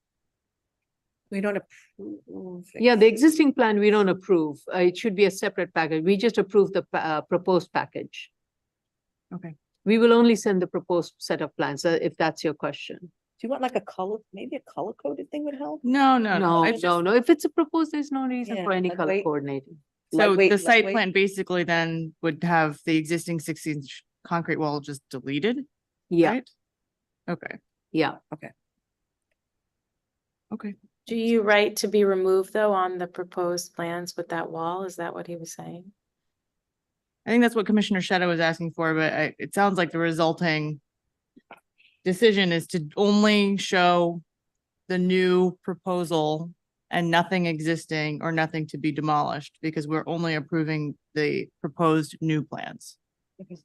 We don't approve. Yeah, the existing plan, we don't approve. It should be a separate package. We just approve the proposed package. okay. We will only send the proposed set of plans, if that's your question. Do you want like a color, maybe a color coded thing would help? No, no, No, I just- no. If it's a proposed, there's no reason for Yeah, any like color wait. coordinating. So Lightweight, the site lightweight. plan basically then would have the existing 6-inch concrete wall just deleted, Yeah, right? Okay, yeah. okay. Do you write to be removed though on the proposed plans with that wall? Is that what he was saying? I think that's what Commissioner Sheta was asking for, but it sounds like the resulting decision is to only show the new proposal and nothing existing or nothing to be demolished, because we're only approving the proposed new plans.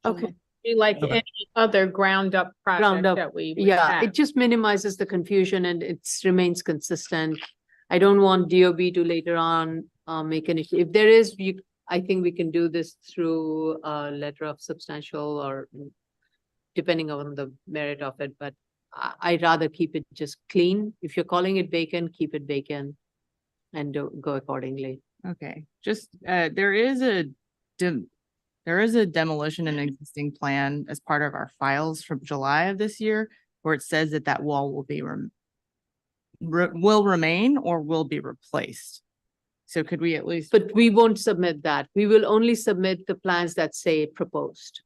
Okay. Be like Okay. any other ground up project Ground up, that we would Yeah, have. it just minimizes the confusion and it remains consistent. I don't want DOB to later on make an issue. If there is, I think we can do this through a letter of substantial or depending on the merit of it, but I'd rather keep it just clean. If you're calling it vacant, keep it vacant and go accordingly. Okay, just, there is a demolition and existing plan as part of our files from July of this year, where it says that that wall will be will remain or will be replaced. So could we at least, But we won't submit that. We will only submit the plans that say proposed.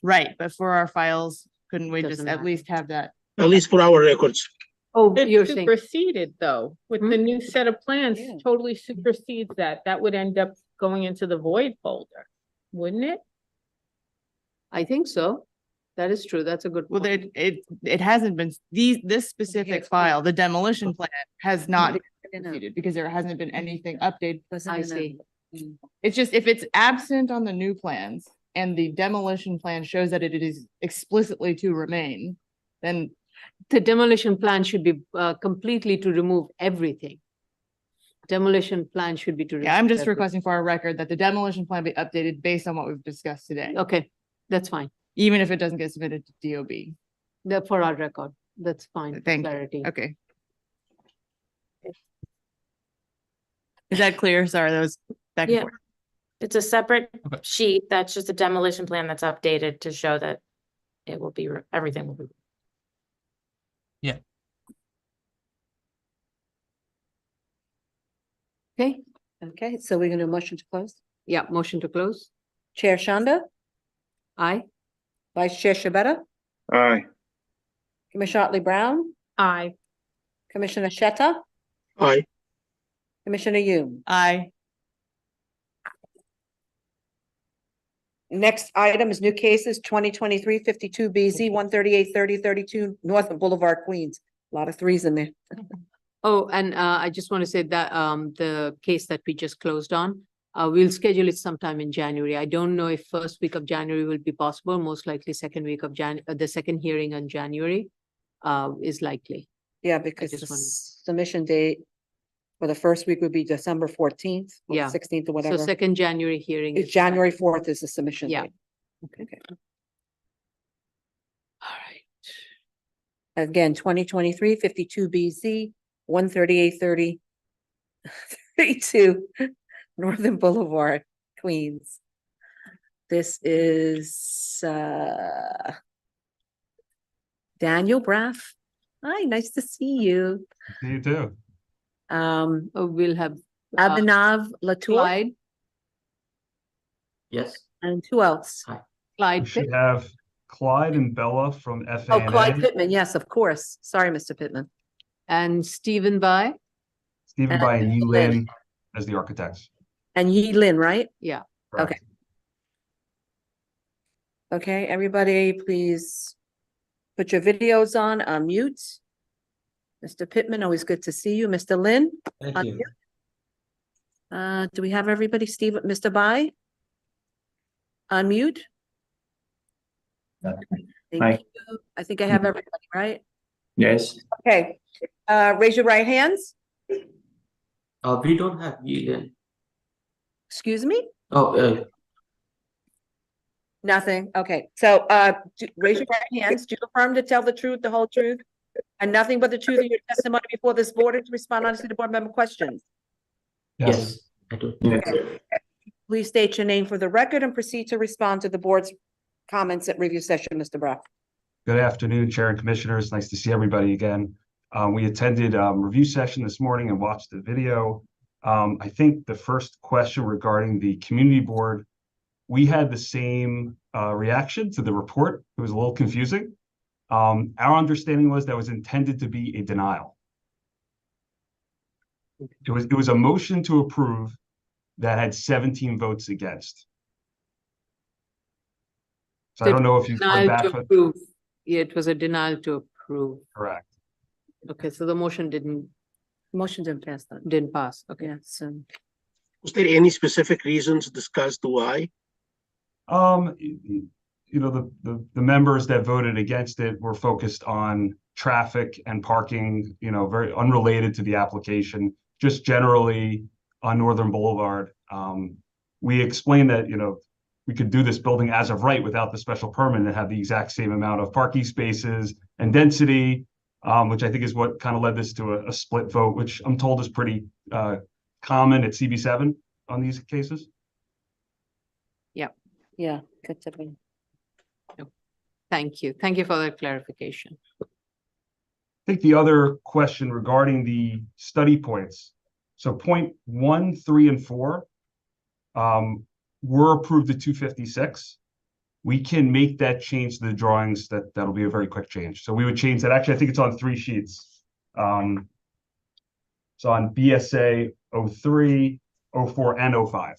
right, but for our files, couldn't we just Doesn't at matter. least have that? At least for our records. Oh, you're It saying, superseded though, with the new set of plans totally supersedes that. That would end up going into the void folder, wouldn't it? I think so. That is true. That's a good Well, point. it hasn't been, this specific file, the demolition plan has not completed because there hasn't been anything updated. I see. It's just, if it's absent on the new plans and the demolition plan shows that it is explicitly to remain, then The demolition plan should be completely to remove everything. Demolition plan should be to. yeah, I'm remove just everything. requesting for our record that the demolition plan be updated based on what we've discussed today, Okay, that's fine. even if it doesn't get submitted to DOB. For our record, that's fine. Thank you. Clarity. Okay. Is that clear? Sorry, that was back and Yeah. forth. It's a separate sheet. That's just a demolition plan that's updated to show that it will be, everything will be. Yeah. Okay, Okay, so we're gonna motion to close. yeah, motion to close. Chair Shanda, Aye. Vice Chair Shabeta, Aye. Commissioner Otley Brown, Aye. Commissioner Shetta, Aye. Commissioner Yoon. Aye. Next item is new cases 2023-52 BZ 138-3032 North Boulevard, Queens. A lot of threes in there. Oh, and I just want to say that the case that we just closed on, we'll schedule it sometime in January. I don't know if first week of January will be possible, most likely second week of the second hearing on January is likely. Yeah, because the just wanted- submission date for the first week would be December 14th, or Yeah. 16th or So whatever. second January hearing. It's is- January 4th is the submission Yeah. date. Okay. All right. Again, 2023-52 BZ 138-3032 Northern Boulevard, Queens. This is Daniel Braff. Hi, nice to see you. You too. We'll have Abhinav Latour Clyde Yes. and who else? Clyde We should Pitt. have Clyde and Bella from Oh, FANA. Clyde Pittman. Yes, of course. Sorry, Mr. Pittman. And Stephen Bai. Stephen By and Yi Lin as the architects. And Yi Lin, right? Yeah. Correct. Okay. Okay, everybody, please put your videos on mute. Mr. Pittman, always good to see you. Mr. Lin? Thank on you. mute. Do we have everybody? Steve, Mr. Bai? Unmute? Thank Hi. you. I think I have everybody, right? Yes. Okay, raise your right hands. We don't have Yilan. Excuse me? Oh, Nothing. Okay, so raise your right hands. Do you affirm to tell the truth, the whole truth, and nothing but the truth of your testimony before this board and to respond honestly to board member questions? yes, I do. Please state your name for the record and proceed to respond to the board's comments at review session, Mr. Brown. Good afternoon, Chair and Commissioners. Nice to see everybody again. We attended review session this morning and watched the video. I think the first question regarding the community board, we had the same reaction to the report. It was a little confusing. Our understanding was that was intended to be a denial. It was a motion to approve that had 17 votes against. So I don't know if you've heard Denial back to from. approve. Yeah, it was a denial to approve. Correct. Okay, so the motion didn't pass then. Didn't pass. Okay. Yeah, so. Was there any specific reasons discussed why? You know, the members that voted against it were focused on traffic and parking, you know, very unrelated to the application, just generally on Northern Boulevard. We explained that, you know, we could do this building as of right without the special permit and have the exact same amount of parking spaces and density, which I think is what kind of led this to a split vote, which I'm told is pretty common at CB7 on these cases. Yeah, good to be. Thank you. Thank you for that clarification. I think the other question regarding the study points, So point 1, 3, and 4 were approved at 256. We can make that change to the drawings. That'll be a very quick change. So we would change that. Actually, I think it's on 3 sheets. So on BSA 03, 04, and 05,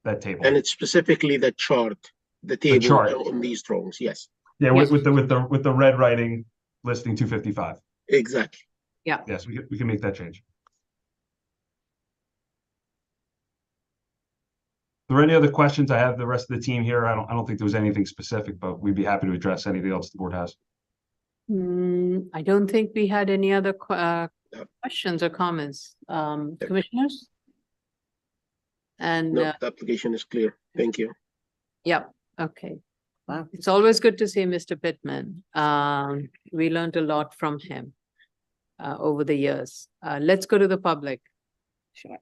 that table. And it's specifically the chart, the table chart. on these drawings, yes. Yeah, with the red writing listing 255. Exactly. Yeah. Yes, we can make that change. Are there any other questions? I have the rest of the team here. I don't think there was anything specific, but we'd be happy to address anything else the board has. I don't think we had any other questions or comments. Commissioners? And No, the application is clear. Thank you. yeah, okay. Wow. It's always good to see Mr. Pittman. We learned a lot from him over the years. Let's go to the public. Sure.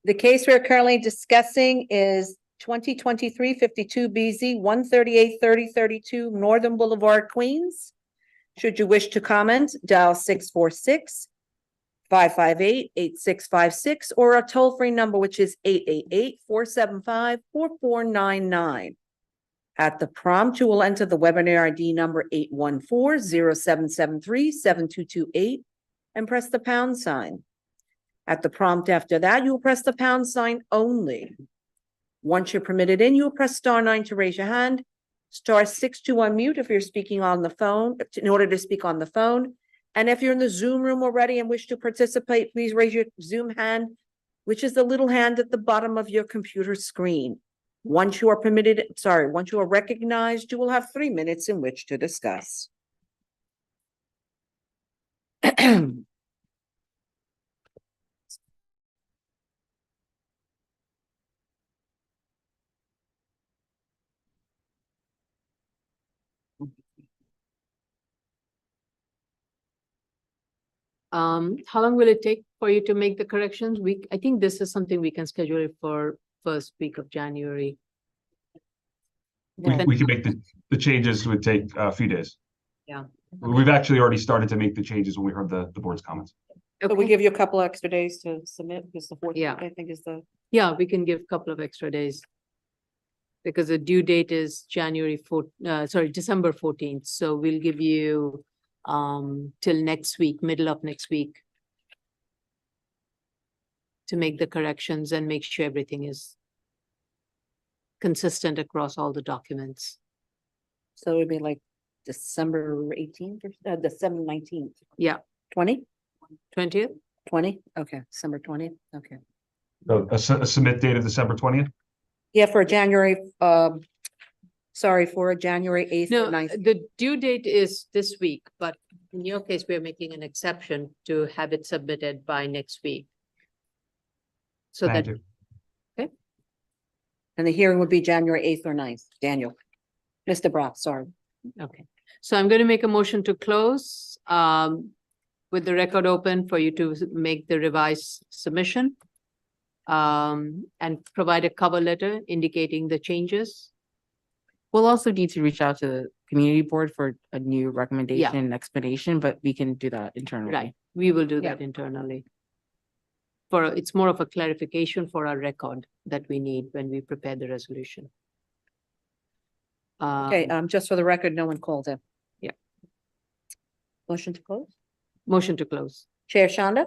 The case we're currently discussing is 2023-52 BZ 138-3032 Northern Boulevard, Queens. Should you wish to comment, dial 646-558-8656 or a toll-free number, which is 888-475-4499. At the prompt, you will enter the webinar ID number 814-0773-7228 and press the pound sign. At the prompt after that, you will press the pound sign only. Once you're permitted in, you will press *9 to raise your hand, *6 to unmute if you're speaking on the phone, in order to speak on the phone. And if you're in the Zoom room already and wish to participate, please raise your Zoom hand, which is the little hand at the bottom of your computer screen. Once you are recognized, you will have 3 minutes in which to discuss. How long will it take for you to make the corrections? I think this is something we can schedule it for first week of January. We can make the changes. Would take a few days. Yeah. We've actually already started to make the changes when we heard the board's comments. So we give you a couple extra days to submit because the 14th, Yeah. I think, is the. Yeah, we can give a couple of extra days. Because the due date is December 14th. So we'll give you till next week, middle of next week, to make the corrections and make sure everything is consistent across all the documents. So it would be like December 18th or December 19th. Yeah. 20? 20th? 20? Okay, December 20th. Okay. So a submit date of December 20th? Yeah, for January, for a January 8th No, or 9th. the due date is this week, but in your case, we're making an exception to have it submitted by next week. So Thank that, you. okay, And the hearing would be January 8th or 9th. Daniel. Mr. Brock, sorry. okay. So I'm going to make a motion to close with the record open for you to make the revised submission and provide a cover letter indicating the changes. We'll also need to reach out to the community board for a new recommendation and explanation, but we can do that internally. Right, we will do that internally. It's more of a clarification for our record that we need when we prepare the resolution. Okay, just for the record, no one called in. Yeah. Motion to close? Motion to close. Chair Shonda?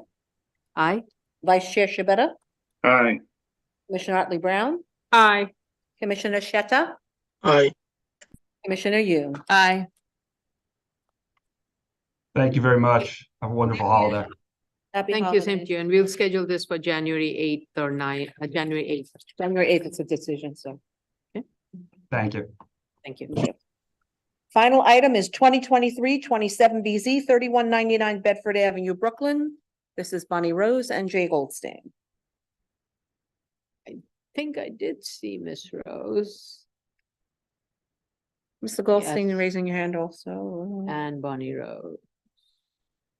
Aye. Vice Chair Shabeta? Aye. Commissioner Otley Brown? Aye. Commissioner Sheta? Aye. Commissioner Yu? Aye. Thank you very much. Have a wonderful holiday. Happy Thank you, same holidays. to you. And we'll schedule this for January 8th or January 8th. January 8th, it's a decision, so. Thank you. Thank you. Final item is 2023-27 BZ 3199 Bedford Avenue, Brooklyn. This is Bonnie Rose and Jay Goldstein. I think I did see Miss Rose. Mr. Goldstein, Yes. raising your hand also. And Bonnie Rose.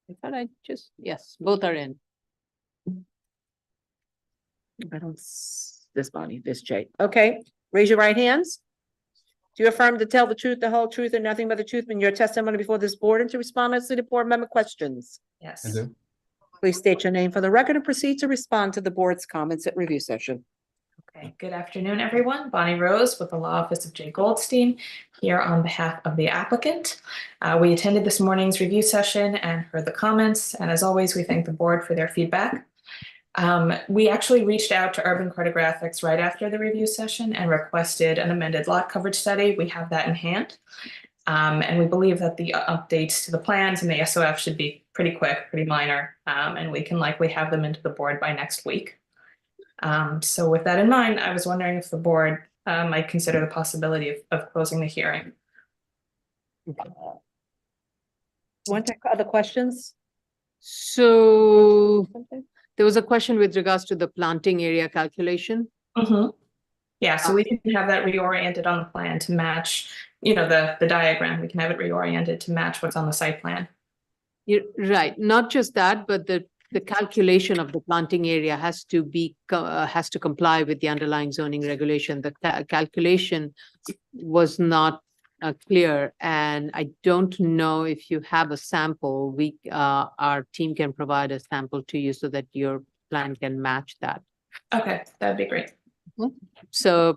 I thought yes, both are in. I don't, this Bonnie, this Jay. Okay, raise your right hands. Do you affirm to tell the truth, the whole truth, and nothing but the truth in your testimony before this board and to respond to the board member questions? Yes. I do. Please state your name for the record and proceed to respond to the board's comments at review session. Okay, good afternoon, everyone. Bonnie Rose with the Law Office of Jay Goldstein here on behalf of the applicant. We attended this morning's review session and heard the comments, and as always, we thank the board for their feedback. We actually reached out to Urban Cartographics right after the review session and requested an amended lot coverage study. We have that in hand. And we believe that the updates to the plans and the SOF should be pretty quick, pretty minor, and we can likely have them into the board by next week. So with that in mind, I was wondering if the board might consider the possibility of closing the hearing. Other questions? So there was a question with regards to the planting area calculation. Yeah, so we can have that reoriented on the plan to match, you know, the diagram. We can have it reoriented to match what's on the site plan. You're right. Not just that, but the calculation of the planting area has to be has to comply with the underlying zoning regulation. The calculation was not clear, and I don't know if you have a sample. We our team can provide a sample to you so that your plan can match that. Okay, that'd be great. So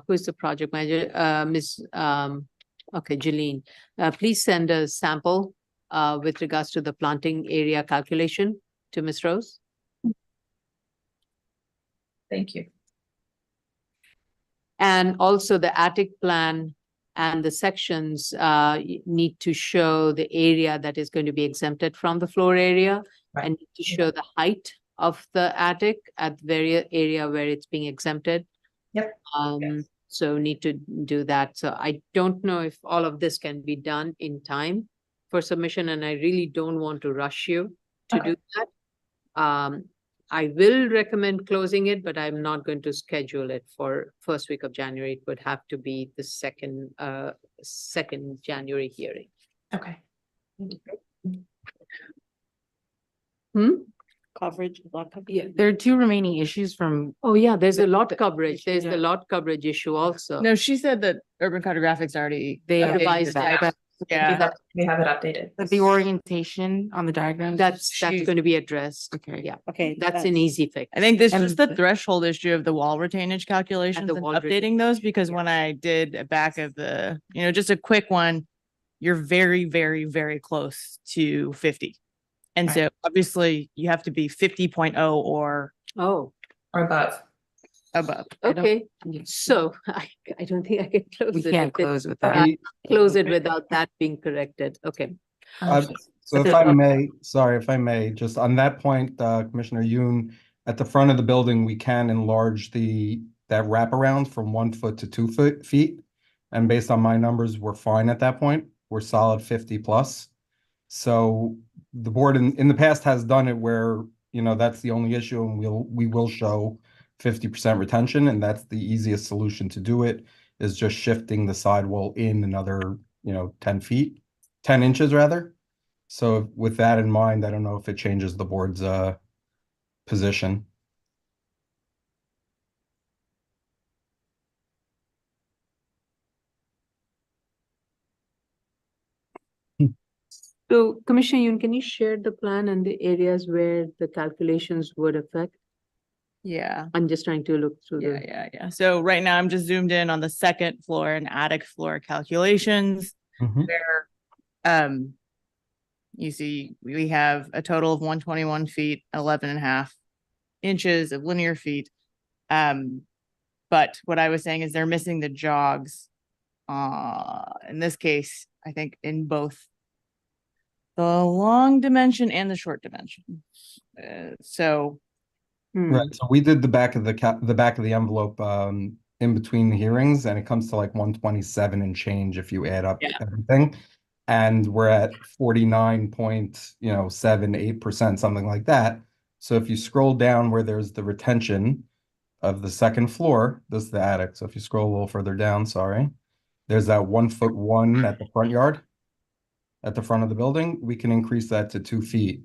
who's the project manager? Ms. Okay, Jeline, please send a sample with regards to the planting area calculation to Ms. Rose. Thank you. And also the attic plan and the sections need to show the area that is going to be exempted from the floor area, and need to show the height of the attic at the very area where it's being exempted. Yep. So need to do that. So I don't know if all of this can be done in time for submission, and I really don't want to rush you to do that. I will recommend closing it, but I'm not going to schedule it for first week of January. It would have to be the second January hearing. Okay. Coverage, lot coverage. Yeah. There are two remaining issues from. Oh, yeah, there's a lot coverage. There's the lot coverage issue also. No, she said that Urban Cartographics already. They updated revised the that. diagram. Yeah. We have it updated. But the orientation on the diagram. That's going to be addressed. Okay. Yeah. Okay. That's an easy fix. I think this And is the threshold issue of the wall retainage calculations the and wall updating those, because when I did a back of the, just a quick one, you're very, very, very close to 50. And so obviously you have to be 50.0 or above. Okay, so I don't think I can close We it. can't if it- close with that. Close it without that being corrected. Okay. So if I may, sorry, if I may, just on that point, Commissioner Yoon, at the front of the building, we can enlarge that wraparound from 1 foot to 2 feet. And based on my numbers, we're fine at that point. We're solid 50 plus. So the board in the past has done it where, that's the only issue, and we will show 50% retention, and that's the easiest solution to do it, is just shifting the sidewall in another, 10 inches rather. So with that in mind, I don't know if it changes the board's position. So Commissioner Yoon, can you share the plan and the areas where the calculations would affect? Yeah. I'm just trying to look through the. Yeah. So right now I'm just zoomed in on the second floor and attic floor calculations where, you see, we have a total of 121 feet, 11.5 inches of linear feet. But what I was saying is they're missing the jogs. In this case, I think in both the long dimension and the short dimension. Right. So we did the back of the envelope in between the hearings, and it comes to like 127 and change if you add up everything. And we're at 49.78%, something like that. So if you scroll down where there's the retention of the second floor, this is the attic. So if you scroll a little further down, sorry, there's that 1 foot 1 at the front yard, at the front of the building. We can increase that to 2 feet,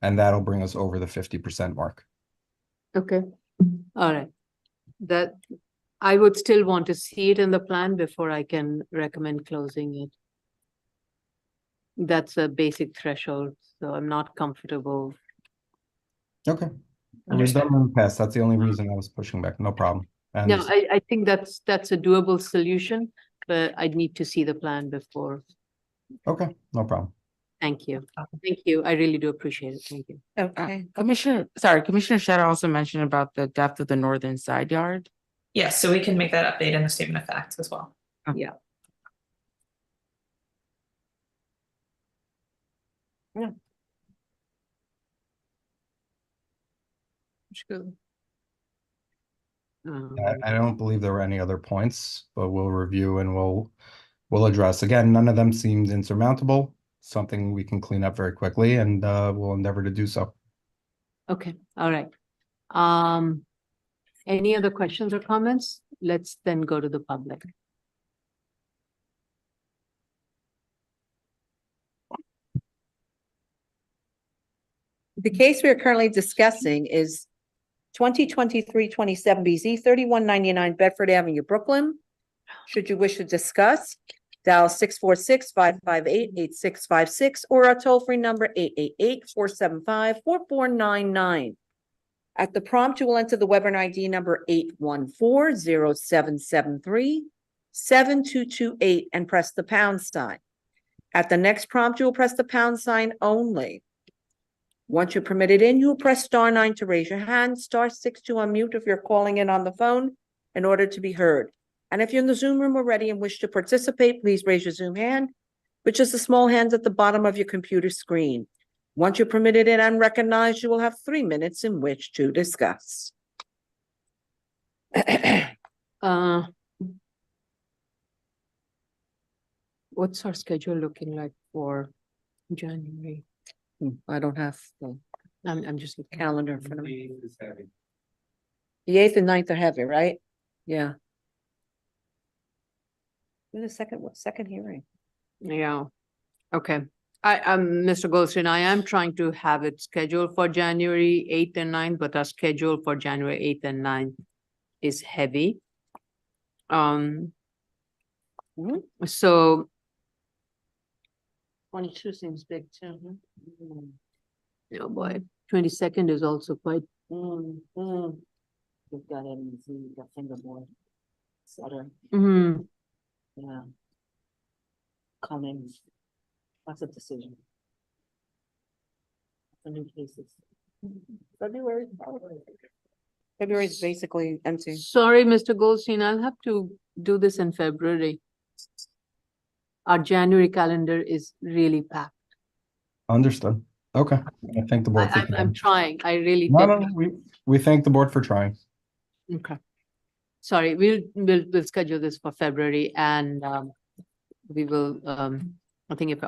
and that'll bring us over the 50% mark. Okay, all right. That, I would still want to see it in the plan before I can recommend closing it. That's a basic threshold, so I'm not comfortable Okay. We've done in the past. That's the only reason I was pushing back. No problem. I No, understand. I think that's a doable solution, but I'd need to see the plan before. Okay, no problem. Thank you. Thank you. I really do appreciate it. Thank you. Okay. Commissioner Sheta also mentioned about the depth of the northern side yard. Yes, so we can make that update in the statement of facts as well. Yeah. Yeah. I don't believe there were any other points, but we'll review and we'll address. Again, none of them seemed insurmountable, something we can clean up very quickly, and we'll endeavor to do so. Okay, all right. Any other questions or comments? Let's then go to the public. The case we are currently discussing is 2023-27 BZ 3199 Bedford Avenue, Brooklyn. Should you wish to discuss, dial 646-558-8656 or our toll-free number 888-475-4499. At the prompt, you will enter the webinar ID number 814-0773-7228 and press the pound sign. At the next prompt, you will press the pound sign only. Once you're permitted in, you will press *9 to raise your hand, *6 to unmute if you're calling in on the phone in order to be heard. And if you're in the Zoom room already and wish to participate, please raise your Zoom hand, which is the small hand at the bottom of your computer screen. Once you're permitted in and recognized, you will have 3 minutes in which to discuss. What's our schedule looking like for January? I don't have the I'm just looking. calendar in front of me. The 8th and 9th are heavy, right? Yeah. Then the second hearing. Yeah, okay. Mr. Goldstein, I am trying to have it scheduled for January 8th and 9th, but our schedule for January 8th and 9th is heavy. So 22 seems big too. oh boy, 22nd is also quite, You've got MZ, you've got fingerboard. Sutter, yeah. Cummings. Lots of decisions. The new cases. February is basically empty. sorry, Mr. Goldstein, I'll have to do this in February. Our January calendar is really packed. Understood. Okay. I thank the board for I'm trying, I really No, did. no, we thank the board for trying. Okay. Sorry, we'll schedule this for February and we will, I think if,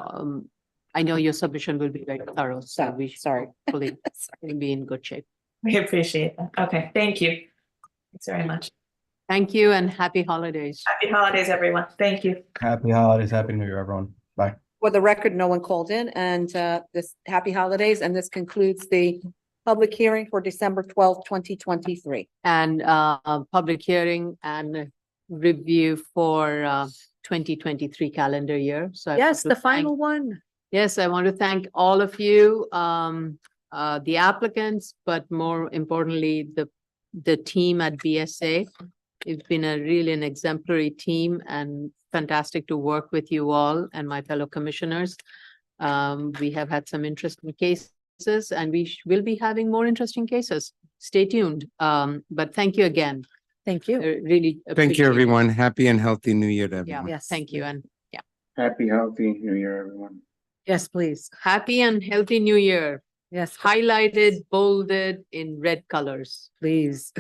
I know your submission will be very thorough, so we should hopefully be in good shape. We appreciate that. Okay, thank you. Thanks very much. Thank you and happy holidays. Happy holidays, everyone. Thank you. Happy holidays, happy New Year, everyone. Bye. For the record, no one called in and this happy holidays, and this concludes the public hearing for December 12th, 2023. And public hearing and review for 2023 calendar year. So I Yes, want to the thank- final one. Yes, I want to thank all of you, the applicants, but more importantly, the team at BSA. It's been really an exemplary team and fantastic to work with you all and my fellow commissioners. We have had some interesting cases and we will be having more interesting cases. Stay tuned. But thank you again. Thank you. Really Thank appreciate you, it. everyone. Happy and healthy New Year to Yeah, everyone. yes, thank you. And yeah, Happy, healthy New Year, everyone. Yes, please. happy and healthy new year. Yes, Highlighted, bolded in red colors. please.